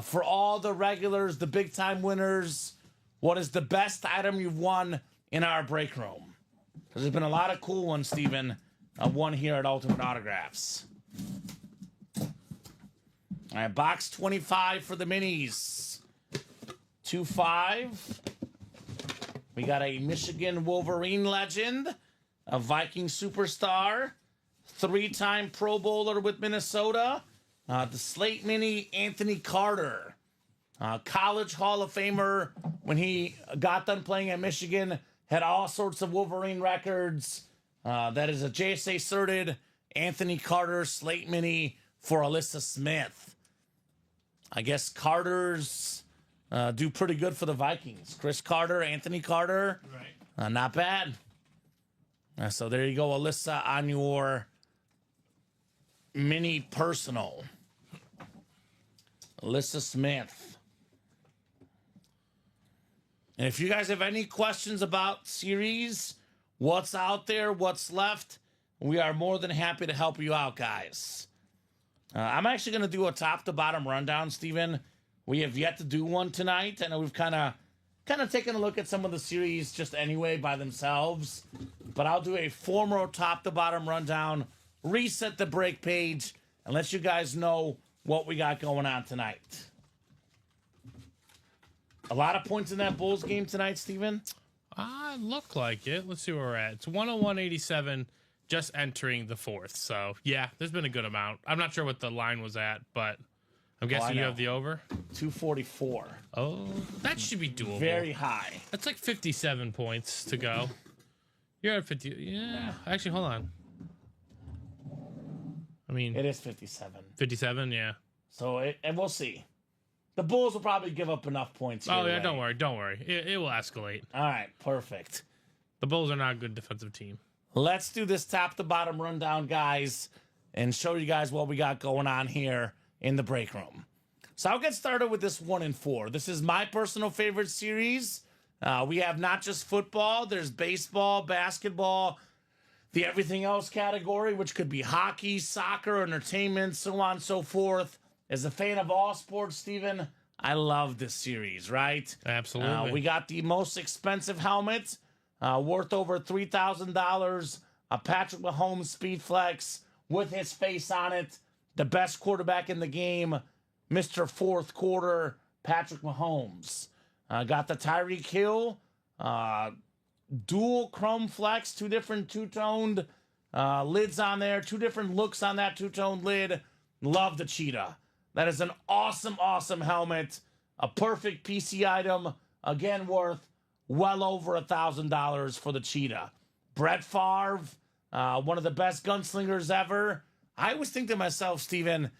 For all the regulars, the big time winners, what is the best item you've won in our break room. There's been a lot of cool ones, Steven. One here at Ultimate Autographs. All right, box 25 for the minis. 2-5. We got a Michigan Wolverine legend, a Viking superstar, 3-time Pro Bowler with Minnesota, the Slate Mini Anthony Carter, college Hall of Famer when he got done playing at Michigan, had all sorts of Wolverine records. That is a JSA certed Anthony Carter Slate Mini for Alyssa Smith. I guess Carter's do pretty good for the Vikings. Chris Carter, Anthony Carter, Right. Not bad. So there you go, Alyssa, on your mini personal. Alyssa Smith. And if you guys have any questions about series, what's out there, what's left, we are more than happy to help you out, guys. I'm actually going to do a top-to-bottom rundown, Steven. We have yet to do one tonight. I know we've kind of taken a look at some of the series just anyway by themselves. But I'll do a formal top-to-bottom rundown, reset the break page, and let you guys know what we got going on tonight. A lot of points in that Bulls game tonight, Steven? Look like it. Let's see where we're at. It's 101.87, just entering the fourth. So, yeah, there's been a good amount. I'm not sure what the line was at, but I'm guessing you have the over. 244. Oh, that should be doable. Very high. That's like 57 points to go. You're at 50. Yeah. Actually, hold on. I mean, It is 57. 57, yeah. So, and we'll see. The Bulls will probably give up enough points. Oh, yeah, way. don't worry. It will escalate. All right, perfect. The Bulls are not a good defensive team. Let's do this top-to-bottom rundown, guys, and show you guys what we got going on here in the break room. So I'll get started with this 1 and 4. This is my personal favorite series. We have not just football. There's baseball, basketball, the everything else category, which could be hockey, soccer, entertainment, so on and so forth. As a fan of all sports, Steven, I love this series, right? Absolutely. We got the most expensive helmet, worth over $3,000, a Patrick Mahomes Speed Flex with his face on it. The best quarterback in the game, Mr. Fourth Quarter, Patrick Mahomes. Got the Tyreek Hill, dual chrome flex, two different two-toned lids on there, two different looks on that two-toned lid. Love the cheetah. That is an awesome, awesome helmet. A perfect PC item. Again, worth well over $1,000 for the cheetah. Brett Favre, one of the best gunslingers ever. I always think to myself, Steven,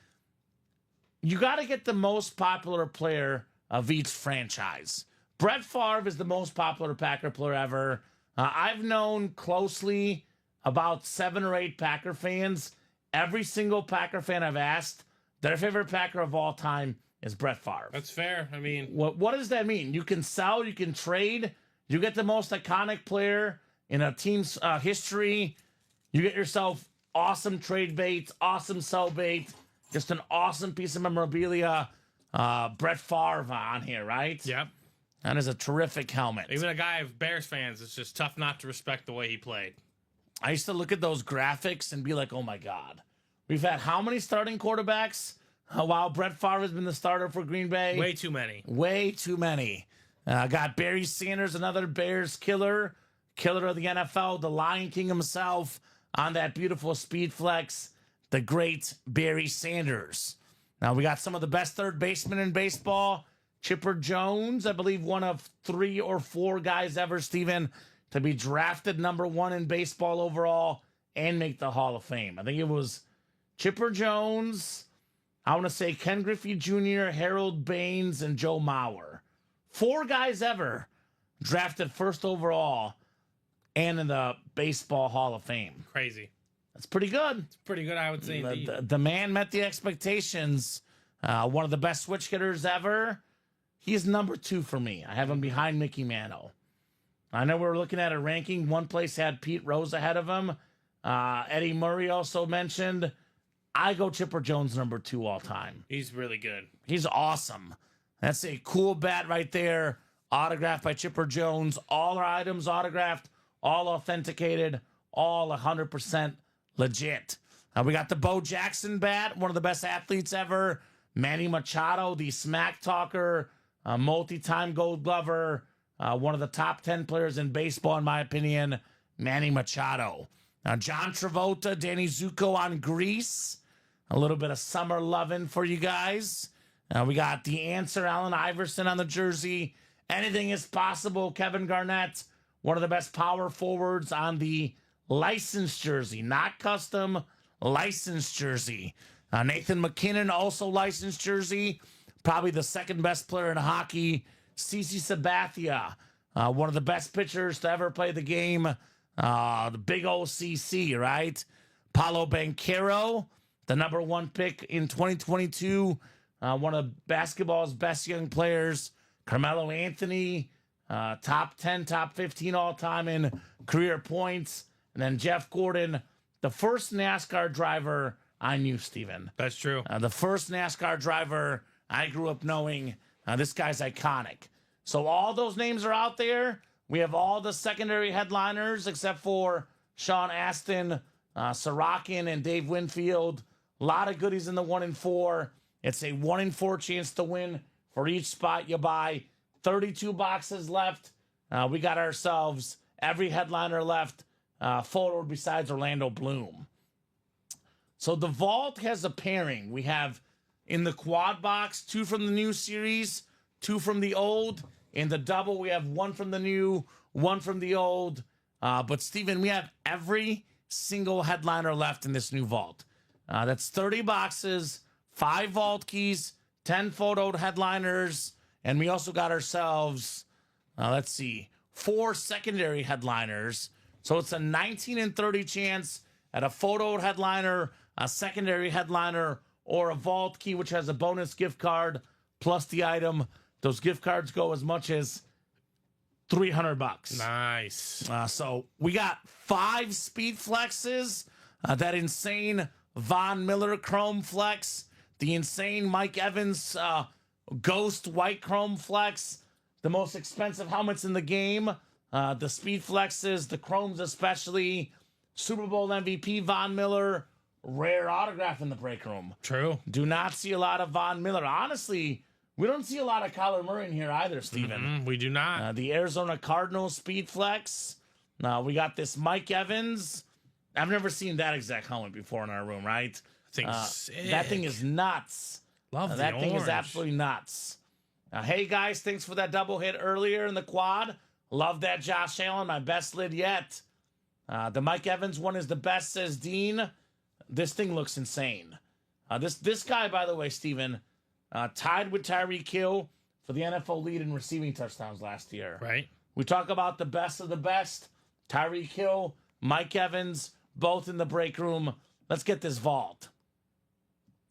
you got to get the most popular player of each franchise. Brett Favre is the most popular Packer player ever. I've known closely about 7 or 8 Packer fans. Every single Packer fan I've asked, their favorite Packer of all time is Brett Favre. That's fair. I mean, What does that mean? You can sell, you can trade, you get the most iconic player in a team's history. You get yourself awesome trade baits, awesome sell bait, just an awesome piece of memorabilia. Brett Favre on here, right? yep. That is a terrific helmet. Even a guy of Bears fans, it's just tough not to respect the way he played. I used to look at those graphics and be like, oh my God. We've had how many starting quarterbacks while Brett Favre has been the starter for Green Bay? Way too many. Way too many. Got Barry Sanders, another Bears killer of the NFL, the Lion King himself on that beautiful speed flex, the great Barry Sanders. Now we got some of the best third basemen in baseball. Chipper Jones, I believe one of 3 or 4 guys ever, Steven, to be drafted number 1 in baseball overall and make the Hall of Fame. I think it was Chipper Jones, I want to say Ken Griffey Jr., Harold Baines, and Joe Mauer. 4 guys ever drafted first overall and in the Baseball Hall of Fame. Crazy. That's pretty good. It's pretty good, I would say. Indeed. The man met the expectations. One of the best switch hitters ever. He's number 2 for me. I have him behind Mickey Mantle. I know we were looking at a ranking. One place had Pete Rose ahead of him. Eddie Murray also mentioned. I go Chipper Jones number 2 all time. He's really good. He's awesome. That's a cool bat right there. autographed by Chipper Jones. All our items autographed, all authenticated, all 100% legit. We got the Bo Jackson bat, one of the best athletes ever. Manny Machado, the smack talker, multi-time gold glover, one of the top 10 players in baseball, in my opinion, Manny Machado. John Travolta, Danny Zuko on Grease. A little bit of summer loving for you guys. We got the answer, Allen Iverson on the jersey. Anything is possible, Kevin Garnett, one of the best power forwards on the licensed jersey, not custom, licensed jersey. Nathan McKinnon, also licensed jersey, probably the second best player in hockey. CC Sabathia, one of the best pitchers to ever play the game. The big old CC, right? Paulo Banchero, the number 1 pick in 2022. One of basketball's best young players. Carmelo Anthony, top 10, top 15 all time in career points. And then Jeff Gordon, the first NASCAR driver I knew, Steven. That's true. The first NASCAR driver I grew up knowing. This guy's iconic. So all those names are out there. We have all the secondary headliners except for Sean Astin, Sorokin, and Dave Winfield. A lot of goodies in the 1 in 4. It's a 1 in 4 chance to win for each spot you buy. 32 boxes left. We got ourselves every headliner left. Photo besides Orlando Bloom. So the vault has a pairing. We have in the quad box 2 from the new series, 2 from the old. In the double, we have 1 from the new, 1 from the old. But Steven, we have every single headliner left in this new vault. That's 30 boxes, 5 vault keys, 10 photoed headliners, and we also got ourselves, 4 secondary headliners. So it's a 19 in 30 chance at a photoed headliner, a secondary headliner, or a vault key, which has a bonus gift card plus the item. Those gift cards go as much as $300. Nice. So we got 5 speed flexes, that insane Von Miller chrome flex, the insane Mike Evans ghost white chrome flex, the most expensive helmets in the game, the speed flexes, the chromes especially, Super Bowl MVP Von Miller, rare autograph in the break room. True. Do not see a lot of Von Miller. Honestly, we don't see a lot of Kyler Murray in here either, Steven. We do not. The Arizona Cardinals speed flex. We got this Mike Evans. I've never seen that exact helmet before in our room, right? That thing is nuts. Love that thing is orange. absolutely nuts. Hey, guys, thanks for that double hit earlier in the quad. Love that Josh Allen, my best lid yet. The Mike Evans one is the best, says Dean. This thing looks insane. This guy, by the way, Steven, tied with Tyreek Hill for the NFL lead in receiving touchdowns last year. Right. We talk about the best of the best. Tyreek Hill, Mike Evans, both in the break room. Let's get this vault.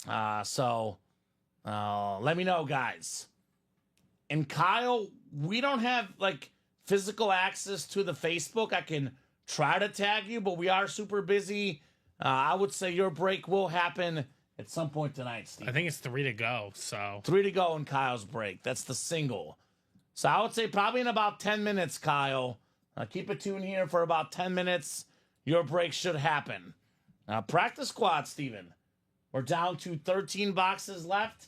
Let me know, guys. And Kyle, we don't have physical access to the Facebook. I can try to tag you, but we are super busy. I would say your break will happen at some point tonight, Steve. I think it's 3 to go. So 3 to go in Kyle's break. That's the single. So I would say probably in about 10 minutes, Kyle. Keep it tuned here for about 10 minutes. Your break should happen. Practice squad, Steven. We're down to 13 boxes left.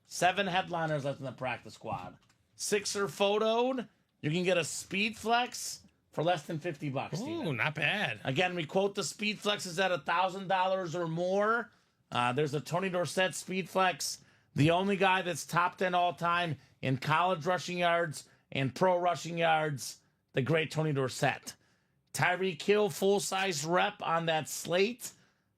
7 headliners left in the practice squad. 6 are photoed. You can get a speed flex for less than $50, Steven. ooh, not bad. Again, we quote the speed flexes at $1,000 or more. There's a Tony Dorsett speed flex. The only guy that's top 10 all time in college rushing yards and pro rushing yards, the great Tony Dorsett. Tyreek Hill, full-size rep on that slate.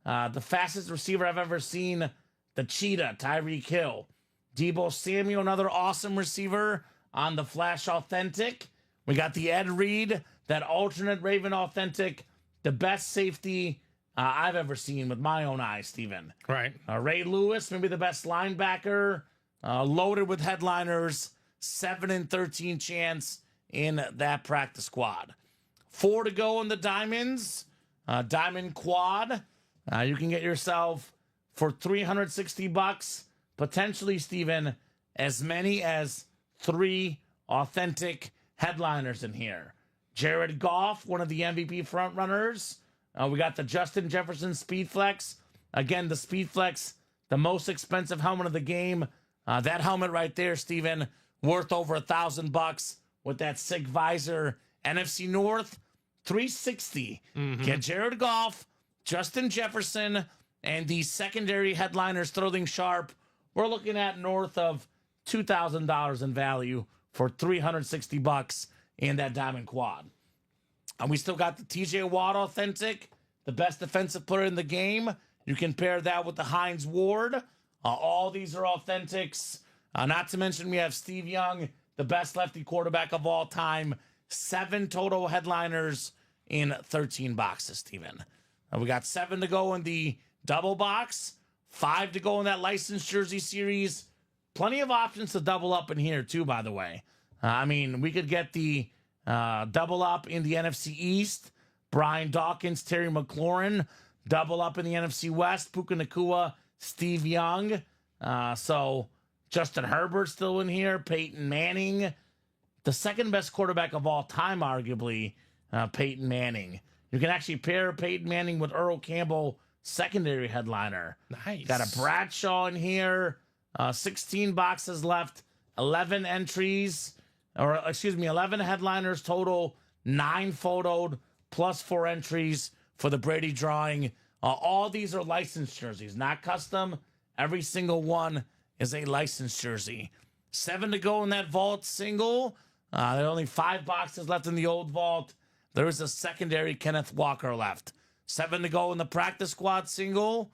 The fastest receiver I've ever seen, the Cheetah, Tyreek Hill. Deebo Samuel, another awesome receiver on the Flash Authentic. We got the Ed Reed, that alternate Raven Authentic, the best safety I've ever seen with my own eyes, Steven. Right. Ray Lewis, maybe the best linebacker, loaded with headliners, 7 in 13 chance in that practice squad. 4 to go in the diamonds, diamond quad. You can get yourself for $360, potentially, Steven, as many as 3 authentic headliners in here. Jared Goff, one of the MVP frontrunners. We got the Justin Jefferson Speedflex. Again, the Speedflex, the most expensive helmet of the game. That helmet right there, Steven, worth over $1,000 with that sick visor. NFC North, $360. Get Jared Goff, Justin Jefferson, and the secondary headliners, Sterling Sharp. We're looking at north of $2,000 in value for $360 in that diamond quad. And we still got the TJ Watt authentic, the best defensive player in the game. You can pair that with the Hines Ward. All these are authentics. Not to mention we have Steve Young, the best lefty quarterback of all time. 7 total headliners in 13 boxes, Steven. We got 7 to go in the double box, 5 to go in that licensed jersey series. Plenty of options to double up in here, too, by the way. I mean, we could get the double up in the NFC East. Brian Dawkins, Terry McLaurin. Double up in the NFC West. Puka Nacua, Steve Young. So Justin Herbert still in here. Peyton Manning. The second best quarterback of all time, arguably, Peyton Manning. You can actually pair Peyton Manning with Earl Campbell, secondary headliner. Nice. Got a Bradshaw in here. 16 boxes left. 11 entries. 11 headliners total. 9 photoed, plus 4 entries for the Brady drawing. All these are licensed jerseys, not custom. Every single one is a licensed jersey. 7 to go in that vault single. There are only 5 boxes left in the old vault. There is a secondary Kenneth Walker left. 7 to go in the practice squad single.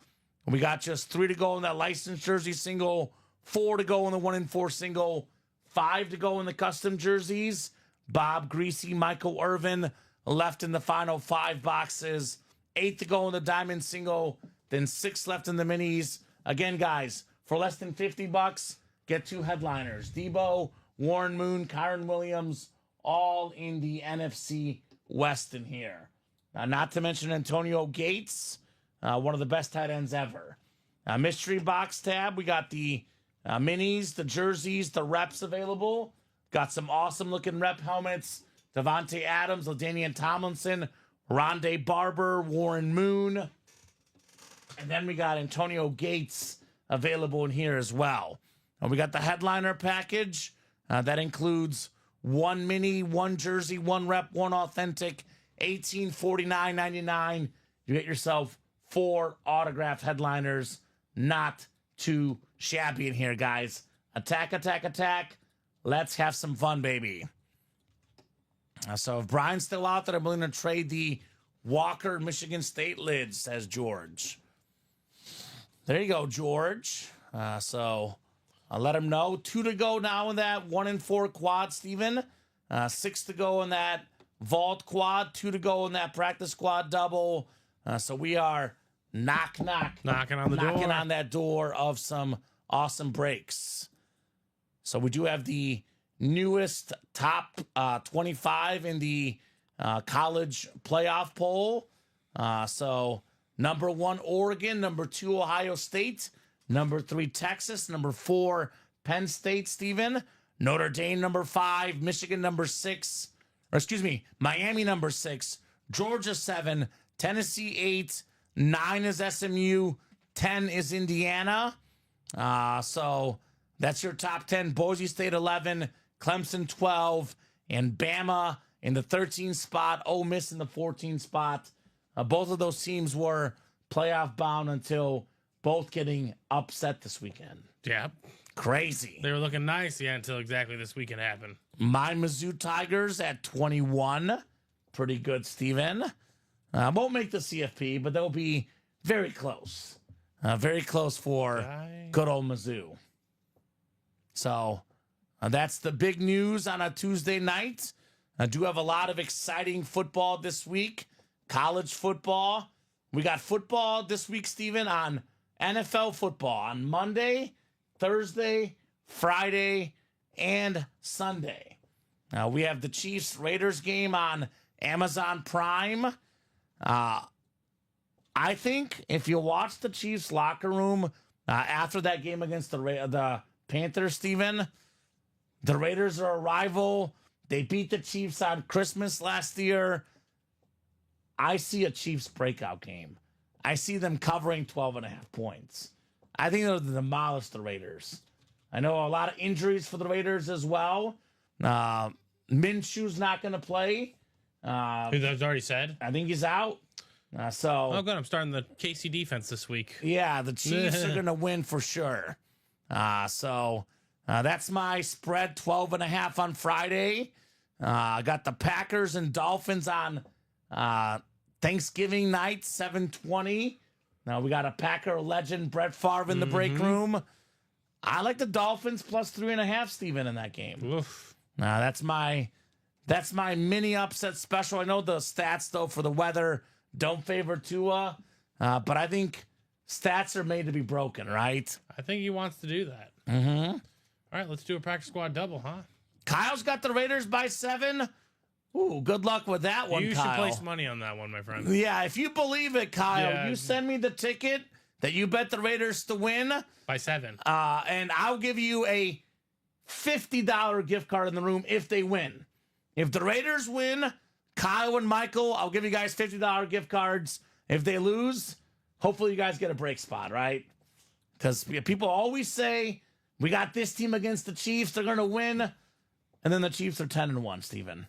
We got just 3 to go in that licensed jersey single. 4 to go in the 1-in-4 single. 5 to go in the custom jerseys. Bob Greasy, Michael Irvin left in the final 5 boxes. 8 to go in the diamond single. Then 6 left in the minis. Again, guys, for less than $50, get 2 headliners. Debo, Warren Moon, Kyron Williams, all in the NFC West in here. Not to mention Antonio Gates, one of the best tight ends ever. Mystery box tab, we got the minis, the jerseys, the reps available. Got some awesome looking rep helmets. Devontae Adams, LaDainian Tomlinson, Rondé Barber, Warren Moon. And then we got Antonio Gates available in here as well. And we got the headliner package. That includes 1 mini, 1 jersey, 1 rep, 1 authentic, $1849.99. You get yourself 4 autographed headliners. Not too shabby in here, guys. Attack, attack, attack. Let's have some fun, baby. So if Brian's still out there, I'm willing to trade the Walker Michigan State lids, says George. There you go, George. So I'll let him know. 2 to go now in that 1-in-4 quad, Steven. 6 to go in that vault quad. 2 to go in that practice squad double. So we are knocking on that door of some awesome breaks. So we do have the newest top 25 in the college playoff poll. So number 1, Oregon. Number 2, Ohio State. Number 3, Texas. Number 4, Penn State, Stephen. Notre Dame, number 5. Michigan, number 6. Miami, number 6. Georgia, 7. Tennessee, 8. 9 is SMU. 10 is Indiana. So that's your top 10. Boise State, 11. Clemson, 12. And Bama in the 13th spot. Ole Miss in the 14th spot. Both of those teams were playoff bound until both getting upset this weekend. Yeah. Crazy. They were looking nice, until exactly this weekend happened. My Mizzou Tigers at 21. Pretty good, Steven. Won't make the CFP, but they'll be very close. Very close for good old Mizzou. So that's the big news on a Tuesday night. I do have a lot of exciting football this week. College football. We got football this week, Steven, on NFL football on Monday, Thursday, Friday, and Sunday. We have the Chiefs-Raiders game on Amazon Prime. I think if you watch the Chiefs locker room after that game against the Panthers, Steven, The Raiders are a rival. They beat the Chiefs on Christmas last year. I see a Chiefs breakout game. I see them covering 12.5 points. I think they'll demolish the Raiders. I know a lot of injuries for the Raiders as well. Minshew's not going to play. Who that's already said? I think he's out. Oh, good. I'm starting the KC defense this week. Yeah, the Chiefs are going to win for sure. That's my spread, 12.5 on Friday. I got the Packers and Dolphins on Thanksgiving night, 7:20. Now we got a Packer legend, Brett Favre, in the break room. I like the Dolphins plus 3.5, Steven, in that game. Oof. That's my mini upset special. I know the stats, though, for the weather don't favor Tua, but I think stats are made to be broken, right? I think he wants to do that. Mm-hmm. All right, let's do a practice squad double, huh? Kyle's got the Raiders by 7. Ooh, good luck with that one, You Kyle. should place money on that one, my friend. Yeah, if you believe it, Kyle, Yeah. you send me the ticket that you bet the Raiders to win, By 7. and I'll give you a $50 gift card in the room if they win. If the Raiders win, Kyle and Michael, I'll give you guys $50 gift cards. If they lose, hopefully you guys get a break spot, right? Because people always say, we got this team against the Chiefs, they're going to win. And then the Chiefs are 10-1, Steven.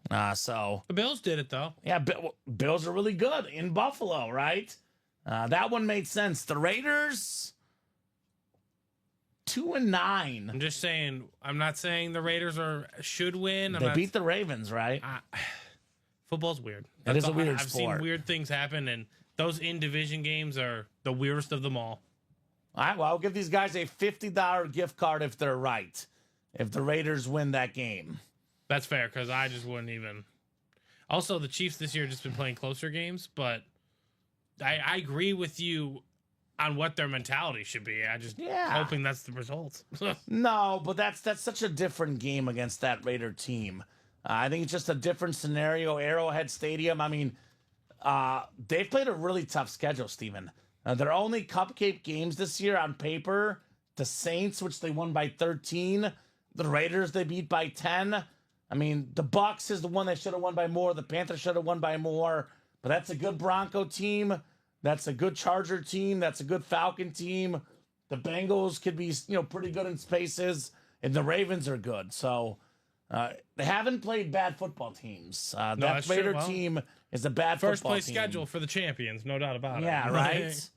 The Bills did it, though. Yeah, Bills are really good in Buffalo, right? That one made sense. The Raiders, 2-9. I'm just saying, I'm not saying the Raiders should win. They beat the Ravens, right? Football's weird. It is a all. weird I've sport. seen weird things happen, and those in-division games are the weirdest of them all. All right, well, I'll give these guys a $50 gift card if they're right, if the Raiders win that game. That's fair, because I just wouldn't even. Also, the Chiefs this year have just been playing closer games, but I agree with you on what their mentality should be. I just hoping that's the result. No, but that's such a different game against that Raider team. I think it's just a different scenario. Arrowhead Stadium. I mean, they've played a really tough schedule, Steven. Their only cupcake games this year on paper, the Saints, which they won by 13. The Raiders, they beat by 10. I mean, the Bucks is the one they should have won by more. The Panthers should have won by more. But that's a good Bronco team. That's a good Charger team. That's a good Falcon team. The Bengals could be, pretty good in spaces. And the Ravens are good. So they haven't played bad football teams. That Raider team is a bad First football team. place schedule for the champions, no doubt about it. Yeah, right?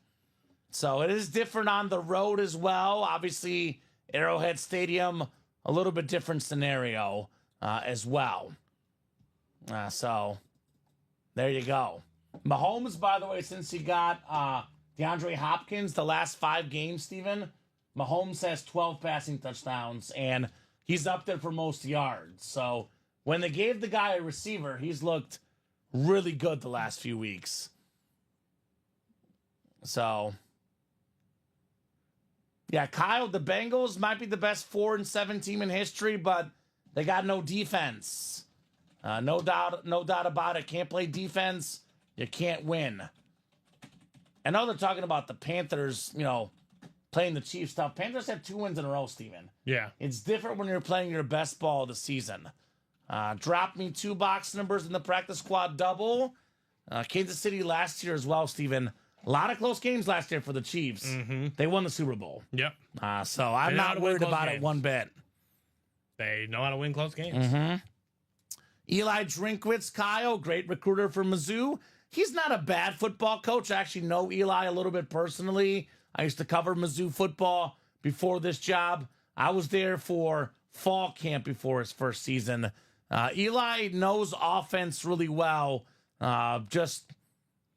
So it is different on the road as well. Obviously, Arrowhead Stadium, a little bit different scenario as well. So there you go. Mahomes, by the way, since he got DeAndre Hopkins the last 5 games, Steven, Mahomes has 12 passing touchdowns, and he's up there for most yards. So when they gave the guy a receiver, he's looked really good the last few weeks. So, yeah, Kyle, the Bengals might be the best 4-7 team in history, but they got no defense. No doubt about it. Can't play defense. You can't win. I know they're talking about the Panthers, playing the Chiefs stuff. Panthers have 2 wins in a row, Steven. Yeah. It's different when you're playing your best ball of the season. Drop me 2 box numbers in the practice squad double. Kansas City last year as well, Steven. A lot of close games last year for the Chiefs. Mm-hmm. They won the Super Bowl. Yep. So I'm not worried about it one bit. They know how to win close games. Mm-hmm. Eli Drinkwitz, Kyle, great recruiter for Mizzou. He's not a bad football coach. I actually know Eli a little bit personally. I used to cover Mizzou football before this job. I was there for fall camp before his first season. Eli knows offense really well. Just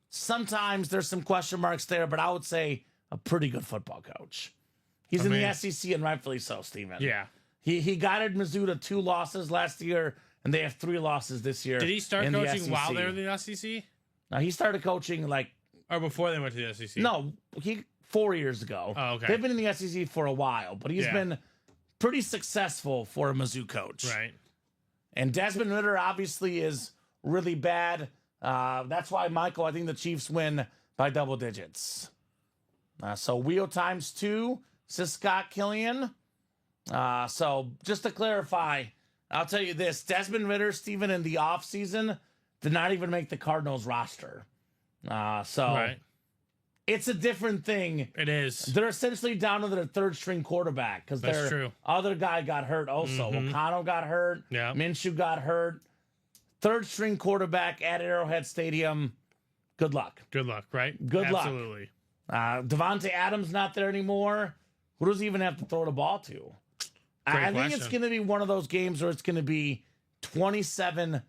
sometimes there's some question marks there, but I would say a pretty good football coach. He's in the SEC, and rightfully so, Steven. Yeah. He guided Mizzou to 2 losses last year, and they have 3 losses this year. Did he start in the coaching SEC. while they were in the SEC? He started coaching Or before they went to the SEC? No, 4 years ago. Oh, okay. They've been in the SEC for a while, but he's been pretty successful for a Mizzou coach. Right. And Desmond Ridder obviously is really bad. That's why, Michael, I think the Chiefs win by double digits. So wheel times 2, says Scott Killian. So just to clarify, I'll tell you this. Desmond Ridder, Steven, in the offseason did not even make the Cardinals roster. Right. It's a different thing. It is. They're essentially down to their third-string quarterback because That's their true. other guy got hurt also. O'Connell got hurt. Yeah. Minshew got hurt. Third-string quarterback at Arrowhead Stadium. Good luck. Good luck, right? Good luck. Absolutely. Devontae Adams not there anymore. Who does he even have to throw the ball to? I think it's going to be one of those games where it's going to be 27-6.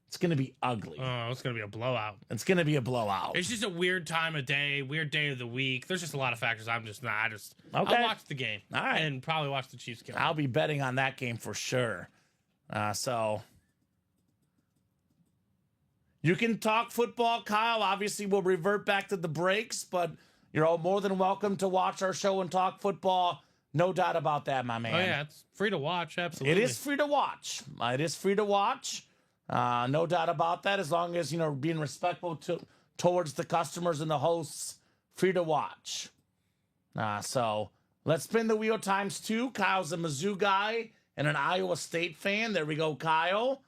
It's going to be ugly. Oh, it's going to be a blowout. It's going to be a blowout. It's just a weird time of day, weird day of the week. There's just a lot of factors. I'm just not. Okay. I'll watch the game. All right. And probably watch the Chiefs kill. I'll be betting on that game for sure. So you can talk football, Kyle. Obviously, we'll revert back to the breaks, but you're all more than welcome to watch our show and talk football. No doubt about that, my man. Oh, yeah. It's free to watch. Absolutely. It is free to watch. It is free to watch. No doubt about that. As long as, being respectful towards the customers and the hosts, free to watch. So let's spin the wheel times 2. Kyle's a Mizzou guy and an Iowa State fan. There we go, Kyle.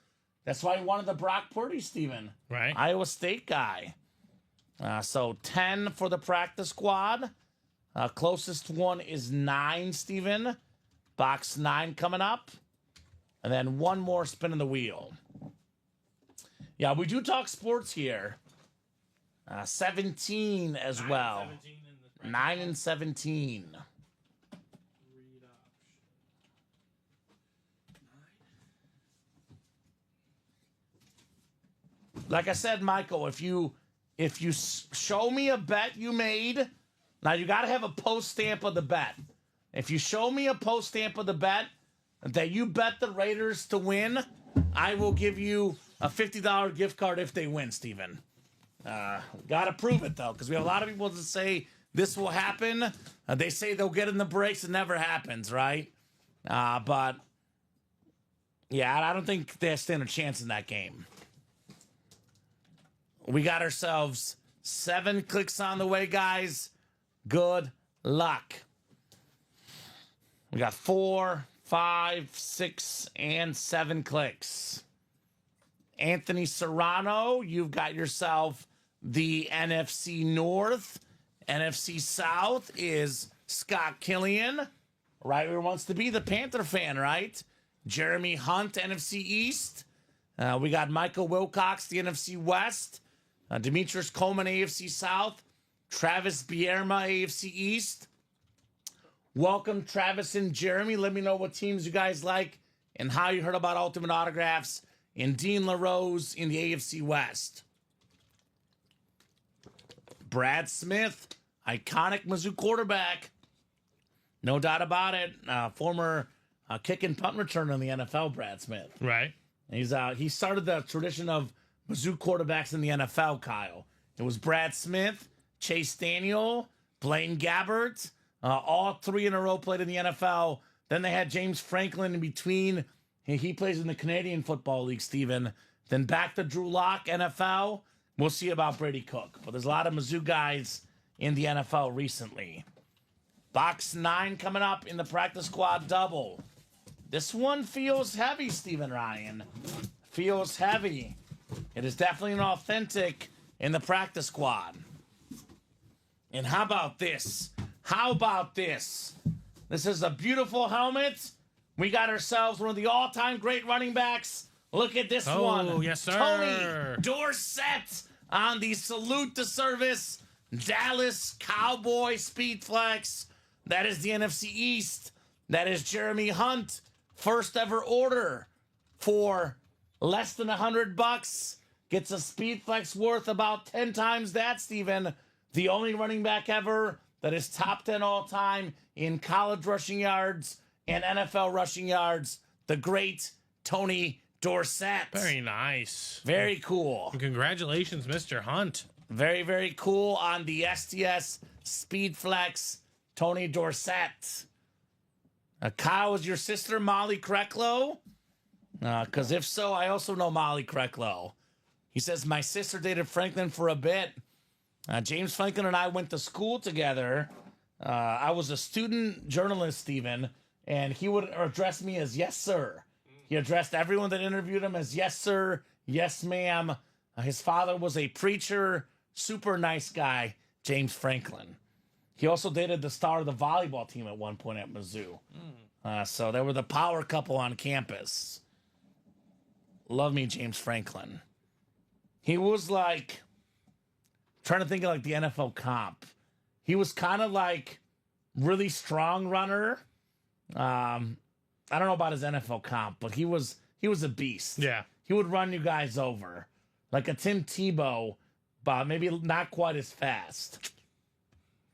That's why he wanted the Brock Purdy, Steven. Right. Iowa State guy. So 10 for the practice squad. Closest one is 9, Steven. Box 9 coming up. And then one more spin of the wheel. Yeah, we do talk sports here. 17 as well. 9 and 17. Like I said, Michael, if you show me a bet you made, now you got to have a post stamp of the bet. If you show me a post stamp of the bet that you bet the Raiders to win, I will give you a $50 gift card if they win, Steven. Got to prove it, though, because we have a lot of people that say this will happen. They say they'll get in the breaks. It never happens, right? But, yeah, I don't think they stand a chance in that game. We got ourselves 7 clicks on the way, guys. Good luck. We got 4, 5, 6, and 7 clicks. Anthony Serrano, you've got yourself the NFC North. NFC South is Scott Killian, right where he wants to be, the Panther fan, right? Jeremy Hunt, NFC East. We got Michael Wilcox, the NFC West. Demetrius Coleman, AFC South. Travis Bierma, AFC East. Welcome, Travis and Jeremy. Let me know what teams you guys like and how you heard about Ultimate Autographs. And Dean LaRose in the AFC West. Brad Smith, iconic Mizzou quarterback. No doubt about it. Former kick and punt returner in the NFL, Brad Smith. Right. He started the tradition of Mizzou quarterbacks in the NFL, Kyle. It was Brad Smith, Chase Daniel, Blaine Gabbert. All 3 in a row played in the NFL. Then they had James Franklin in between. He plays in the Canadian Football League, Steven. Then back to Drew Lock, NFL. We'll see about Brady Cook. But there's a lot of Mizzou guys in the NFL recently. Box 9 coming up in the practice squad double. This one feels heavy, Steven Ryan. Feels heavy. It is definitely an authentic in the practice squad. And how about this? How about this? This is a beautiful helmet. We got ourselves one of the all-time great running backs. Look at this one. Oh, yes, sir. Tony Dorsett on the Salute to Service Dallas Cowboy Speed Flex. That is the NFC East. That is Jeremy Hunt. First ever order for less than $100. Gets a Speed Flex worth about 10 times that, Steven. The only running back ever that is top 10 all time in college rushing yards and NFL rushing yards, the great Tony Dorsett. Very nice. Very cool. And congratulations, Mr. Hunt. Very, very cool on the STS Speed Flex, Tony Dorsett. Kyle, is your sister Molly Krecklow? Because if so, I also know Molly Krecklow. He says, my sister dated Franklin for a bit. James Franklin and I went to school together. I was a student journalist, Steven, and he would address me as yes, sir. He addressed everyone that interviewed him as yes, sir, yes, ma'am. His father was a preacher, super nice guy, James Franklin. He also dated the star of the volleyball team at one point at Mizzou. So they were the power couple on campus. Love me, James Franklin. He was like, trying to think of like the NFL comp. He was kind of like really strong runner. I don't know about his NFL comp, but he was a beast. Yeah. He would run you guys over. Like a Tim Tebow, but maybe not quite as fast.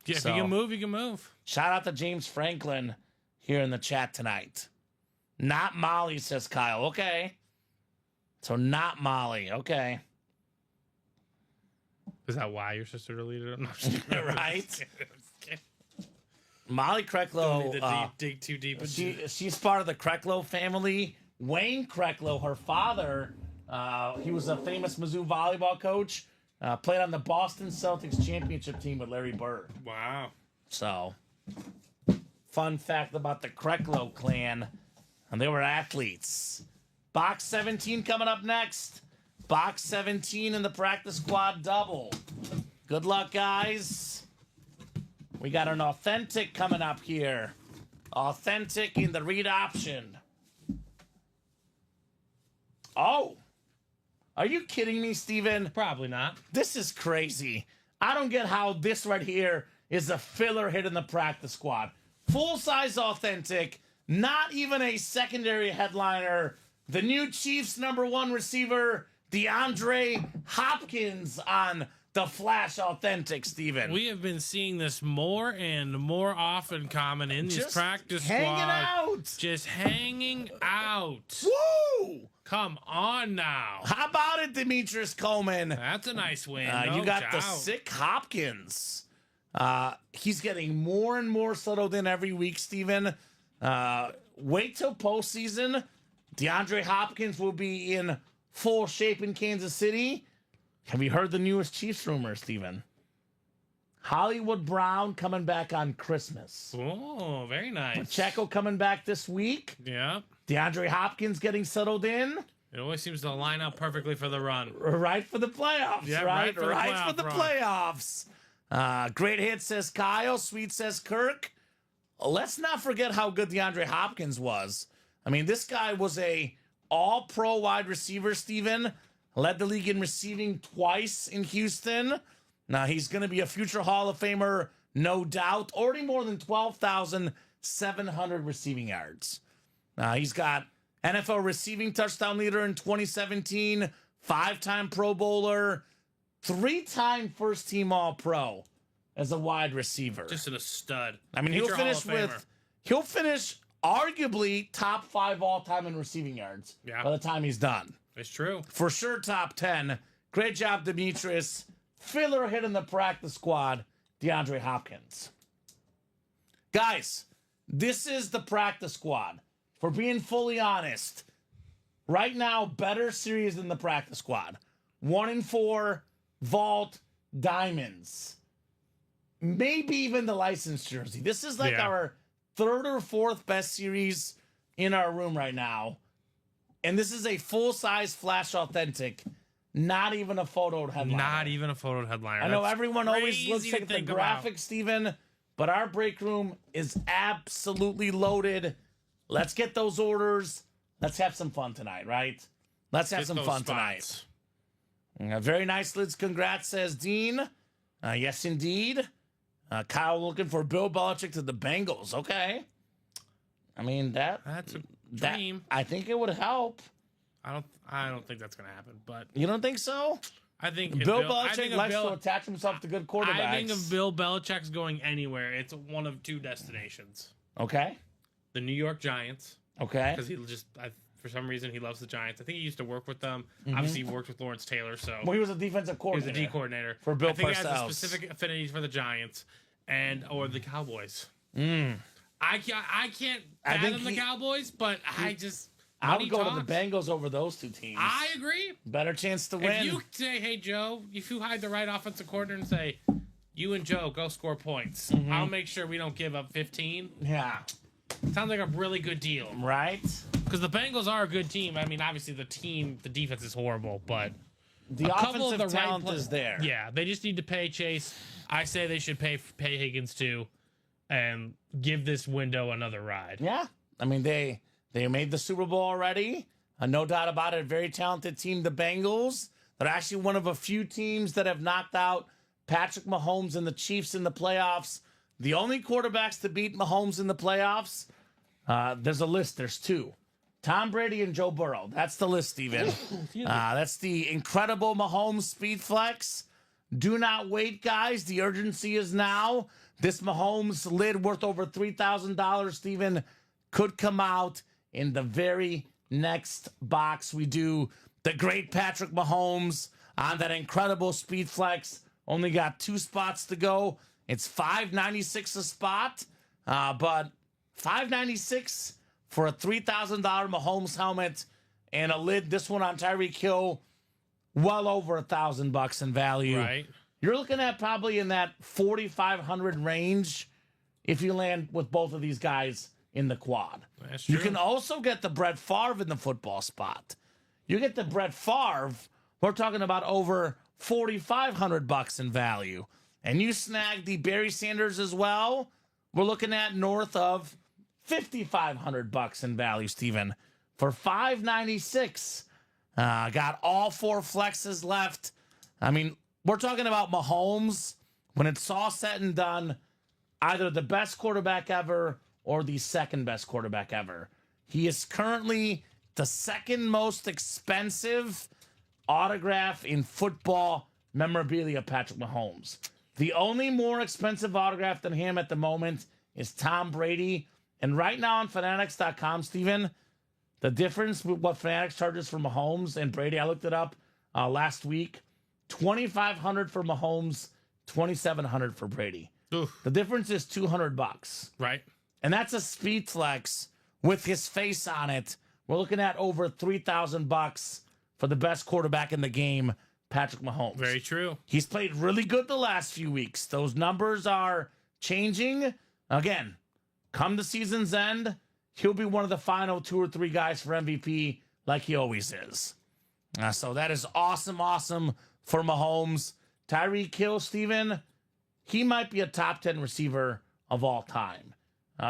Yeah, So- if you can move, you can move. Shout out to James Franklin here in the chat tonight. Not Molly, says Kyle. Okay. So not Molly. Okay. Is that why your sister deleted it? No, I'm just kidding. Right? Molly Krecklow. Don't need to dig too deep into She's part of the Krecklow family. Wayne Krecklow, her father, he was a famous Mizzou volleyball coach. Played on the Boston Celtics championship team with Larry Bird. Wow. So, fun fact about the Krecklow clan, and they were athletes. Box 17 coming up next. Box 17 in the practice squad double. Good luck, guys. We got an authentic coming up here. Authentic in the read option. Oh. Are you kidding me, Steven? Probably not. This is crazy. I don't get how this right here is a filler hit in the practice squad. Full-size authentic, not even a secondary headliner. The new Chiefs #1 receiver, DeAndre Hopkins on the Flash Authentic, Steven. We have been seeing this more and more often, Kamen, in these Just practice hanging squad. out. Just hanging out. Woo! Come on now. How about it, Demetrius Coleman? That's a nice win. You No got the doubt. sick Hopkins. He's getting more and more settled in every week, Steven. Wait till postseason. DeAndre Hopkins will be in full shape in Kansas City. Have you heard the newest Chiefs rumor, Steven? Hollywood Brown coming back on Christmas. Oh, very nice. Pacheco coming back this week. Yeah. DeAndre Hopkins getting settled in. It always seems to line up perfectly for the run. Right for the playoffs, Yeah, right? right for the playoffs. Great hit, says Kyle. Sweet, says Kirk. Let's not forget how good DeAndre Hopkins was. I mean, this guy was a all-pro wide receiver, Steven. Led the league in receiving twice in Houston. Now, he's going to be a future Hall of Famer, no doubt. Already more than 12,700 receiving yards. He's got NFL receiving touchdown leader in 2017, 5-time Pro Bowler, 3-time first-team All-Pro as a wide receiver. Just a stud. I mean, Future Hall of Famer. he'll finish arguably top 5 all-time in receiving yards by the time he's done. It's true. For sure, top 10. Great job, Demetrius. Filler hit in the practice squad, DeAndre Hopkins. Guys, this is the practice squad. For being fully honest, right now, better series than the practice squad. 1-4, Vault, Diamonds. Maybe even the licensed jersey. This is like our 3rd or 4th best series in our room right now. And this is a full-size Flash Authentic. Not even a photoed headliner. Not even a photo headliner. I know That's everyone always crazy looks to at the think about. graphics, Steven, but our break room is absolutely loaded. Let's get those orders. Let's have some fun tonight, right? Let's have Get some those fun spots. tonight. Very nice lids. Congrats, says Dean. Yes, indeed. Kyle looking for Bill Belichick to the Bengals. Okay. I mean, That's a dream. I think it would help. I don't think that's gonna happen, but You don't think so? I think if Bill I Belichick think if likes Bill- to attach himself to good quarterbacks. I think if Bill Belichick's going anywhere, it's one of 2 destinations: Okay. the New York Giants, Okay. because for some reason he loves the Giants. I think he used to work with them. Obviously, he worked with Lawrence Taylor, so Well, he was a defensive he was coordinator. a D coordinator For Bill I think he has Parcells. a specific affinity for the Giants or the Cowboys. I can't I think fathom the Cowboys, but I would go to the Bengals over those 2 teams. I agree. Better chance to win. If you say, "Hey Joe," if you hide the right offensive coordinator and say, "You and Joe go score points," I'll make sure we don't give up 15. Yeah. Sounds like a really good deal. Right? Because the Bengals are a good team. I mean, obviously the defense is horrible, but The a couple offensive of the talent right is there. Yeah, they just need to pay Chase. I say they should pay Higgins too, and give this window another ride. Yeah. I mean, they made the Super Bowl already. No doubt about it. A very talented team, the Bengals. They're actually one of a few teams that have knocked out Patrick Mahomes and the Chiefs in the playoffs. The only quarterbacks to beat Mahomes in the playoffs, there's a list. There's two. Tom Brady and Joe Burrow. That's the list, Steven. That's the incredible Mahomes speed flex. Do not wait, guys. The urgency is now. This Mahomes lid worth over $3,000, Steven, could come out in the very next box. We do the great Patrick Mahomes on that incredible speed flex. Only got 2 spots to go. It's $5.96 a spot, but $5.96 for a $3,000 Mahomes helmet and a lid. This one on Tyreek Hill, well over $1,000 in value. Right. You're looking at probably in that 4,500 range if you land with both of these guys in the quad. That's true. You can also get the Brett Favre in the football spot. You get the Brett Favre, we're talking about over $4,500 in value. And you snag the Barry Sanders as well, we're looking at north of $5,500 in value, Steven. For $5.96, got all 4 flexes left. I mean, we're talking about Mahomes, when it's all said and done, either the best quarterback ever or the second best quarterback ever. He is currently the second most expensive autograph in football memorabilia, Patrick Mahomes. The only more expensive autograph than him at the moment is Tom Brady. And right now on Fanatics.com, Steven, the difference with what Fanatics charges for Mahomes and Brady, I looked it up last week, $2,500 for Mahomes, $2,700 for Brady. Oof. The difference is $200. Right. And that's a speed flex with his face on it. We're looking at over $3,000 for the best quarterback in the game, Patrick Mahomes. Very true. He's played really good the last few weeks. Those numbers are changing. Again, come the season's end, he'll be one of the final 2 or 3 guys for MVP like he always is. So that is awesome for Mahomes. Tyreek Hill, Steven, he might be a top 10 receiver of all time.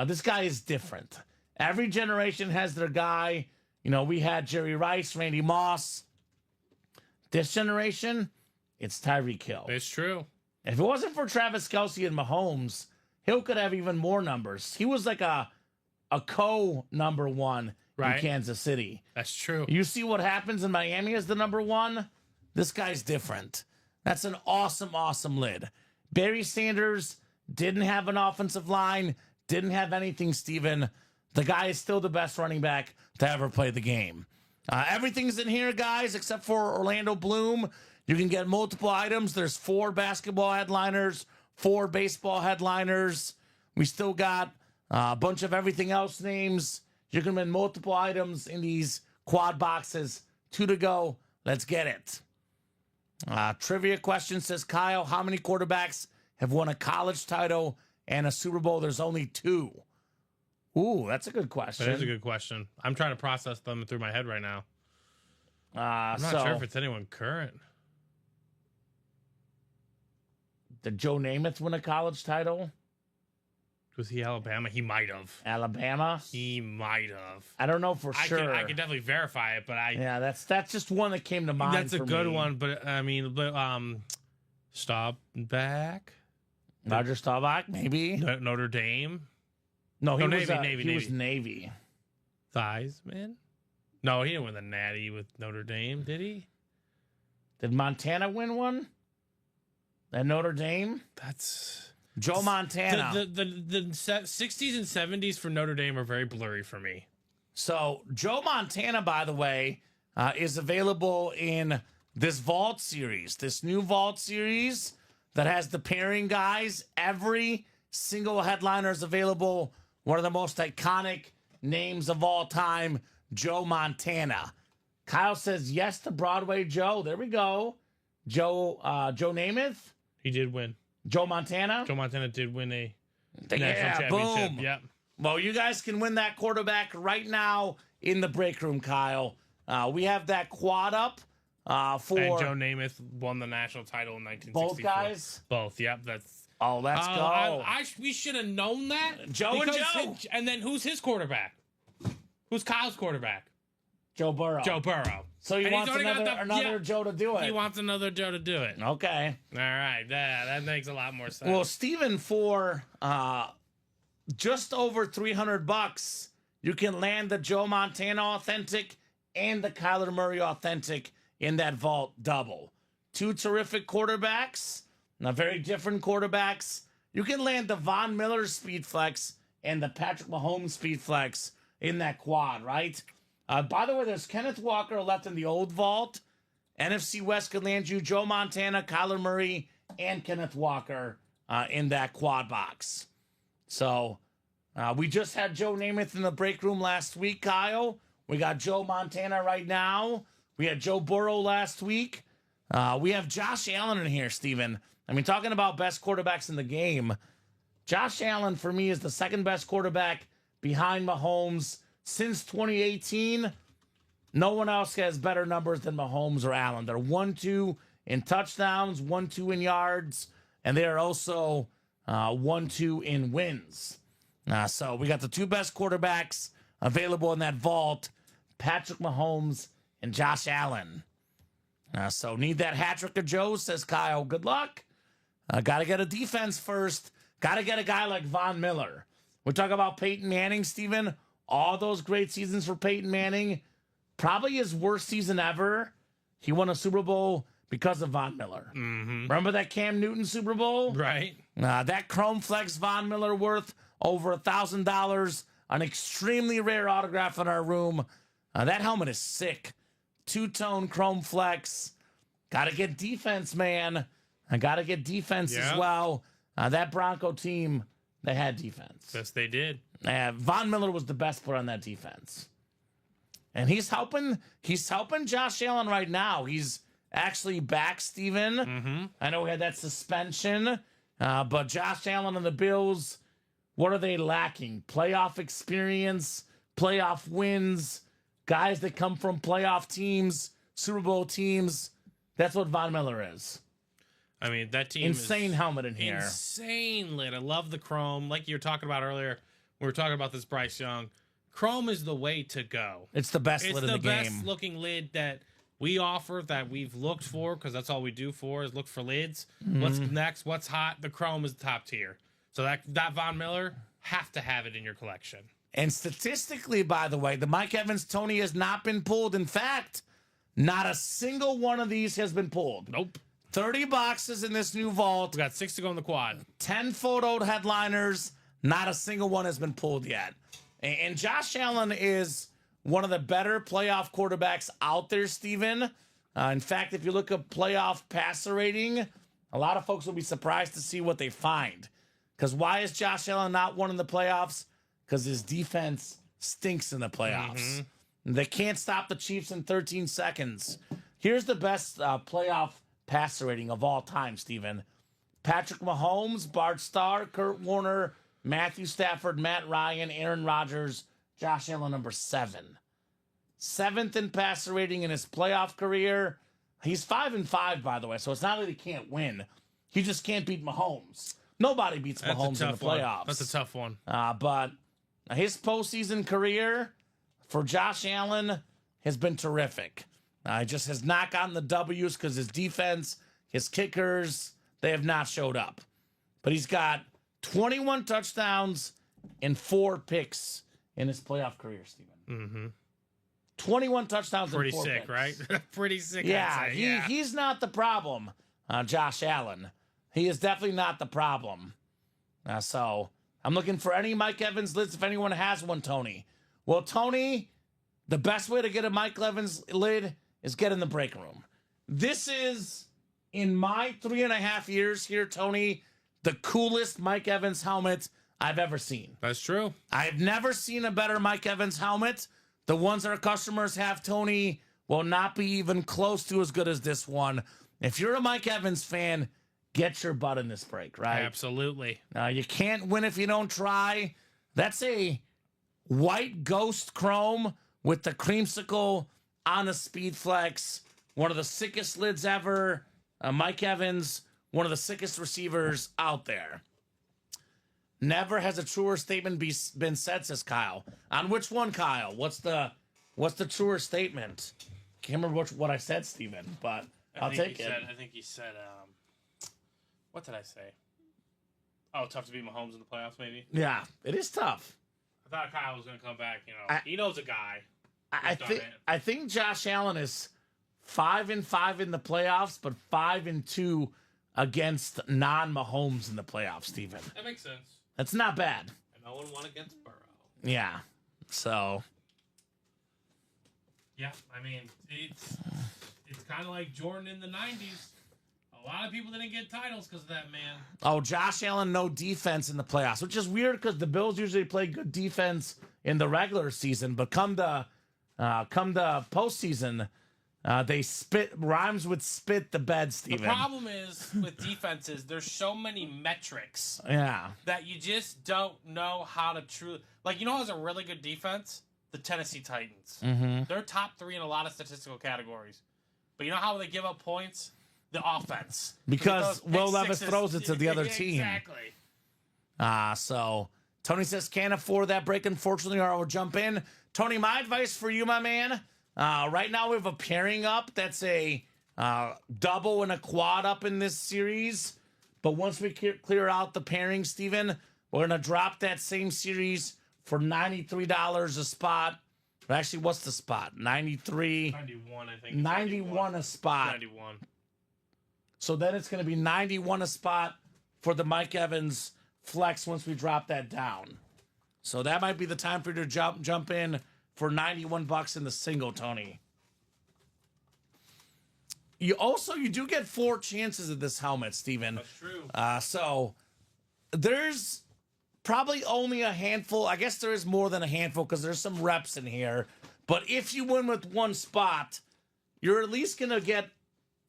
This guy is different. Every generation has their guy. You know, we had Jerry Rice, Randy Moss. This generation, it's Tyreek Hill. It's true. If it wasn't for Travis Kelce and Mahomes, Hill could have even more numbers. He was like a co-number 1 Right. in Kansas City. That's true. You see what happens in Miami as the number 1? This guy's different. That's an awesome lid. Barry Sanders didn't have an offensive line, didn't have anything, Steven. The guy is still the best running back to ever play the game. Everything's in here, guys, except for Orlando Bloom. You can get multiple items. There's 4 basketball headliners, 4 baseball headliners. We still got a bunch of everything else names. You can win multiple items in these quad boxes. 2 to go. Let's get it. Trivia question says, Kyle, how many quarterbacks have won a college title and a Super Bowl? There's only 2. Ooh, that's a good question. That is a good question. I'm trying to process them through my head right now. I'm not sure if it's anyone current. Did Joe Namath win a college title? Was he Alabama? He might have. Alabama? He might have. I don't know for sure. I can definitely verify it, but Yeah, that's just one that came to mind. That's a for good me. one, but I mean, Staubach, Roger Staubach, maybe. Notre Dame. No, he No, was Navy, he was Navy. Theismann? No, he didn't win the Natty with Notre Dame, did he? Did Montana win one? At Notre Dame? That's Joe Montana. the 60s and 70s for Notre Dame are very blurry for me. So Joe Montana, by the way, is available in this Vault series, this new Vault series that has the pairing guys. Every single headliner is available. One of the most iconic names of all time, Joe Montana. Kyle says yes to Broadway Joe. There we go. Joe Namath. He did win. Joe Montana. Joe Montana did win a Yeah, national championship. boom. Yep. Well, you guys can win that quarterback right now in the break room, Kyle. We have that quad up for And Joe Namath won the national title in 1964. both guys. Both. Yep. That's. Oh, let's go. We should have known that. Joe and Joe. And then who's his quarterback? Who's Kyle's quarterback? Joe Burrow. Joe Burrow. So he And he's wants already got another Joe to do it. He wants another Joe to do it. Okay. All right. That makes a lot more sense. Well, Steven, for just over $300, you can land the Joe Montana authentic and the Kyler Murray authentic in that vault double. Two terrific quarterbacks, now very different quarterbacks. You can land the Von Miller Speed Flex and the Patrick Mahomes Speed Flex in that quad, right? By the way, there's Kenneth Walker left in the old vault. NFC West could land you Joe Montana, Kyler Murray, and Kenneth Walker in that quad box. So we just had Joe Namath in the break room last week, Kyle. We got Joe Montana right now. We had Joe Burrow last week. We have Josh Allen in here, Steven. I mean, talking about best quarterbacks in the game, Josh Allen, for me, is the second best quarterback behind Mahomes since 2018. No one else has better numbers than Mahomes or Allen. They're 1-2 in touchdowns, 1-2 in yards, and they are also 1-2 in wins. So we got the two best quarterbacks available in that vault, Patrick Mahomes and Josh Allen. So need that hat trick of Joe, says Kyle. Good luck. Got to get a defense first. Got to get a guy like Von Miller. We talk about Peyton Manning, Steven. All those great seasons for Peyton Manning. Probably his worst season ever. He won a Super Bowl because of Von Miller. Mm-hmm. Remember that Cam Newton Super Bowl? Right. That Chrome Flex Von Miller worth over $1,000. An extremely rare autograph in our room. That helmet is sick. Two-tone Chrome Flex. Got to get defense, man. I got to get defense as well. That Bronco team, they had defense. Yes, they did. Von Miller was the best player on that defense. And he's helping Josh Allen right now. He's actually back, Steven. Mm-hmm. I know we had that suspension, but Josh Allen and the Bills, what are they lacking? Playoff experience, playoff wins, guys that come from playoff teams, Super Bowl teams. That's what Von Miller is. I mean, that team Insane is helmet in here. Insane lit. I love the chrome. Like you were talking about earlier, we were talking about this Bryce Young. Chrome is the way to go. It's the best lid in the game. It's the best looking lid that we offer, that we've looked for, because that's all we do for is look for lids. Mm-hmm. What's next? What's hot? The Chrome is the top tier. So that Von Miller, have to have it in your collection. And statistically, by the way, the Mike Evans Tony has not been pulled. In fact, not a single one of these has been pulled. Nope. 30 boxes in this new vault. We got 6 to go in the quad. 10 photoed headliners. Not a single one has been pulled yet. And Josh Allen is one of the better playoff quarterbacks out there, Steven. In fact, if you look at playoff passer rating, a lot of folks will be surprised to see what they find. Because why is Josh Allen not one in the playoffs? Because his defense stinks in the playoffs. Mm-hmm. They can't stop the Chiefs in 13 seconds. Here's the best playoff passer rating of all time, Steven. Patrick Mahomes, Bart Starr, Kurt Warner, Matthew Stafford, Matt Ryan, Aaron Rodgers, Josh Allen, number 7. 7th in passer rating in his playoff career. He's 5-5, by the way, so it's not that he can't win. He just can't beat Mahomes. Nobody beats Mahomes in the playoffs. That's a tough one. But his postseason career for Josh Allen has been terrific. He just has not gotten the W's because his defense, his kickers, they have not showed up. But he's got 21 touchdowns and 4 picks in his playoff career, Steven. Mm-hmm. 21 touchdowns and 4 sick, picks. Right? Pretty sick, Yeah, I'd say. he's not the problem, Josh Allen. He is definitely not the problem. So I'm looking for any Mike Evans lids if anyone has one, Tony. Well, Tony, the best way to get a Mike Evans lid is get in the break room. This is, in my 3.5 years here, Tony, the coolest Mike Evans helmet I've ever seen. That's true. I've never seen a better Mike Evans helmet. The ones our customers have, Tony, will not be even close to as good as this one. If you're a Mike Evans fan, get your butt in this break, right? Absolutely. You can't win if you don't try. That's a white ghost chrome with the creamsicle on the speed flex. One of the sickest lids ever. Mike Evans, one of the sickest receivers out there. Never has a truer statement been said, says Kyle. On which one, Kyle? What's the truer statement? Can't remember what I said, Steven, but I'll take it. I think he said, what did I say? Oh, tough to beat Mahomes in the playoffs, maybe? Yeah, it is tough. I thought Kyle was going to come back. He knows a guy. I think Josh Allen is 5-5 in the playoffs, but 5-2 against non-Mahomes in the playoffs, Steven. That makes sense. That's not bad. And no one won against Burrow. Yeah. So. Yeah, I mean, it's kind of like Jordan in the 90s. A lot of people didn't get titles because of that man. Oh, Josh Allen, no defense in the playoffs, which is weird because the Bills usually play good defense in the regular season, but come the postseason, they rhymes with spit the bed, Steven. The problem is with defenses, there's so many metrics. Yeah. That you just don't know how to truly... Like, who has a really good defense? The Tennessee Titans. Mm-hmm. They're top 3 in a lot of statistical categories. But you know how they give up points? The offense. Because Will Levis throws it to the other team. Exactly. So Tony says, can't afford that break, unfortunately, or I will jump in. Tony, my advice for you, my man. Right now we have a pairing up that's a double and a quad up in this series. But once we clear out the pairing, Steven, we're going to drop that same series for $93 a spot. Actually, what's the spot? 93. 91, I think. 91 a spot. 91. So then it's going to be 91 a spot for the Mike Evans flex once we drop that down. So that might be the time for you to jump in for $91 in the single, Tony. You do get 4 chances at this helmet, Steven. That's true. So there's probably only a handful. I guess there is more than a handful because there's some reps in here. But if you win with one spot, you're at least going to get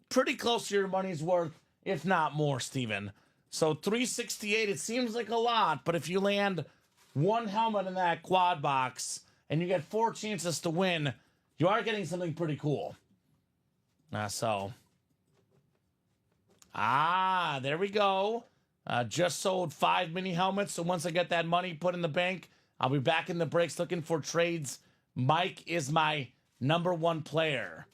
pretty close to your money's worth, if not more, Steven. So 368, it seems like a lot, but if you land one helmet in that quad box and you get 4 chances to win, you are getting something pretty cool. There we go. Just sold 5 mini helmets, so once I get that money put in the bank, I'll be back in the breaks looking for trades. Mike is my #1 player.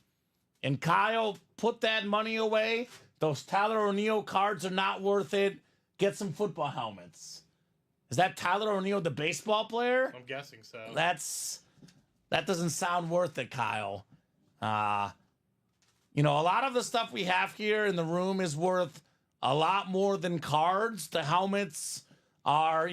And Kyle, put that money away. Those Tyler O'Neill cards are not worth it. Get some football helmets. Is that Tyler O'Neill, the baseball player? I'm guessing so. That doesn't sound worth it, Kyle. A lot of the stuff we have here in the room is worth a lot more than cards. The helmets are,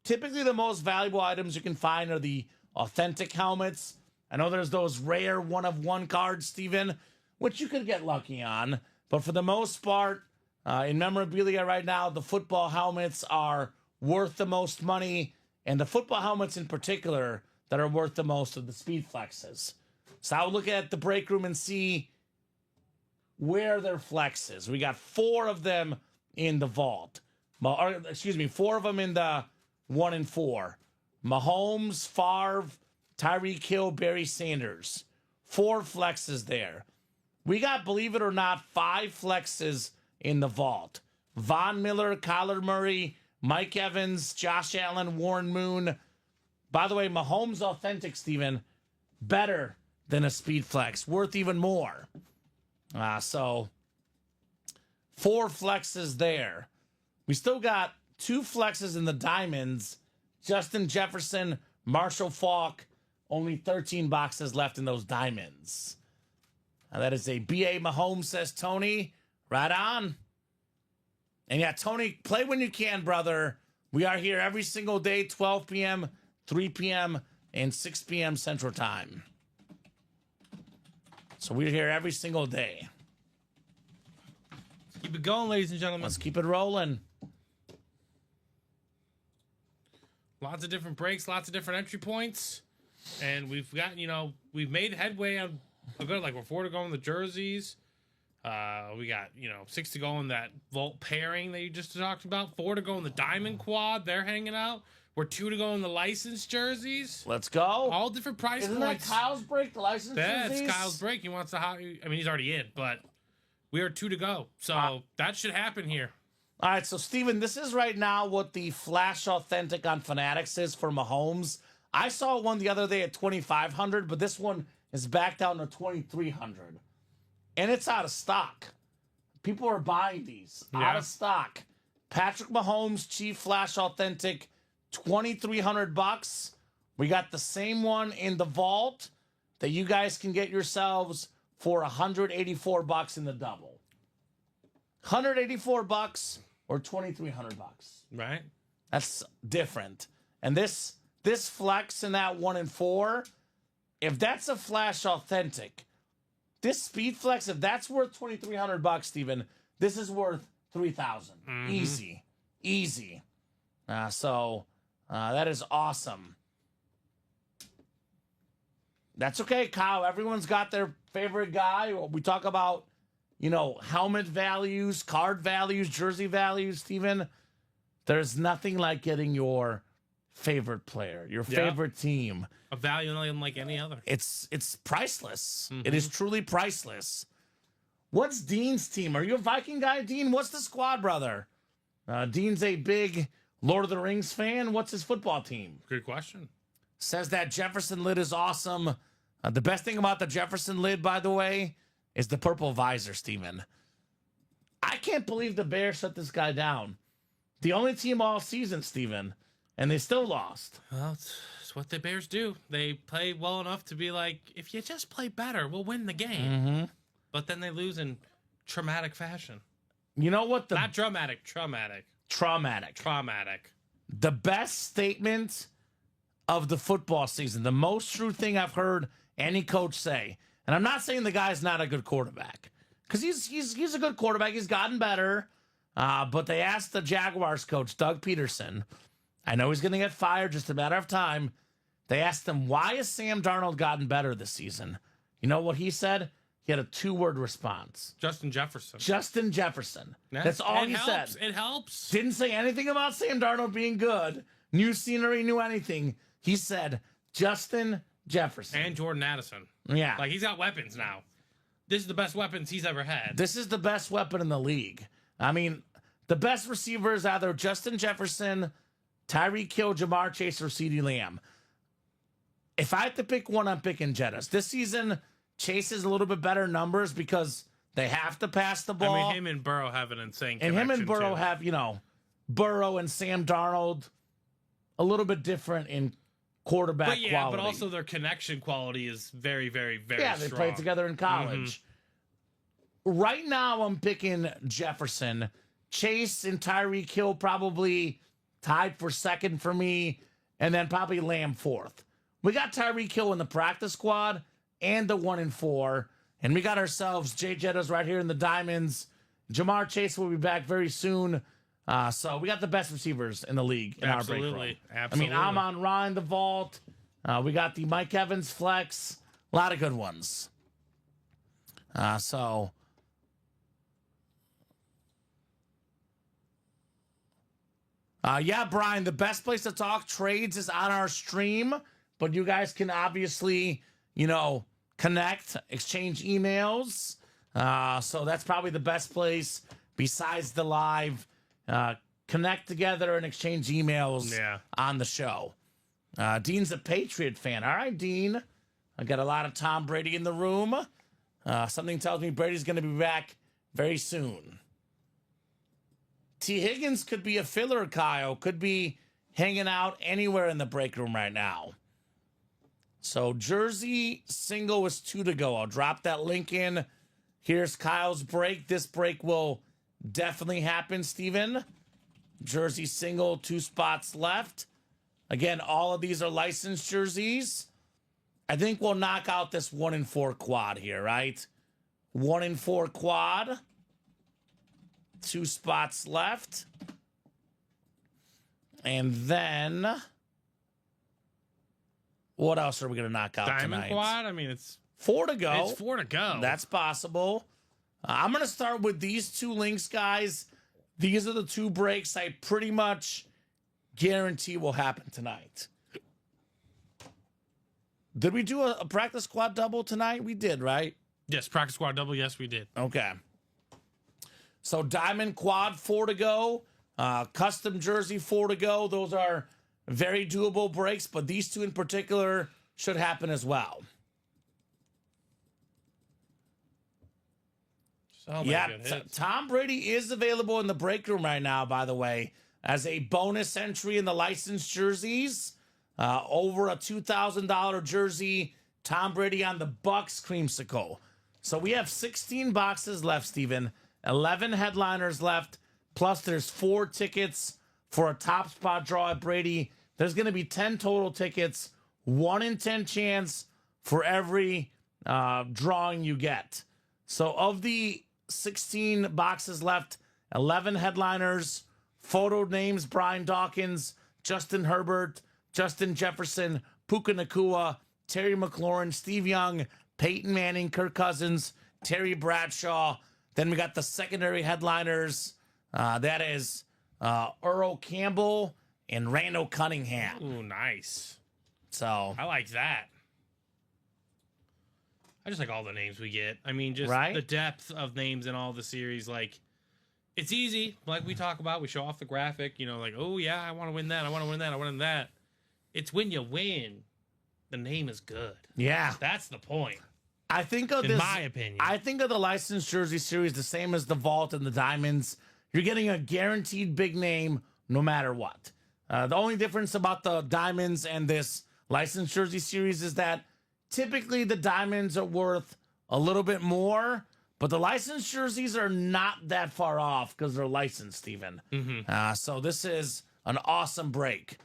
typically the most valuable items you can find are the authentic helmets. I know there's those rare 1-of-1 cards, Steven, which you could get lucky on. But for the most part, in memorabilia right now, the football helmets are worth the most money. And the football helmets in particular that are worth the most of the speed flexes. So I'll look at the break room and see where their flex is. We got 4 of them in the vault. 4 of them in the 1 and 4. Mahomes, Favre, Tyreek Hill, Barry Sanders. 4 flexes there. We got, believe it or not, 5 flexes in the vault. Von Miller, Kyler Murray, Mike Evans, Josh Allen, Warren Moon. By the way, Mahomes authentic, Steven, better than a speed flex, worth even more. So 4 flexes there. We still got 2 flexes in the diamonds. Justin Jefferson, Marshall Faulk, only 13 boxes left in those diamonds. That is a B.A. Mahomes, says Tony. Right on. And yeah, Tony, play when you can, brother. We are here every single day, 12 p.m., 3 p.m., and 6 p.m. Central Time. So we're here every single day. Keep it going, ladies and gentlemen. Let's keep it rolling. Lots of different breaks, lots of different entry points. And we've got, we've made headway on a good, we're 4 to go in the jerseys. We got, 6 to go in that vault pairing that you just talked about. 4 to go in the diamond quad. They're hanging out. We're 2 to go in the licensed jerseys. Let's go. All different price Isn't that points. Kyle's break, the license jerseys? That's Kyle's break. He wants to. I mean, he's already in, but we are 2 to go. So that should happen here. All right, so Steven, this is right now what the Flash Authentic on Fanatics is for Mahomes. I saw one the other day at 2,500, but this one is back down to 2,300, and it's out of stock. People are buying these out of stock. Patrick Mahomes, Chief Flash Authentic, $2,300. We got the same one in the vault that you guys can get yourselves for $184 in the double. $184 or $2,300. Right. That's different. And this flex in that 1 and 4, if that's a Flash Authentic, this Speed Flex, if that's worth $2,300, Steven, this is worth $3,000. Easy. So that is awesome. That's okay, Kyle. Everyone's got their favorite guy. We talk about, helmet values, card values, jersey values, Steven. There's nothing like getting your favorite player, your favorite team. A value unlike any other. It's priceless. It is truly priceless. What's Dean's team? Are you a Viking guy, Dean? What's the squad, brother? Dean's a big Lord of the Rings fan. What's his football team? Good question. Says that Jefferson lid is awesome. The best thing about the Jefferson lid, by the way, is the purple visor, Steven. I can't believe the Bears shut this guy down. The only team all season, Steven, and they still lost. Well, it's what the Bears do. They play well enough to be like, if you just play better, we'll win the game. But then they lose in traumatic fashion. You know what? Not dramatic, traumatic. Traumatic. The best statement of the football season, the most true thing I've heard any coach say, and I'm not saying the guy's not a good quarterback, because he's a good quarterback. He's gotten better. But they asked the Jaguars coach, Doug Peterson, I know he's going to get fired, just a matter of time. They asked him, why has Sam Darnold gotten better this season? You know what he said? He had a 2-word response. Justin Jefferson. Yeah. That's all he said. It helps. Didn't say anything about Sam Darnold being good. New scenery, new anything. He said Justin Jefferson. And Jordan Addison. Yeah. Like, he's got weapons now. This is the best weapons he's ever had. This is the best weapon in the league. I mean, the best receiver is either Justin Jefferson, Tyreek Hill, Jamar Chase, or CeeDee Lamb. If I had to pick one, I'm picking Jettis. This season, Chase is a little bit better numbers because they have to pass the ball. I mean, him and Burrow have an insane connection. And him and Burrow too. have, Burrow and Sam Darnold, a little bit different in quarterback quality. But also their connection quality is very, very, very strong. Yeah, they played together in college. Right now, I'm picking Jefferson. Chase and Tyreek Hill probably tied for second for me, and then probably Lamb fourth. We got Tyreek Hill in the practice squad and the 1 and 4, and we got ourselves Jay Jettas right here in the Diamonds. Jamar Chase will be back very soon. So we got the best receivers in the league in our break room. I mean, Amon Ra in the vault. We got the Mike Evans flex. A lot of good ones. Yeah, Brian, the best place to talk trades is on our stream, but you guys can obviously, connect, exchange emails. So that's probably the best place besides the live. Connect together and exchange emails on the show. Dean's a Patriot fan. All right, Dean. I got a lot of Tom Brady in the room. Something tells me Brady's going to be back very soon. T. Higgins could be a filler, Kyle. Could be hanging out anywhere in the break room right now. So jersey single is 2 to go. I'll drop that link in. Here's Kyle's break. This break will definitely happen, Steven. Jersey single, 2 spots left. Again, all of these are licensed jerseys. I think we'll knock out this 1 and 4 quad here, right? 1 and 4 quad. 2 spots left. And then what else are we going to knock out Diamond tonight? quad? I mean, it's 4 to go. It's 4 to go. That's possible. I'm going to start with these 2 links, guys. These are the 2 breaks I pretty much guarantee will happen tonight. Did we do a practice squad double tonight? We did, right? Yes, practice squad double. Yes, we did. Okay. So diamond quad, 4 to go. Custom jersey, 4 to go. Those are very doable breaks, but these two in particular should happen as well. So many Yeah, good hits. Tom Brady is available in the break room right now, by the way, as a bonus entry in the licensed jerseys. Over a $2,000 jersey, Tom Brady on the Bucks creamsicle. So we have 16 boxes left, Steven. 11 headliners left. Plus there's 4 tickets for a top spot draw at Brady. There's going to be 10 total tickets. 1 in 10 chance for every drawing you get. So of the 16 boxes left, 11 headliners, photo names: Brian Dawkins, Justin Herbert, Justin Jefferson, Puka Nacua, Terry McLaurin, Steve Young, Peyton Manning, Kirk Cousins, Terry Bradshaw. Then we got the secondary headliners. That is Earl Campbell and Randall Cunningham. Ooh, nice. So I like that. I just like all the names we get. I mean, just Right? the depth of names in all the series. Like, it's easy. Like we talk about, we show off the graphic. You know, like, oh yeah, I want to win that. I want to win that. I want to win that. It's when you win, the name is good. yeah, That's the point, I think of in this. my opinion. I think of the licensed jersey series the same as the vault and the diamonds. You're getting a guaranteed big name no matter what. The only difference about the diamonds and this licensed jersey series is that typically the diamonds are worth a little bit more, but the licensed jerseys are not that far off because they're licensed, Steven. So this is an awesome break.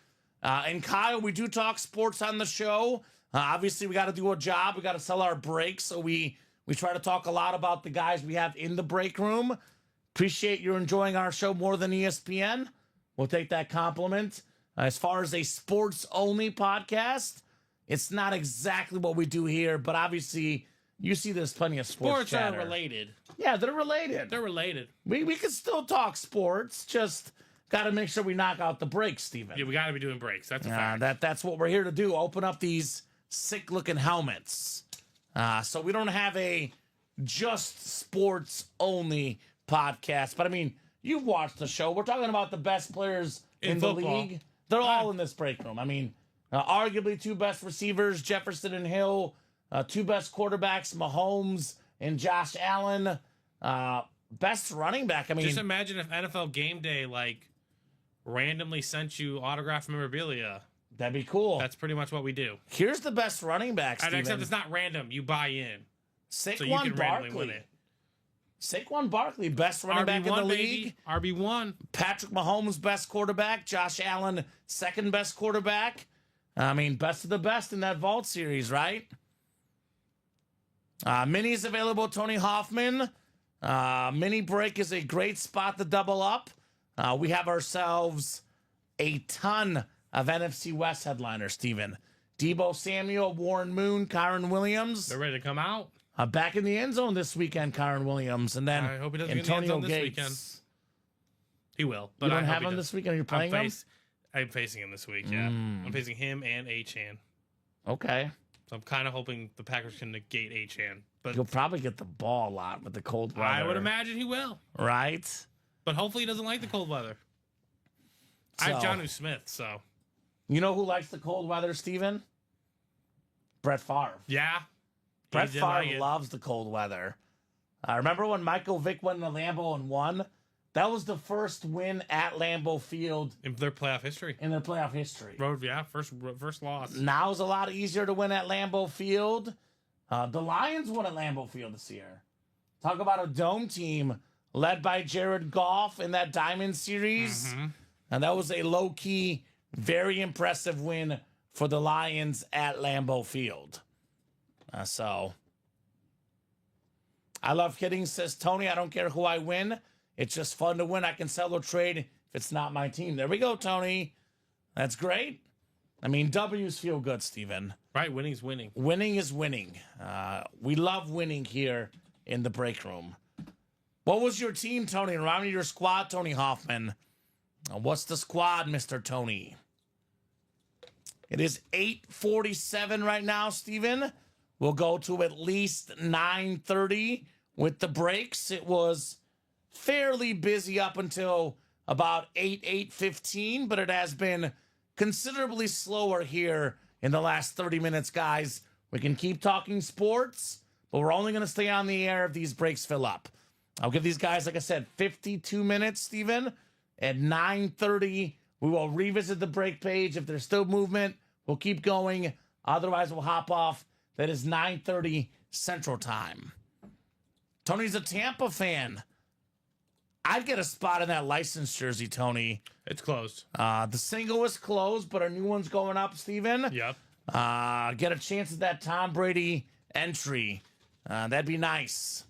And Kyle, we do talk sports on the show. Obviously, we got to do a job. We got to sell our breaks. So we try to talk a lot about the guys we have in the break room. Appreciate you enjoying our show more than ESPN. We'll take that compliment. As far as a sports-only podcast, it's not exactly what we do here, but obviously you see there's plenty of sports chatter. Sports are related. Yeah, they're related. They're related. We can still talk sports, just got to make sure we knock out the breaks, Steven. Yeah, we got to be doing breaks. That's a fact. That's what we're here to do. Open up these sick-looking helmets. So we don't have a just sports-only podcast. But, I mean, you've watched the show. We're talking about the best players in the football. league. They're all in this break room. I mean, arguably 2 best receivers, Jefferson and Hill. 2 best quarterbacks, Mahomes and Josh Allen. Best running back. I mean, Just imagine if NFL Game Day, like, randomly sent you autographed memorabilia. that'd be cool. That's pretty much what we do. Here's the best running back, And Steven. except it's not random. You buy in. So you Saquon can randomly win Barkley. it. Saquon Barkley, best running back in the RB1, league. baby. RB1. Patrick Mahomes, best quarterback. Josh Allen, second best quarterback. I mean, best of the best in that vault series, right? Mini's available, Tony Hoffman. Mini break is a great spot to double up. We have ourselves a ton of NFC West headliners, Steven. Debo Samuel, Warren Moon, Kyron Williams. They're ready to come out. Back in the end zone this weekend, Kyron Williams. And then I hope he doesn't get in the end Antonio zone this Gates. weekend. He will. But You don't I hope have he him does. this weekend? You're playing him? I'm facing him this week, yeah. I'm facing him and A-Chan. Okay. So I'm kind of hoping the Packers can negate A-Chan. But You'll probably get the ball a lot with the cold weather. I would imagine he will. Right? But hopefully he doesn't like the cold weather. I have So- Jonnu Smith, so. You know who likes the cold weather, Steven? Brett Favre. Yeah. Brett He did Favre like it. loves the cold weather. Remember when Michael Vick went to Lambeau and won? That was the first win at Lambeau Field In their playoff history. in their playoff history. Road, yeah, first loss. Now it's a lot easier to win at Lambeau Field. The Lions won at Lambeau Field this year. Talk about a dome team led by Jared Goff in that Diamond Series. And that was a low-key, very impressive win for the Lions at Lambeau Field. So, I love kidding, says Tony. I don't care who I win. It's just fun to win. I can sell or trade if it's not my team. There we go, Tony. That's great. I mean, W's feel good, Steven. Right, winning's winning. Winning is winning. We love winning here in the break room. What was your team, Tony? Around your squad, Tony Hoffman. What's the squad, Mr. Tony? It is 8:47 right now, Steven. We'll go to at least 9:30 with the breaks. It was fairly busy up until about 8:15, but it has been considerably slower here in the last 30 minutes, guys. We can keep talking sports, but we're only going to stay on the air if these breaks fill up. I'll give these guys, like I said, 52 minutes, Steven. At 9:30, we will revisit the break page. If there's still movement, we'll keep going. Otherwise, we'll hop off. That is 9:30 Central Time. Tony's a Tampa fan. I'd get a spot in that licensed jersey, Tony. It's closed. The single is closed, but a new one's going up, Steven. Yep. Get a chance at that Tom Brady entry. That'd be nice.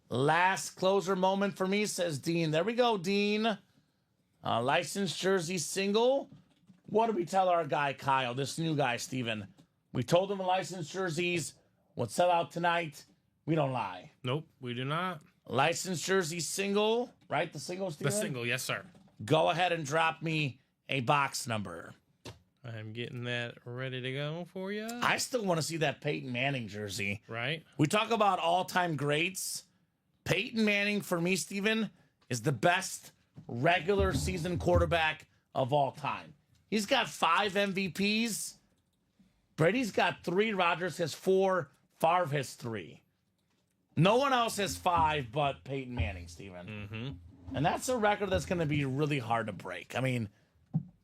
Last closer moment for me, says Dean. There we go, Dean. Licensed jersey single. What do we tell our guy, Kyle, this new guy, Steven? We told him the licensed jerseys would sell out tonight. We don't lie. Nope, we do not. Licensed jersey single, right? The single, Steven? The single, yes, sir. Go ahead and drop me a box number. I'm getting that ready to go for you. I still want to see that Peyton Manning jersey. Right? We talk about all-time greats. Peyton Manning, for me, Steven, is the best regular season quarterback of all time. He's got 5 MVPs. Brady's got 3. Rodgers has 4. Favre has 3. No one else has 5 but Peyton Manning, Steven. Mm-hmm. And that's a record that's going to be really hard to break. I mean,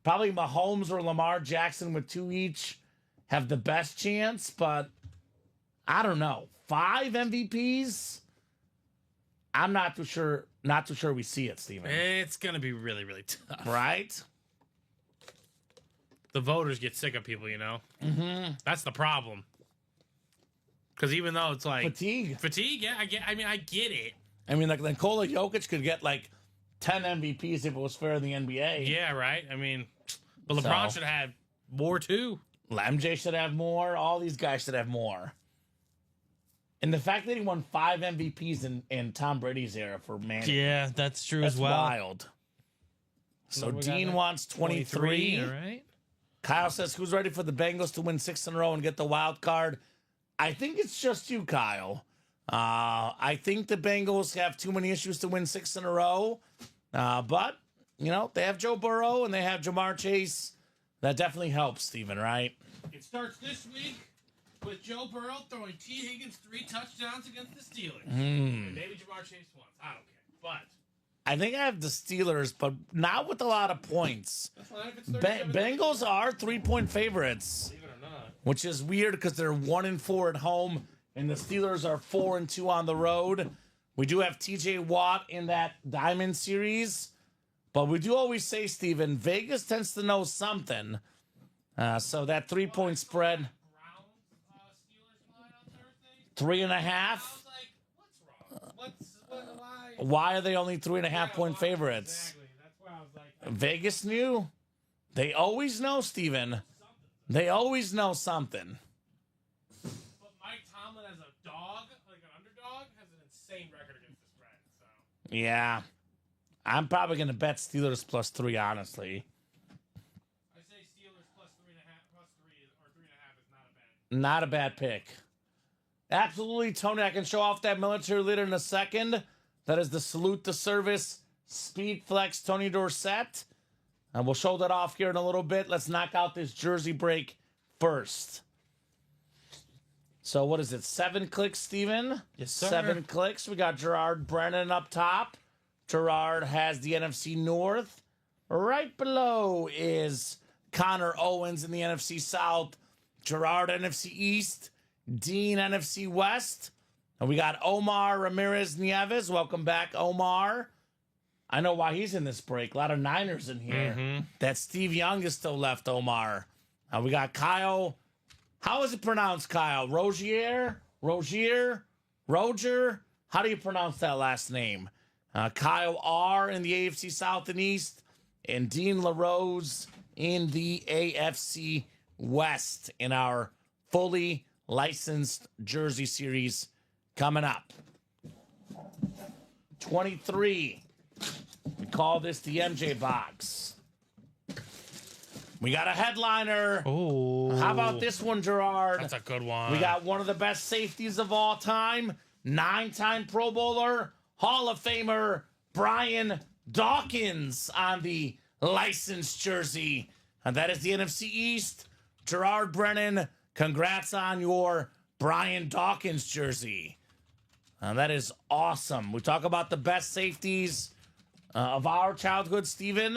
probably Mahomes or Lamar Jackson with 2 each have the best chance, but I don't know. 5 MVPs? I'm not too sure we see it, Steven. It's going to be really, really tough. Right? The voters get sick of people, you know? Mm-hmm. That's the problem. Because even though it's like... Fatigue, yeah, I get it. I mean, like Nikola Jokic could get like 10 MVPs if it was fair in the NBA. Yeah, right? I mean, but LeBron should have more, too. MJ should have more. All these guys should have more. And the fact that he won 5 MVPs in Tom Brady's era for Manning. Yeah, that's true That's as well. wild. So Dean wants 23. All right. Kyle says, who's ready for the Bengals to win 6 in a row and get the wild card? I think it's just you, Kyle. I think the Bengals have too many issues to win 6 in a row. But, you know, they have Joe Burrow and they have Jamar Chase. That definitely helps, Steven, right? It starts this week with Joe Burrow throwing T. Higgins 3 touchdowns against the Steelers. And maybe Jamar Chase once. I don't care. But I think I have the Steelers, but not with a lot of points. that's fine if it's 37. Bengals are 3-point favorites, Believe it or not. which is weird because they're 1-4 at home, and the Steelers are 4-2 on the road. We do have T.J. Watt in that Diamond Series, but we do always say, Steven, Vegas tends to know something. So that 3-point spread, Browns, Steelers line on Thursday. 3.5. I was like, what's wrong? Why? Why are they only 3.5-point favorites? Exactly. That's why I was like, Vegas knew. They always know, Steven. They always know something. but Mike Tomlin as a dog, like an underdog, has an insane record against the spread. So Yeah. I'm probably going to bet Steelers +3, honestly. I say Steelers +3.5, +3 or 3.5 is not a bad. Not a bad pick. Absolutely, Tony. I can show off that military leader in a second. That is the Salute to Service Speed Flex Tony Dorsett. And we'll show that off here in a little bit. Let's knock out this jersey break first. So what is it? 7 clicks, Steven? Yes, sir. 7 clicks. We got Gerard Brennan up top. Gerard has the NFC North. Right below is Connor Owens in the NFC South. Gerard NFC East. Dean NFC West. And we got Omar Ramirez Nieves. Welcome back, Omar. I know why he's in this break. A lot of Niners in here. That Steve Young is still left, Omar. We got Kyle. How is it pronounced, Kyle? Rogier? Roger? How do you pronounce that last name? Kyle R. in the AFC South and East. And Dean LaRose in the AFC West in our fully licensed jersey series coming up. 23. call this the MJ box. We got a headliner. Oh, How about this one, Gerard? That's a good one. We got one of the best safeties of all time, 9-time Pro Bowler, Hall of Famer, Brian Dawkins on the licensed jersey. And that is the NFC East. Gerard Brennan, congrats on your Brian Dawkins jersey. That is awesome. We talk about the best safeties of our childhood, Steven.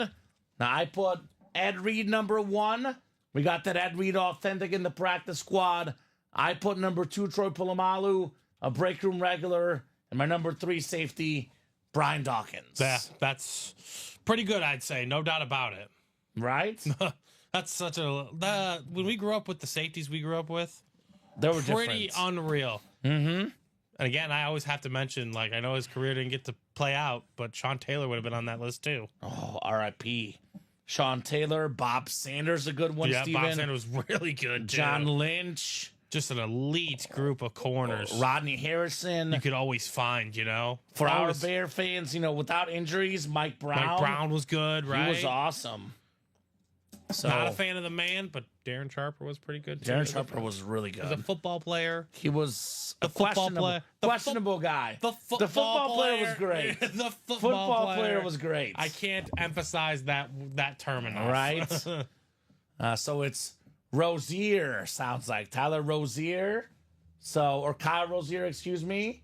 Now, I put Ed Reed number 1. We got that Ed Reed authentic in the practice squad. I put number 2, Troy Polamalu, a break room regular, and my number 3 safety, Brian Dawkins. Yeah, that's pretty good, I'd say. No doubt about it. Right? That's such a... when we grew up with the safeties we grew up with, They were pretty different. unreal. Mm-hmm. And again, I always have to mention, like, I know his career didn't get to play out, but Sean Taylor would have been on that list too. Oh, R.I.P. Sean Taylor, Bob Sanders, a good one, Yeah, Steven. Bob Sanders was really good too. John Lynch. Just an elite group of corners. Rodney Harrison. You could always find, you know. For our Always- Bear fans, you know, without injuries, Mike Brown. Mike Brown was good, right? He was awesome. So, Not a fan of the man, but Darren Sharper was pretty good too. Darren Sharper was really As a good. football player. He was The a football questionable, player. questionable guy. The football player was great. The Football player was great. I can't emphasize that term enough. Right? So it's Rozier, sounds like. Tyler Rozier. So, or Kyle Rozier, excuse me.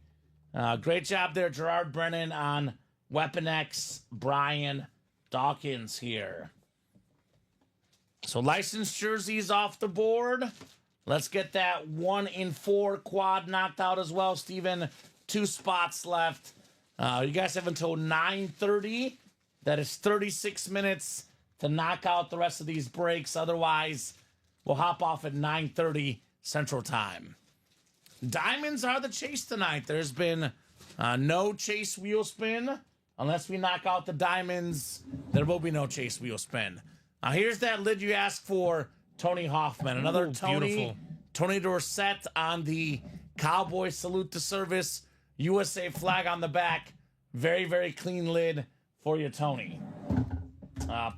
Great job there, Gerard Brennan on Weapon X, Brian Dawkins here. So licensed jerseys off the board. Let's get that 1 in 4 quad knocked out as well, Steven. 2 spots left. You guys have until 9:30. That is 36 minutes to knock out the rest of these breaks. Otherwise, we'll hop off at 9:30 Central Time. Diamonds are the chase tonight. There's been no chase wheel spin. Unless we knock out the diamonds, there will be no chase wheel spin. Here's that lid you asked for, Tony Hoffman. Another Ooh, Tony. beautiful. Tony Dorsett on the Cowboy Salute to Service. USA flag on the back. Very, very clean lid for you, Tony.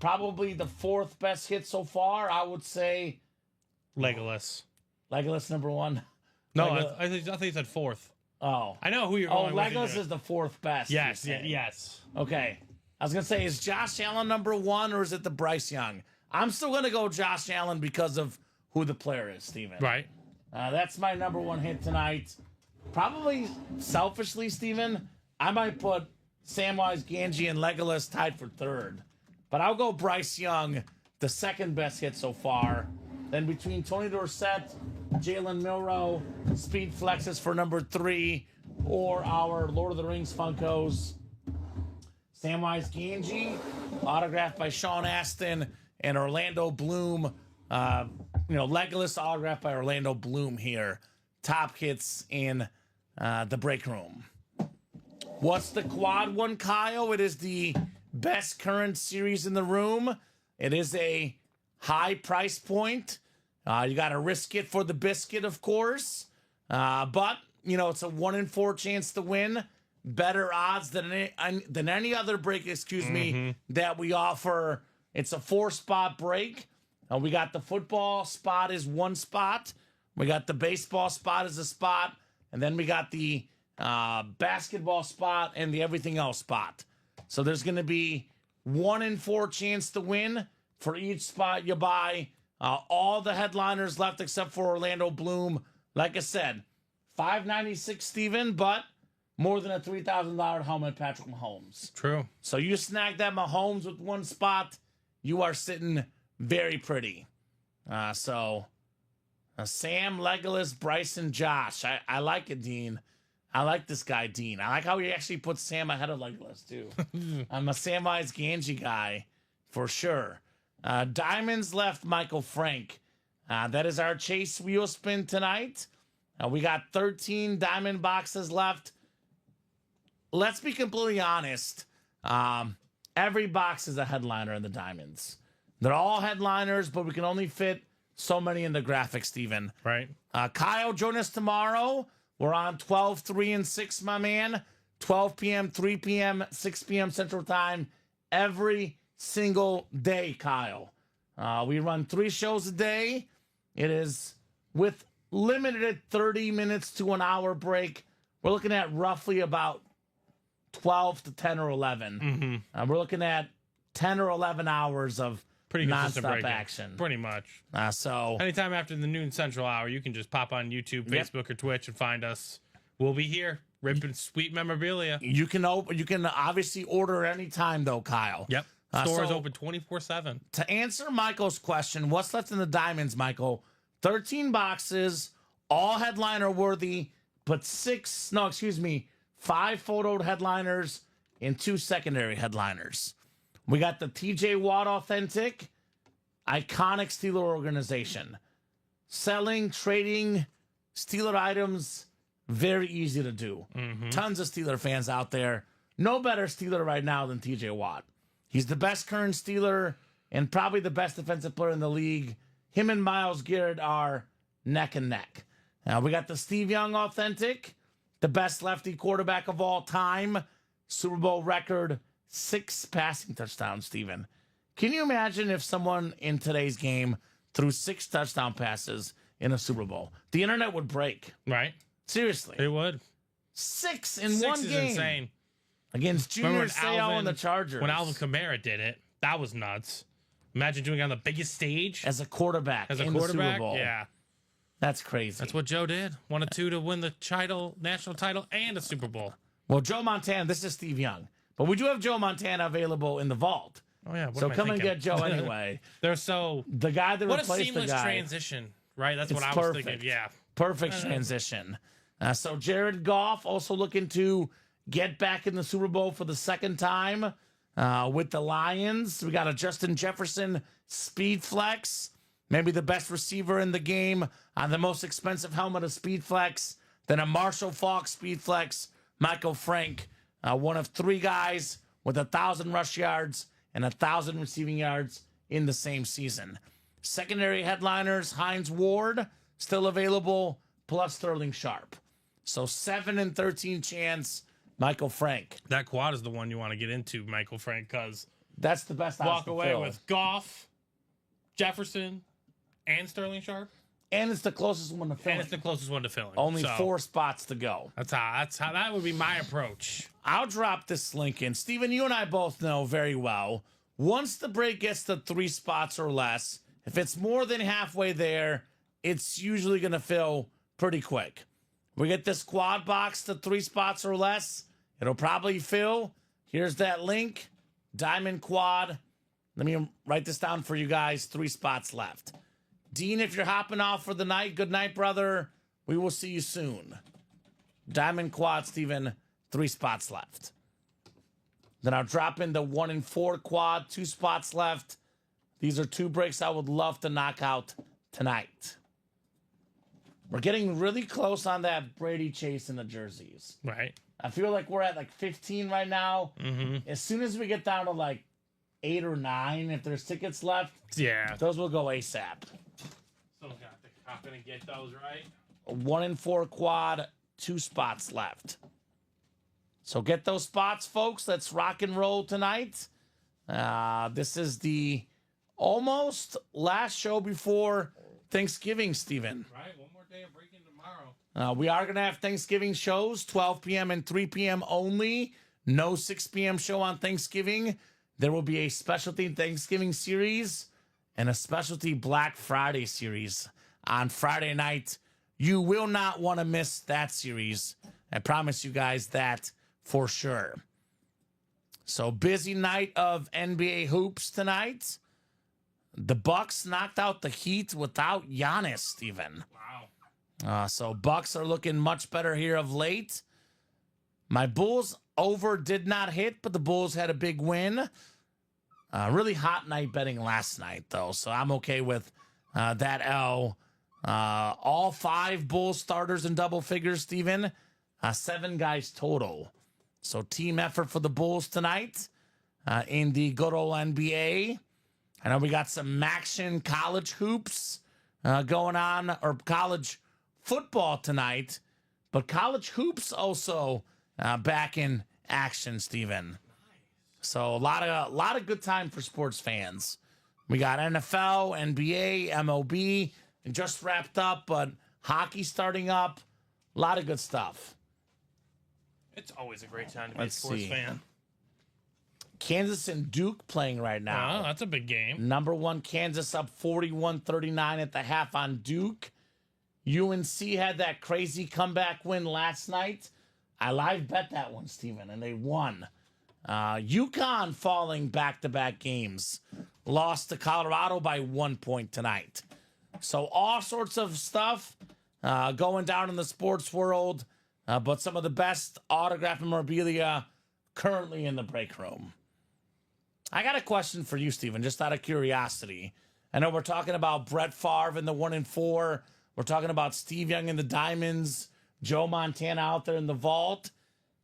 Probably the 4th best hit so far. I would say Legolas. Legolas number 1. No, Legolas- I think you said 4th. Oh. I know who you're Oh, going with. Legolas is the 4th best. Yes, you're saying. yes. Okay. I was going to say, is Josh Allen number 1 or is it the Bryce Young? I'm still going to go Josh Allen because of who the player is, Steven. Right. That's my number 1 hit tonight. Probably selfishly, Steven, I might put Samwise Gamgee and Legolas tied for 3rd. But I'll go Bryce Young, the 2nd best hit so far. Then between Tony Dorsett, Jalen Milroe, Speed Flexes for number 3, or our Lord of the Rings Funkos, Samwise Gamgee, autographed by Sean Astin, and Orlando Bloom. Legolas autographed by Orlando Bloom here. Top hits in the break room. What's the quad one, Kyle? It is the best current series in the room. It is a high price point. You got to risk it for the biscuit, of course. But, it's a 1 in 4 chance to win. Better odds than any other break, that we offer. It's a 4-spot break. We got the football spot is 1 spot. We got the baseball spot is a spot. And then we got the basketball spot and the everything else spot. So there's going to be 1 in 4 chance to win for each spot you buy. All the headliners left except for Orlando Bloom. Like I said, $596, Steven, but more than a $3,000 helmet, Patrick Mahomes. True. So you snag that Mahomes with 1 spot, you are sitting very pretty. Sam, Legolas, Bryson, Josh. I like it, Dean. I like this guy, Dean. I like how he actually puts Sam ahead of Legolas, too. I'm a Samwise Gamgee guy, for sure. Diamonds left, Michael Frank. That is our chase wheel spin tonight. We got 13 diamond boxes left. Let's be completely honest. Every box is a headliner in the diamonds. They're all headliners, but we can only fit so many in the graphic, Steven. Right. Kyle, join us tomorrow. We're on 12, 3, and 6, my man. 12 p.m., 3 p.m., 6 p.m. Central Time every single day, Kyle. We run 3 shows a day. It is with limited 30 minutes to an hour break. We're looking at roughly about 12 to 10 or 11. We're looking at 10 or 11 hours of Pretty consistent nonstop breaking. action. Pretty much. So Anytime after the noon central hour, you can just pop on YouTube, Facebook, or Twitch and find us. We'll be here ripping sweet memorabilia. you can obviously order any time though, Kyle. Yep. Store is so- open 24/7. To answer Michael's question, what's left in the diamonds, Michael? 13 boxes, all headliner worthy, but 5 photoed headliners and 2 secondary headliners. We got the TJ Watt Authentic, iconic Steeler organization. Selling, trading Steeler items, very easy to do. Tons of Steeler fans out there. No better Steeler right now than TJ Watt. He's the best current Steeler and probably the best defensive player in the league. Him and Myles Garrett are neck and neck. Now we got the Steve Young Authentic, the best lefty quarterback of all time. Super Bowl record, 6 passing touchdowns, Steven. Can you imagine if someone in today's game threw 6 touchdown passes in a Super Bowl? The internet would break. Right? Seriously. It would. 6 in 6 one is game. insane. Against Junior Remember when Seau and the Chargers. When Alvin Kamara did it, that was nuts. Imagine doing it on the biggest stage as a quarterback as a in the quarterback. Super Bowl. Yeah, That's crazy. that's what Joe did. 1 or 2 to win the national title, and a Super Bowl. Well, Joe Montana, this is Steve Young. But we do have Joe Montana available in the vault. Oh yeah. What So am I come and thinking? get Joe anyway. They're so The guy that what a replaced the seamless guy. transition, right? That's what It's I was perfect. thinking. Yeah. Perfect transition. So Jared Goff also looking to get back in the Super Bowl for the second time with the Lions. We got a Justin Jefferson speed flex, maybe the best receiver in the game on the most expensive helmet of speed flex. Then a Marshall Faulk speed flex, Michael Frank, one of 3 guys with 1,000 rush yards and 1,000 receiving yards in the same season. Secondary headliners, Hines Ward, still available, plus Sterling Sharp. So 7 and 13 chance, Michael Frank. That quad is the one you want to get into, Michael Frank, because That's the best. walk away with Goff, Jefferson, and Sterling Sharp, and it's the closest one to filling. and it's the closest one to filling. Only So, 4 spots to go. That's how that would be my approach. I'll drop this link in. Steven, you and I both know very well, once the break gets to 3 spots or less, if it's more than halfway there, it's usually going to fill pretty quick. We get this quad box to 3 spots or less, it'll probably fill. Here's that link, Diamond Quad. Let me write this down for you guys. 3 spots left. Dean, if you're hopping off for the night, good night, brother. We will see you soon. Diamond Quad, Steven, 3 spots left. Then I'll drop in the 1 and 4 quad, 2 spots left. These are 2 breaks I would love to knock out tonight. We're getting really close on that Brady chase in the jerseys. Right. I feel like we're at like 15 right now. As soon as we get down to like 8 or 9, if there's tickets left, Yeah. those will go ASAP. Someone's not gonna get those, right? A 1 and 4 quad, 2 spots left. So get those spots, folks. Let's rock and roll tonight. This is the almost last show before Thanksgiving, Steven. Right. One more day of breaking tomorrow. We are going to have Thanksgiving shows, 12 p.m. and 3 p.m. only. No 6 p.m. show on Thanksgiving. There will be a specialty Thanksgiving series and a specialty Black Friday series on Friday night. You will not want to miss that series. I promise you guys that for sure. So busy night of NBA hoops tonight. The Bucks knocked out the Heat without Giannis, Steven. Wow. So Bucks are looking much better here of late. My Bulls over did not hit, but the Bulls had a big win. Really hot night betting last night, though, so I'm okay with that L. All 5 Bulls starters in double figures, Steven. 7 guys total. So team effort for the Bulls tonight in the good old NBA. I know we got some action college hoops going on, or college football tonight, but college hoops also back in action, Steven. So a lot of good time for sports fans. We got NFL, NBA, MLB, and just wrapped up, but hockey starting up. A lot of good stuff. It's always a great time to be Let's a sports see. fan. Kansas and Duke playing right now. Oh, that's a big game. Number 1, Kansas up 41-39 at the half on Duke. UNC had that crazy comeback win last night. I live bet that one, Steven, and they won. UConn falling back-to-back games. Lost to Colorado by 1 point tonight. So all sorts of stuff going down in the sports world, but some of the best autograph memorabilia currently in the break room. I got a question for you, Steven, just out of curiosity. I know we're talking about Brett Favre in the 1-4. We're talking about Steve Young in the Diamonds, Joe Montana out there in the vault.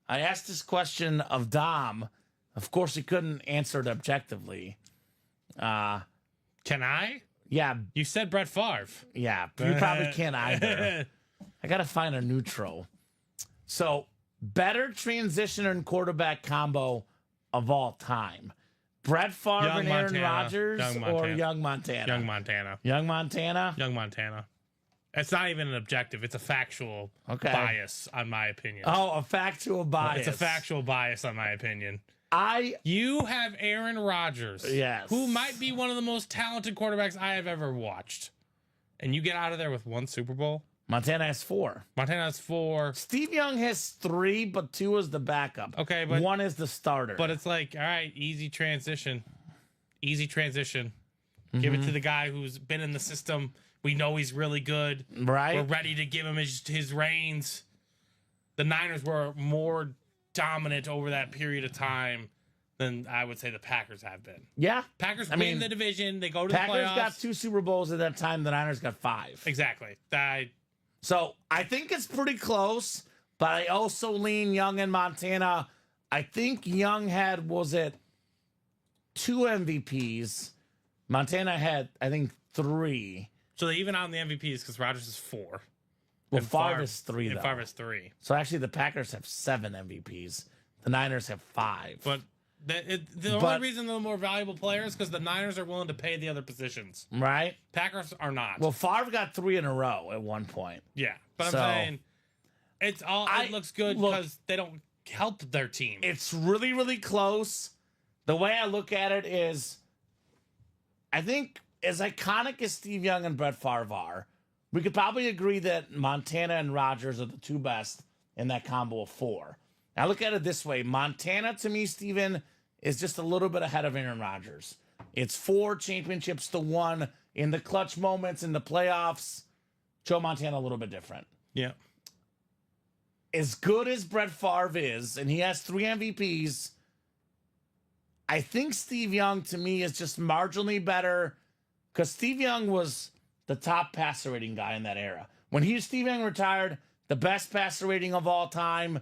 I asked this question of Dom. Of course, he couldn't answer it objectively. Can I? Yeah, You said Brett Favre. yeah, you probably can't either. I got to find a neutral. So, better transitioner and quarterback combo of all time. Brett Favre Young and Aaron Montana. Rodgers Young or Montana. Young Montana? Young Montana. Young Montana? Young Montana. It's not even an objective. It's a factual bias, on my opinion. Oh, a factual bias. It's a factual bias, on my opinion. I You have Aaron Rodgers, Yes. who might be one of the most talented quarterbacks I have ever watched. And you get out of there with 1 Super Bowl. Montana has 4. Montana has 4. Steve Young has 3, but 2 is the backup. Okay, but 1 is the starter. But it's like, all right, easy transition. Easy transition. Give it to the guy who's been in the system. We know he's really good. right? We're ready to give him his reins. The Niners were more dominant over that period of time than I would say the Packers have been. Yeah. Packers I win mean, the division. They go to Packers the playoffs. got 2 Super Bowls at that time. The Niners got 5. Exactly. So I think it's pretty close, but I also lean Young and Montana. I think Young had, was it 2 MVPs? Montana had, I think, 3. So they even on the MVPs because Rodgers is 4. Well, And Favre is 3, and though. Favre is 3. So actually, the Packers have 7 MVPs. The Niners have 5. But the only reason they're the more valuable players is because the Niners are willing to pay the other positions. Right? Packers are not. Well, Favre got 3 in a row at one point. Yeah, but I'm So- saying it looks good because they don't help their team. It's really, really close. The way I look at it is, I think as iconic as Steve Young and Brett Favre are, we could probably agree that Montana and Rodgers are the 2 best in that combo of 4. Now look at it this way. Montana, to me, Steven, is just a little bit ahead of Aaron Rodgers. It's 4 championships to 1 in the clutch moments in the playoffs. Joe Montana a little bit different. Yeah. As good as Brett Favre is, and he has 3 MVPs, I think Steve Young, to me, is just marginally better because Steve Young was the top passer rating guy in that era. When Steve Young retired, the best passer rating of all time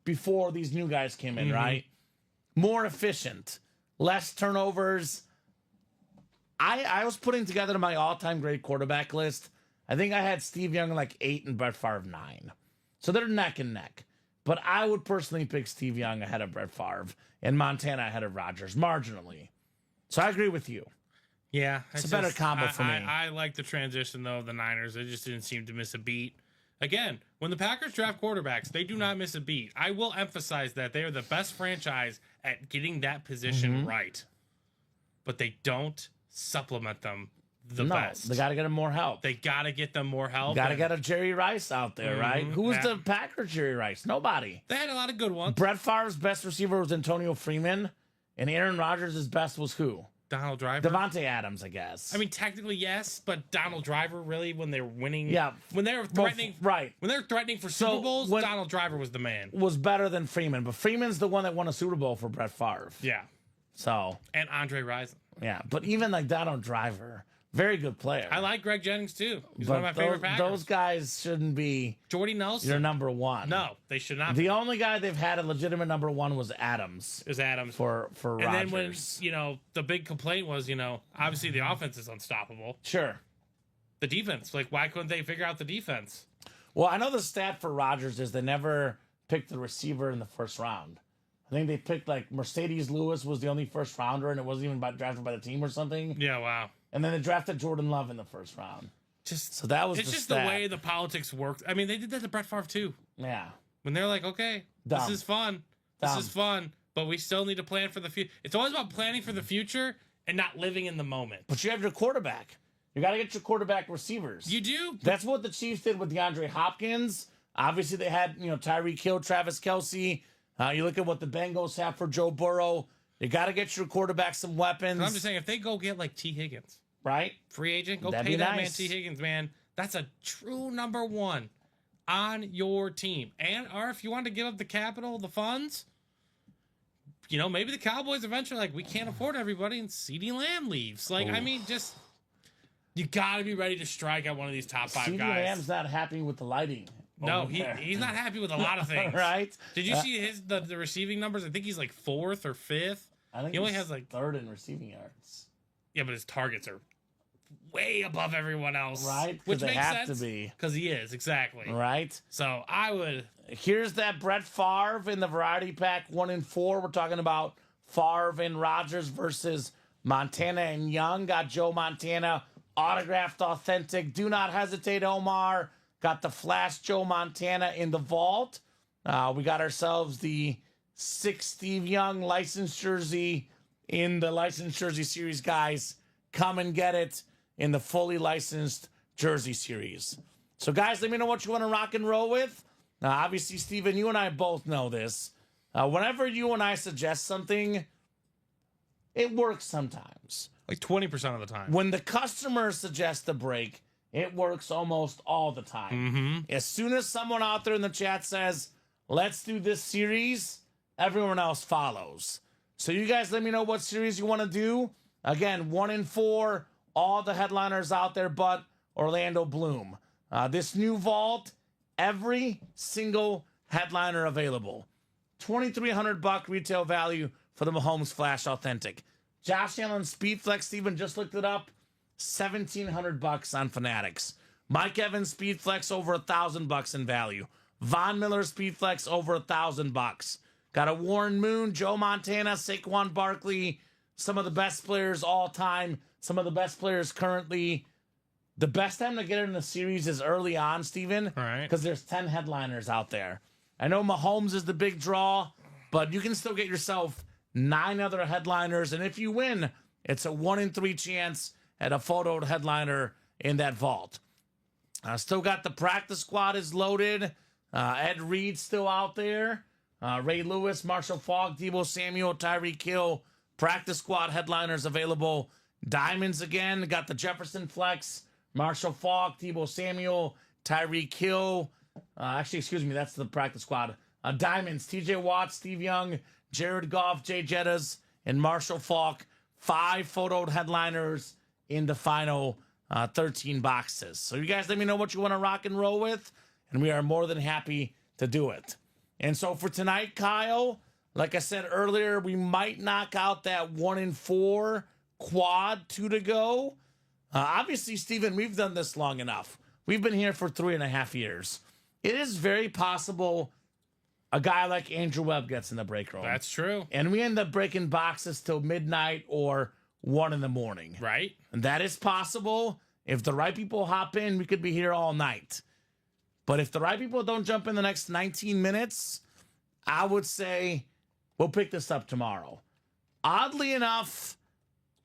before these new guys came in, right? More efficient, less turnovers. I was putting together my all-time great quarterback list. I think I had Steve Young like 8 and Brett Favre 9. So they're neck and neck. But I would personally pick Steve Young ahead of Brett Favre and Montana ahead of Rodgers, marginally. So I agree with you. Yeah. It's a better combo for me. I like the transition, though, of the Niners. They just didn't seem to miss a beat. Again, when the Packers draft quarterbacks, they do not miss a beat. I will emphasize that they are the best franchise at getting that position right. But they don't supplement them the best. They got to get him more help. They got to get them more help. Got to get a Jerry Rice out there, right? Who was the Packers Jerry Rice? Nobody. They had a lot of good ones. Brett Favre's best receiver was Antonio Freeman, and Aaron Rodgers' best was who? Donald Driver. Devontae Adams, I guess. I mean, technically, yes, but Donald Driver, really, when they're winning. Yeah. When they're threatening. Right. When they're threatening for Super Bowls, Donald Driver was the man. Was better than Freeman, but Freeman's the one that won a Super Bowl for Brett Favre. Yeah. So. And Andre Rison. Yeah, but even like Donald Driver, very good player. I like Greg Jennings, too. He's one of my favorite Packers. Those guys shouldn't be Jordy Nelson. your number 1. No, they should not The be. only guy they've had a legitimate number 1 was Adams. Is Adams. For and Rodgers. then when, the big complaint was, obviously the offense is unstoppable. Sure. The defense, why couldn't they figure out the defense? Well, I know the stat for Rodgers is they never picked the receiver in the first round. I think they picked like Mercedes Lewis was the only first rounder, and it wasn't even drafted by the team or something. Yeah, wow. And then they drafted Jordan Love in the first round. So that was it's just stat. the way the politics worked. I mean, they did that to Brett Favre too. Yeah. When they're like, okay, this is fun. This is fun, but we still need to plan for the future. It's always about planning for the future and not living in the moment. But you have your quarterback. You got to get your quarterback receivers. You do. That's what the Chiefs did with DeAndre Hopkins. Obviously, they had Tyreek Hill, Travis Kelce. You look at what the Bengals have for Joe Burrow. You got to get your quarterback some weapons. I'm just saying, if they go get like T. Higgins, right? Free agent, go That'd pay be that nice. man T. Higgins, man. That's a true number one on your team. Or if you want to give up the capital, the funds, maybe the Cowboys eventually we can't afford everybody, and CeeDee Lamb leaves. I mean, just you got to be ready to strike at one of these top 5 CeeDee guys. Lamb's not happy with the lighting. No, he's not happy with a lot of things. Right? Did you see the receiving numbers? I think he's like 4th or 5th. I think he only he's has like 3rd in receiving yards. Yeah, but his targets are way above everyone else. Right? Which they makes have sense. to be. Because he is, exactly. Right? So I would. Here's that Brett Favre in the variety pack 1 and 4. We're talking about Favre and Rodgers versus Montana and Young. Got Joe Montana autographed authentic. Do not hesitate, Omar. Got the Flash Joe Montana in the vault. We got ourselves the 6 Steve Young licensed jersey in the licensed jersey series, guys. Come and get it in the fully licensed jersey series. So, guys, let me know what you want to rock and roll with. Obviously, Steven, you and I both know this. Whenever you and I suggest something, it works sometimes. Like 20% of the time. When the customer suggests a break, it works almost all the time. Mm-hmm. As soon as someone out there in the chat says, let's do this series, everyone else follows. So you guys let me know what series you want to do. Again, 1 and 4, all the headliners out there but Orlando Bloom. This new vault, every single headliner available. $2,300 retail value for the Mahomes Flash Authentic. Josh Allen Speedflex, Steven just looked it up. $1,700 on Fanatics. Mike Evans Speedflex over $1,000 in value. Von Miller Speedflex over $1,000. Got a Warren Moon, Joe Montana, Saquon Barkley, some of the best players all time, some of the best players currently. The best time to get it in the series is early on, Steven. All right. Because there's 10 headliners out there. I know Mahomes is the big draw, but you can still get yourself 9 other headliners. And if you win, it's a 1 in 3 chance at a photoed headliner in that vault. Still got the practice squad is loaded. Ed Reed's still out there. Ray Lewis, Marshall Faulk, Deebo Samuel, Tyreek Hill. Practice squad headliners available. Diamonds again. Got the Jefferson Flex. Marshall Faulk, Deebo Samuel, Tyreek Hill. Excuse me, that's the practice squad. Diamonds, TJ Watt, Steve Young, Jared Goff, Jay Jettas, and Marshall Faulk. 5 photoed headliners in the final 13 boxes. So you guys let me know what you want to rock and roll with, and we are more than happy to do it. And so for tonight, Kyle, like I said earlier, we might knock out that 1 in 4 quad, 2 to go. Obviously, Steven, we've done this long enough. We've been here for 3.5 years. It is very possible a guy like Andrew Webb gets in the break room. That's true. And we end up breaking boxes till midnight or 1 in the morning. Right. And that is possible. If the right people hop in, we could be here all night. But if the right people don't jump in the next 19 minutes, I would say we'll pick this up tomorrow. Oddly enough,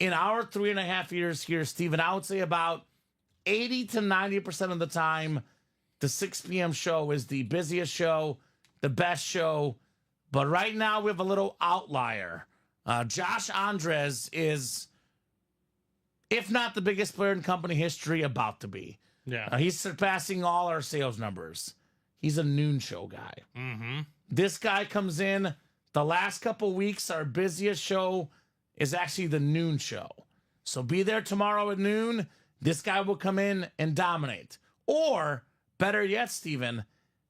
in our 3.5 years here, Steven, I would say about 80 to 90% of the time, the 6 p.m. show is the busiest show, the best show. But right now, we have a little outlier. Josh Andres is, if not the biggest player in company history, about to be. Yeah. He's surpassing all our sales numbers. He's a noon show guy. Mm-hmm. This guy comes in. The last couple weeks, our busiest show is actually the noon show. So be there tomorrow at noon. This guy will come in and dominate. Or, better yet, Steven,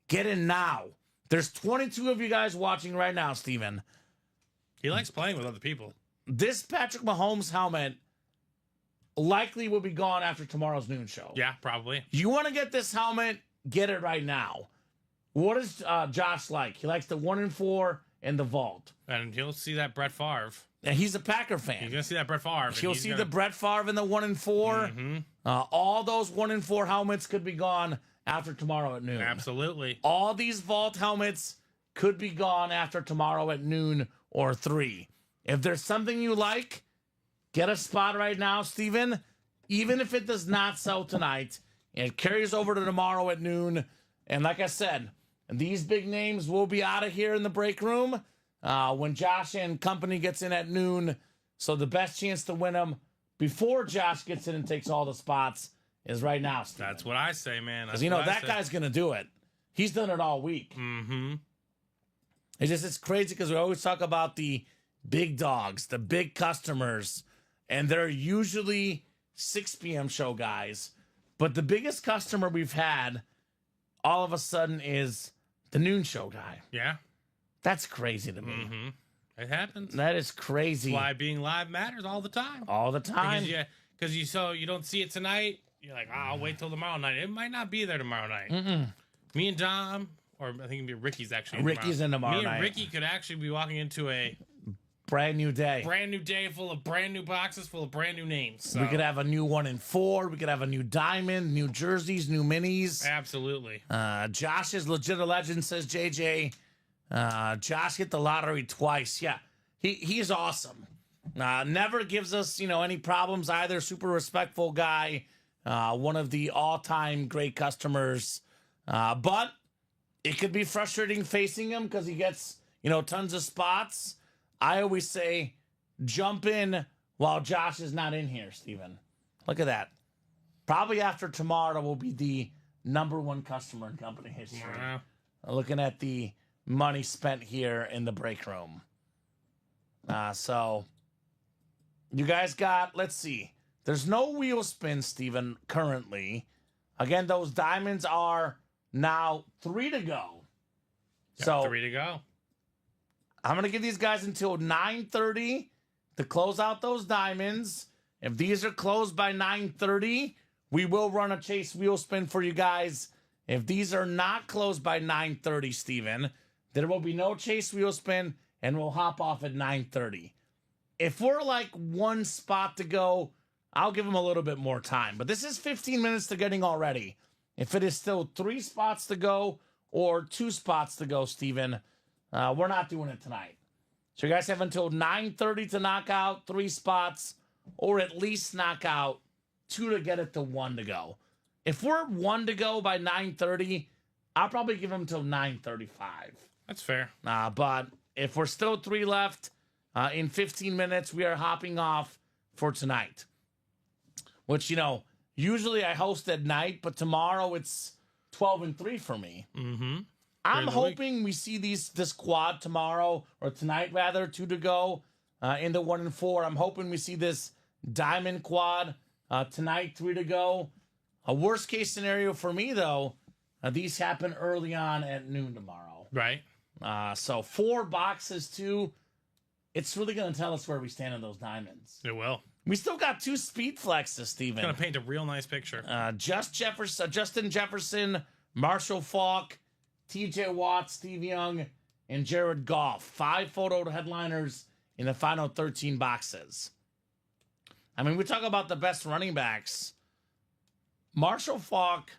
get in now. There's 22 of you guys watching right now, Steven. He likes playing with other people. This Patrick Mahomes helmet likely will be gone after tomorrow's noon show. Yeah, probably. You want to get this helmet, get it right now. What is Josh like? He likes the 1 in 4 in the vault. And you'll see that Brett Favre. And he's a Packer fan. You're gonna see that Brett Favre. You'll see the Brett Favre in the 1 and 4. All those 1 and 4 helmets could be gone after tomorrow at noon. Absolutely. All these vault helmets could be gone after tomorrow at noon or 3. If there's something you like, get a spot right now, Steven. Even if it does not sell tonight, it carries over to tomorrow at noon. And like I said, these big names will be out of here in the break room when Josh and company gets in at noon. So the best chance to win them before Josh gets in and takes all the spots is right now, Steven. That's what I say, man. Because, that guy's going to do it. He's done it all week. Mm-hmm. It's crazy because we always talk about the big dogs, the big customers, and they're usually 6 p.m. show guys. But the biggest customer we've had all of a sudden is the noon show guy. Yeah. That's crazy to me. Mm-hmm. It happens. That is crazy. That's why being live matters all the time. All the time. Because you don't see it tonight. You're like, I'll wait till tomorrow night. It might not be there tomorrow night. Me and Dom, or I think it'd be Ricky's actually. Ricky's in tomorrow night. Me and Ricky could actually be walking into a brand new day full of brand new boxes, full of brand new names. So. We could have a new 1 and 4. We could have a new diamond, new jerseys, new minis. Absolutely. Josh is legit a legend, says JJ. Josh hit the lottery twice. Yeah, he's awesome. Never gives us, any problems either. Super respectful guy. One of the all-time great customers. But it could be frustrating facing him because he gets, tons of spots. I always say jump in while Josh is not in here, Steven. Look at that. Probably after tomorrow will be the #1 customer in company history. Wow. Looking at the money spent here in the break room. So you guys got, let's see. There's no wheel spin, Steven, currently. Again, those diamonds are now 3 to go. So 3 to go. I'm going to give these guys until 9:30 to close out those diamonds. If these are closed by 9:30, we will run a chase wheel spin for you guys. If these are not closed by 9:30, Steven, there will be no chase wheel spin, and we'll hop off at 9:30. If we're like 1 spot to go, I'll give them a little bit more time. But this is 15 minutes to getting already. If it is still 3 spots to go or 2 spots to go, Steven, we're not doing it tonight. So you guys have until 9:30 to knock out 3 spots, or at least knock out 2 to get it to 1 to go. If we're 1 to go by 9:30, I'll probably give them till 9:35. That's fair. But if we're still 3 left in 15 minutes, we are hopping off for tonight. Which, usually I host at night, but tomorrow it's 12 and 3 for me. Mm-hmm. I'm hoping we see this quad tomorrow, or tonight rather, 2 to go in the 1 and 4. I'm hoping we see this diamond quad tonight, 3 to go. A worst case scenario for me, though, these happen early on at noon tomorrow. Right. So 4 boxes, too. It's really going to tell us where we stand on those diamonds. It will. We still got 2 speed flexes, Steven. It's going to paint a real nice picture. Justin Jefferson, Marshall Faulk, TJ Watt, Steve Young, and Jared Goff. 5 photo headliners in the final 13 boxes. I mean, we talk about the best running backs. Marshall Faulk,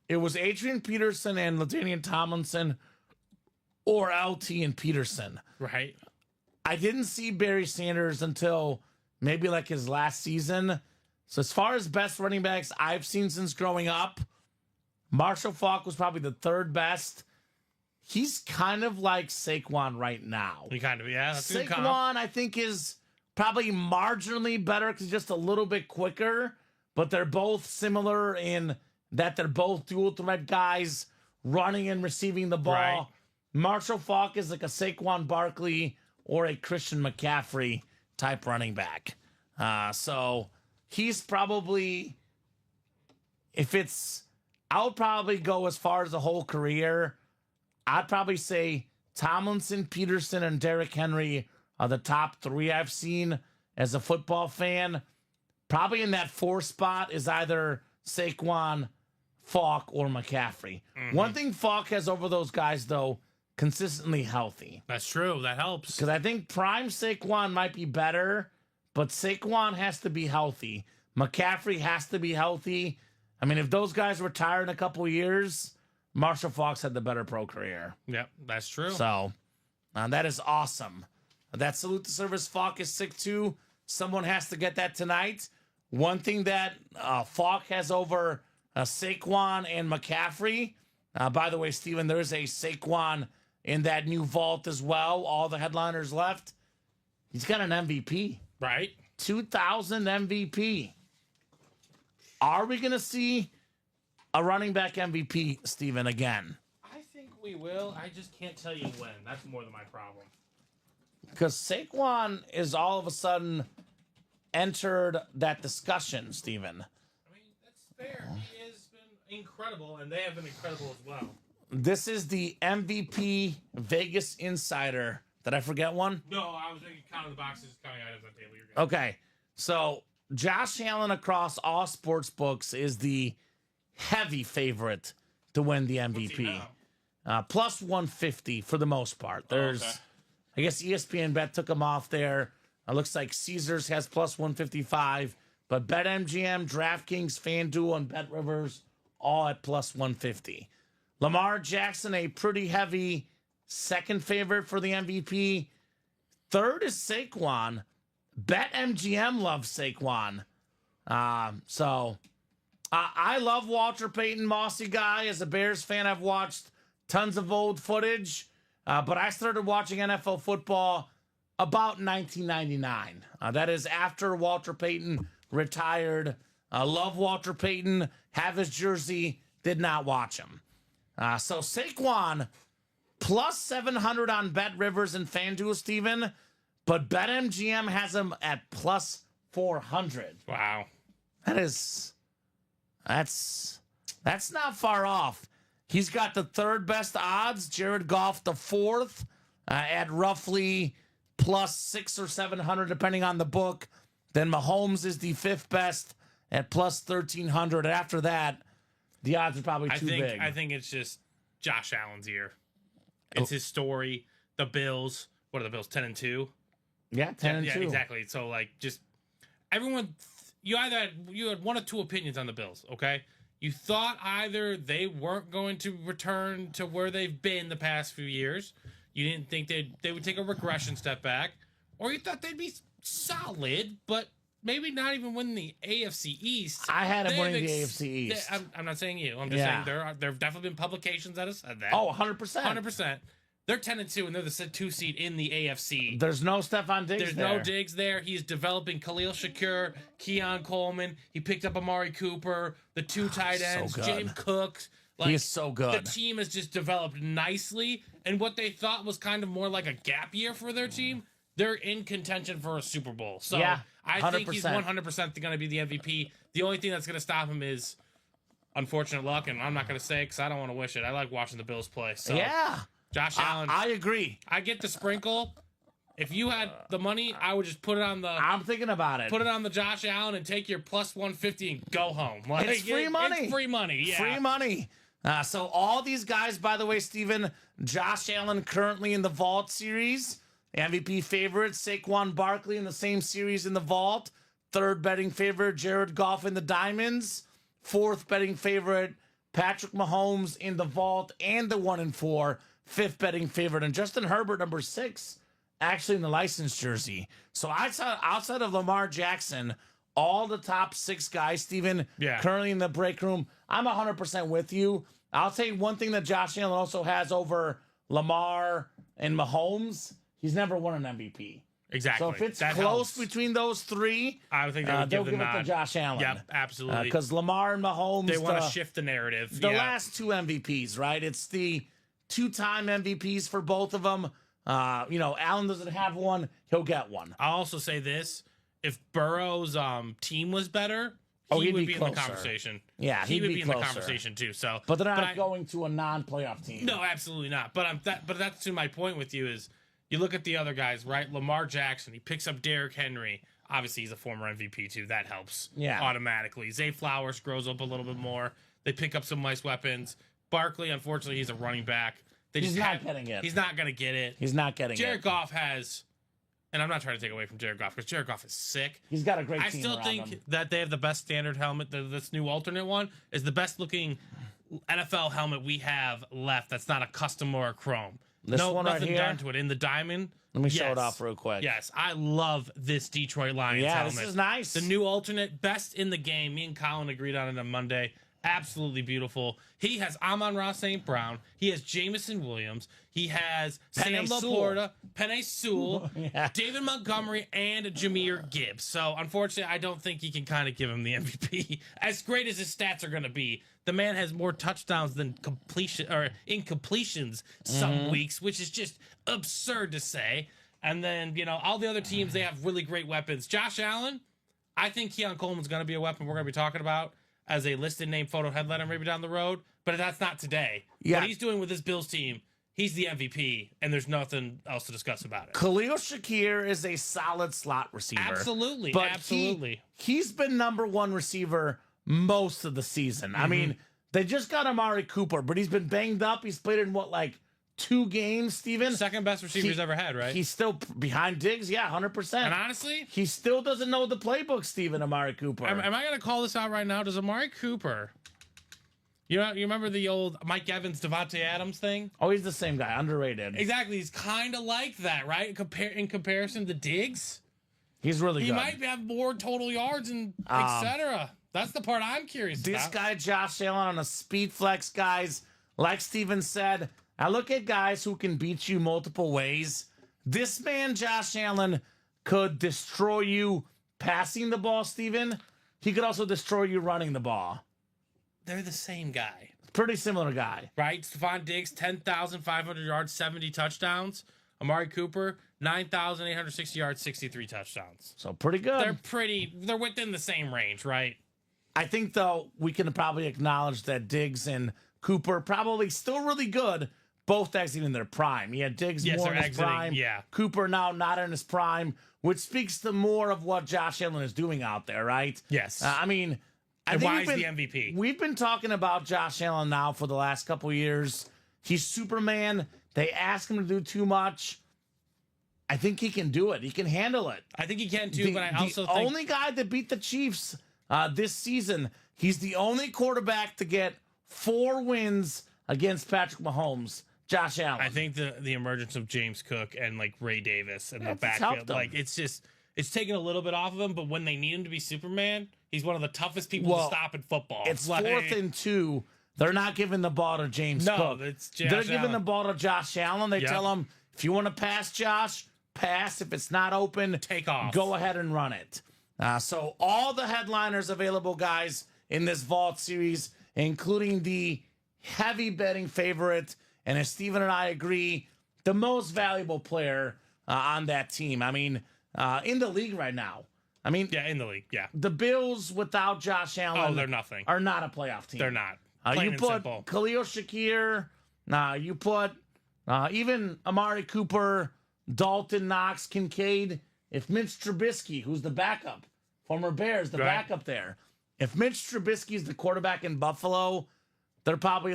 it was Adrian Peterson and LaDainian Tomlinson, or LT and Peterson. Right. I didn't see Barry Sanders until maybe like his last season. So as far as best running backs I've seen since growing up, Marshall Faulk was probably the 3rd best. He's kind of like Saquon right now. He kind of, yeah. That's Saquon, I think, is probably marginally better because he's just a little bit quicker, but they're both similar in that they're both dual threat guys running and receiving the ball. Right. Marshall Faulk is like a Saquon Barkley or a Christian McCaffrey type running back. So he's probably, I would probably go as far as the whole career. I'd probably say Tomlinson, Peterson, and Derrick Henry are the top 3 I've seen as a football fan. Probably in that 4 spot is either Saquon, Faulk, or McCaffrey. Mm-hmm. One thing Faulk has over those guys, though, consistently healthy. That's true. That helps. Because I think prime Saquon might be better, but Saquon has to be healthy. McCaffrey has to be healthy. I mean, if those guys retire in a couple years, Marshall Faulk had the better pro career. Yep, that's true. So that is awesome. That salute to service. Faulk is 6'2". Someone has to get that tonight. One thing that Faulk has over Saquon and McCaffrey. By the way, Steven, there's a Saquon in that new vault as well. All the headliners left. He's got an MVP. Right. 2000 MVP. Are we going to see a running back MVP, Steven, again? I think we will. I just can't tell you when. That's more than my problem. Because Saquon is all of a sudden entered that discussion, Steven. I mean, that's fair. He has been incredible, and they have been incredible as well. This is the MVP Vegas Insider. Did I forget one? No, I was thinking counting the boxes, counting items on the table. You're good. Okay. So Josh Allen across all sports books is the heavy favorite to win the MVP. Plus 150 for the most part. There's, I guess ESPN Bet took him off there. It looks like Caesars has plus 155, but BetMGM, DraftKings, FanDuel, and BetRivers all at plus 150. Lamar Jackson, a pretty heavy second favorite for the MVP. Third is Saquon. BetMGM loves Saquon. So I love Walter Payton, Mossy guy. As a Bears fan, I've watched tons of old footage, but I started watching NFL football about 1999. That is after Walter Payton retired. Love Walter Payton, have his jersey, did not watch him. So Saquon, plus 700 on BetRivers and FanDuel, Steven, but BetMGM has him at plus 400. Wow. That's not far off. He's got the third best odds. Jared Goff, the fourth, at roughly plus 600 or 700, depending on the book. Then Mahomes is the fifth best at plus 1,300. After that, the odds are probably too big. I think it's just Josh Allen's year. It's his story. The Bills. What are the Bills? 10-2. Yeah, 10-2. Yeah, exactly. So just everyone. You had one or two opinions on the Bills. Okay, you thought either they weren't going to return to where they've been the past few years. You didn't think they would take a regression step back, or you thought they'd be solid, but maybe not even win the AFC East. I had them winning the AFC East. I'm not saying you. I'm just saying there have definitely been publications that have said that. Oh, 100%. 100%. They're 10-2, and they're the 2 seed in the AFC. There's no Stephon Diggs There's no Diggs there. He's developing Khalil Shakur, Keon Coleman. He picked up Amari Cooper, the two tight ends, James Cook. He is so good. The team has just developed nicely, and what they thought was kind of more like a gap year for their team, they're in contention for a Super Bowl. So yeah, I think he's 100% going to be the MVP. The only thing that's going to stop him is unfortunate luck, and I'm not going to say it because I don't want to wish it. I like watching the Bills play. So yeah. Josh Allen. I agree. I get the sprinkle. If you had the money, I would just put it on the. I'm thinking about it. Put it on the Josh Allen and take your plus 150 and go home. Like, it's free money. It's free money. Yeah. Free money. So all these guys, by the way, Steven, Josh Allen currently in the Vault series. MVP favorite, Saquon Barkley in the same series in the Vault. Third betting favorite, Jared Goff in the Diamonds. Fourth betting favorite, Patrick Mahomes in the Vault and the 1-4. Fifth betting favorite, and Justin Herbert, number 6, actually in the licensed jersey. So outside of Lamar Jackson, all the top 6 guys, Steven, currently in the break room, I'm 100% with you. I'll tell you one thing that Josh Allen also has over Lamar and Mahomes. He's never won an MVP. Exactly. So if it's that close helps. between those 3, I would think they would they'll give give the it nod to Josh Allen. Yep, absolutely. Because Lamar and Mahomes, they want to shift the narrative. The last 2 MVPs, right? It's the 2-time MVPs for both of them. Allen doesn't have one. He'll get one. I'll also say this. If Burrow's team was better, he would be in the conversation. Yeah, he would be in the closer. conversation too. So, but they're not going to a non-playoff team. No, absolutely not. But that's to my point with you is you look at the other guys, right? Lamar Jackson, he picks up Derrick Henry. Obviously, he's a former MVP too. That helps automatically. Zay Flowers grows up a little bit more. They pick up some nice weapons. Barkley, unfortunately, he's a running back. He's not getting it. He's not going to get it. He's not getting Jared it. Goff has, and I'm not trying to take away from Jared Goff because Jared Goff is sick. He's got a great I team still around think him. that they have the best standard helmet. This new alternate one is the best looking NFL helmet we have left. That's not a custom or a chrome. This one right nothing here? done to it in the diamond. Let me show it off real quick. Yes, I love this Detroit Lions helmet. This is nice. The new alternate, best in the game. Me and Colin agreed on it on Monday. Absolutely beautiful. He has Amon-Ra St. Brown. He has Jamison Williams. He has Penei Sam Sewell. Laporta, Penei Sewell, Yeah. David Montgomery, and Jameer Gibbs. So, unfortunately, I don't think you can kind of give him the MVP. As great as his stats are going to be, the man has more touchdowns than completion or incompletions some weeks, which is just absurd to say. And then, all the other teams, they have really great weapons. Josh Allen, I think Keon Coleman's going to be a weapon we're going to be talking about as a listed name photo headliner maybe down the road, but that's not today. Yeah. What he's doing with this Bills team, he's the MVP, and there's nothing else to discuss about it. Khalil Shakir is a solid slot receiver. Absolutely, But absolutely. He's been number one receiver most of the season. I mean, they just got Amari Cooper, but he's been banged up. He's played in 2 games, Steven? Second best receiver he's ever had, right? He's still behind Diggs, 100%. And honestly, He still doesn't know the playbook, Steven, Amari Cooper. am I going to call this out right now? Does Amari Cooper, you remember the old Mike Evans, Devontae Adams thing? Oh, he's the same guy, underrated. Exactly. He's kind of like that, right? In comparison to Diggs, He's really he good. might have more total yards and etc. That's the part I'm curious This about. guy, Josh Allen, on a speed flex, guys, like Steven said, I look at guys who can beat you multiple ways. This man, Josh Allen, could destroy you passing the ball, Steven. He could also destroy you running the ball. They're the same guy, Pretty similar guy. right? Stephon Diggs, 10,500 yards, 70 touchdowns. Amari Cooper, 9,860 yards, 63 touchdowns. So pretty good. They're within the same range, right? I think, though, we can probably acknowledge that Diggs and Cooper probably still really good, both exiting their prime. He had Diggs Yes, more they're in his exiting, prime. yeah. Cooper now not in his prime, which speaks to more of what Josh Allen is doing out there, right? Yes. I mean, I And think why we've is been- the MVP? We've been talking about Josh Allen now for the last couple of years. He's Superman. They ask him to do too much. I think he can do it. He can handle it. I think he can too, but I also think only guy that beat the Chiefs this season, he's the only quarterback to get 4 wins against Patrick Mahomes. Josh Allen. I think the emergence of James Cook and Ray Davis and the It's helped backfield, him. it's taken a little bit off of him. But when they need him to be Superman, he's one of the toughest people to stop in football. It's Like, 4th and 2. They're not giving the ball to James No, Cook. it's Josh They're giving Allen. the ball to Josh Allen. They Yep. tell him, if you want to pass, Josh, pass. If it's not open, Take off. Go ahead and run it. So all the headliners available, guys, in this Vault series, including the heavy betting favorite, and as Steven and I agree, the most valuable player on that team. I mean, in the league right now. I mean, yeah, in the league, yeah. the Bills without Josh Allen Oh, they're nothing. are not a playoff team. They're not. You Plain and put simple. Khalil Shakir, you put even Amari Cooper, Dalton Knox, Kincaid. If Mitch Trubisky, who's the backup, former Bears, the Right. backup there, if Mitch Trubisky is the quarterback in Buffalo, they're probably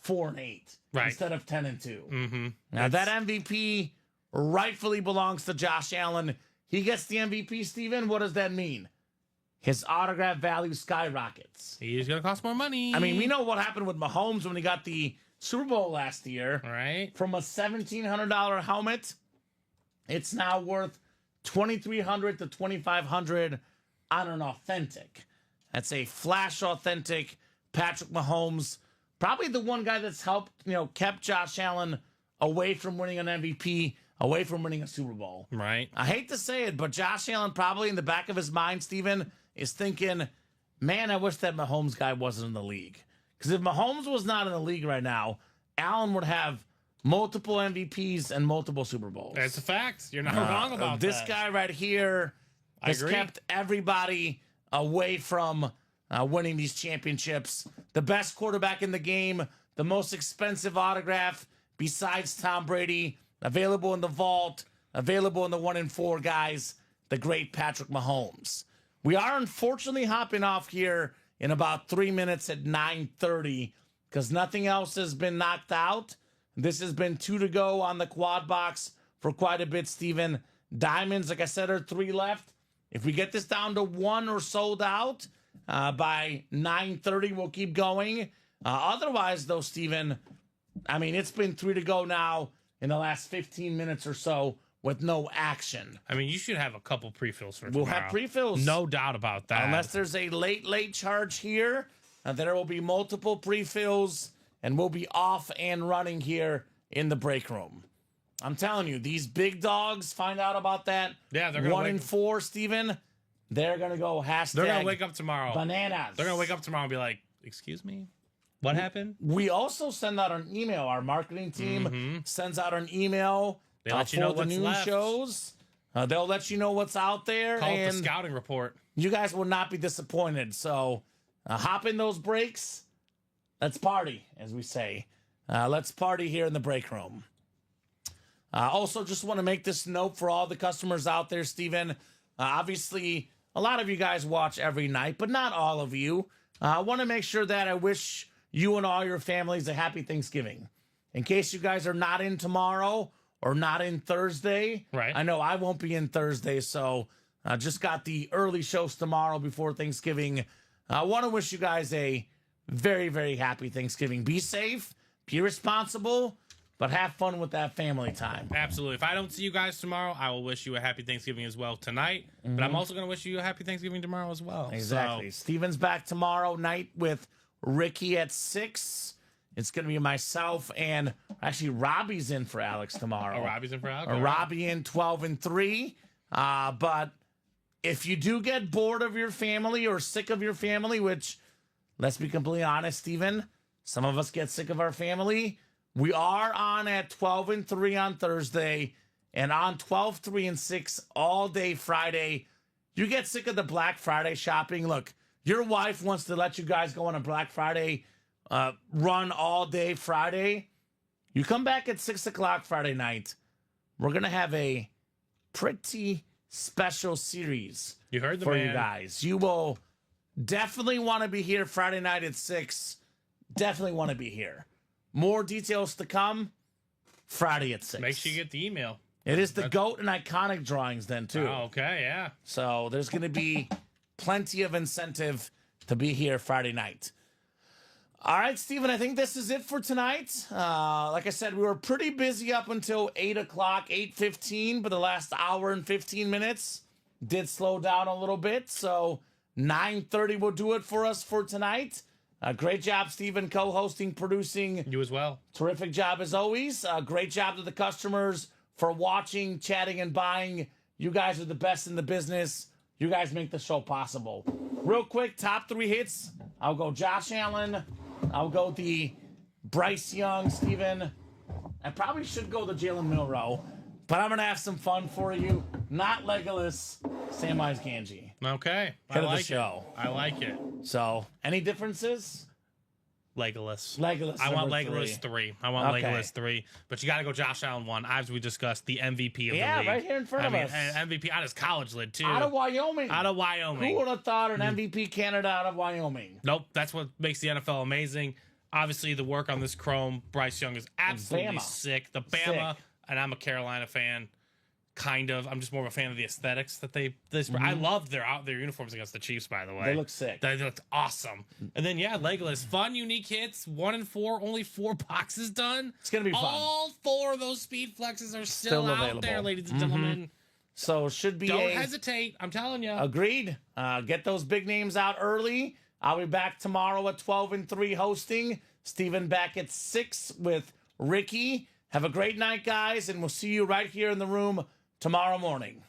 4-8 Right. instead of 10-2. Mm-hmm. Now that MVP rightfully belongs to Josh Allen. He gets the MVP, Steven. What does that mean? His autograph value skyrockets. He's gonna cost more money. I mean, we know what happened with Mahomes when he got the Super Bowl last year. all right. From a $1,700 helmet, it's now worth $2,300 to $2,500 on an authentic. That's a flash authentic Patrick Mahomes. Probably the one guy that's helped, kept Josh Allen away from winning an MVP, away from winning a Super Bowl. Right. I hate to say it, but Josh Allen probably in the back of his mind, Steven, is thinking, man, I wish that Mahomes guy wasn't in the league. Because if Mahomes was not in the league right now, Allen would have multiple MVPs and multiple Super Bowls. That's a fact. You're not wrong about This that. guy right here I has agree. kept everybody away from winning these championships. The best quarterback in the game, the most expensive autograph besides Tom Brady, available in the vault, available in the 1 and 4 guys, the great Patrick Mahomes. We are unfortunately hopping off here in about 3 minutes at 9:30 because nothing else has been knocked out. This has been 2 to go on the quad box for quite a bit, Steven. Diamonds, like I said, are 3 left. If we get this down to 1 or sold out by 9:30, we'll keep going. Otherwise, though, Steven, I mean, it's been 3 to go now in the last 15 minutes or so with no action. I mean, you should have a couple pre-fills for We'll tomorrow. have pre-fills. No doubt about that. Unless there's a late charge here, there will be multiple pre-fills, and we'll be off and running here in the break room. I'm telling you, these big dogs find out about that. Yeah, they're gonna 1 in 4, Steven. They're gonna go hashtag. They're gonna wake up tomorrow. Bananas. They're gonna wake up tomorrow and be like, "Excuse me, what happened?" We also send out an email. Our marketing team sends out an email They let you know for the what's new left. shows. They'll let you know what's out there, Call it and the scouting report. you guys will not be disappointed. So hop in those breaks. Let's party, as we say. Let's party here in the break room. Also, just want to make this note for all the customers out there, Steven. Obviously, a lot of you guys watch every night, but not all of you. I want to make sure that I wish you and all your families a happy Thanksgiving. In case you guys are not in tomorrow or not in Thursday. Right. I know I won't be in Thursday, so I just got the early shows tomorrow before Thanksgiving. I want to wish you guys a very, very happy Thanksgiving. Be safe, be responsible, but have fun with that family time. Absolutely. If I don't see you guys tomorrow, I will wish you a happy Thanksgiving as well tonight. But I'm also going to wish you a happy Thanksgiving tomorrow as well. Exactly. So, Steven's back tomorrow night with Ricky at 6. It's going to be myself and actually Robbie's in for Alex tomorrow. Robbie's in for Alex. Robbie in 12 and 3. But if you do get bored of your family or sick of your family, which, let's be completely honest, Steven, some of us get sick of our family. We are on at 12 and 3 on Thursday and on 12, 3 and 6 all day Friday. You get sick of the Black Friday shopping. Look, your wife wants to let you guys go on a Black Friday run all day Friday. You come back at 6 o'clock Friday night. We're going to have a pretty special series You heard the for man. you guys. You will definitely want to be here Friday night at 6. Definitely want to be here. More details to come Friday at 6. Make sure you get the email. It is the GOAT and Iconic drawings then, too. Oh, okay, yeah. So there's going to be plenty of incentive to be here Friday night. All right, Steven, I think this is it for tonight. Like I said, we were pretty busy up until 8 o'clock, 8:15, but the last hour and 15 minutes did slow down a little bit. So 9:30 will do it for us for tonight. Great job, Steven, co-hosting, producing. You as well. Terrific job as always. Great job to the customers for watching, chatting, and buying. You guys are the best in the business. You guys make the show possible. Real quick, top 3 hits. I'll go Josh Allen. I'll go the Bryce Young, Steven. I probably should go the Jalen Milroe, but I'm going to have some fun for you. Not Legolas, Samwise Gamgee. Okay. I Head of the like show. it. I like it. So, any differences? Legolas. Legolas. I want number Legolas 3. I want Okay. Legolas 3. But you got to go Josh Allen 1. As we discussed, the MVP of the league. right here in front of us. And MVP out of his college lid, too. Out of Wyoming. Out of Wyoming. Who would have thought an MVP candidate out of Wyoming? Nope, that's what makes the NFL amazing. Obviously, the work on this Chrome, Bryce Young is absolutely Bama. sick. The Bama, Sick. and I'm a Carolina fan, kind of. I'm just more of a fan of the aesthetics that they. I love their uniforms against the Chiefs. By the way, They look sick. They looked awesome. And then Legolas, fun, unique hits. 1 and 4, only 4 boxes done. It's gonna be fun. All 4 of those speed flexes are still out available. there, ladies and gentlemen. So should be Don't hesitate. I'm telling you. Agreed. Get those big names out early. I'll be back tomorrow at 12 and 3 hosting. Steven back at 6 with Ricky. Have a great night, guys, and we'll see you right here in the room tomorrow morning.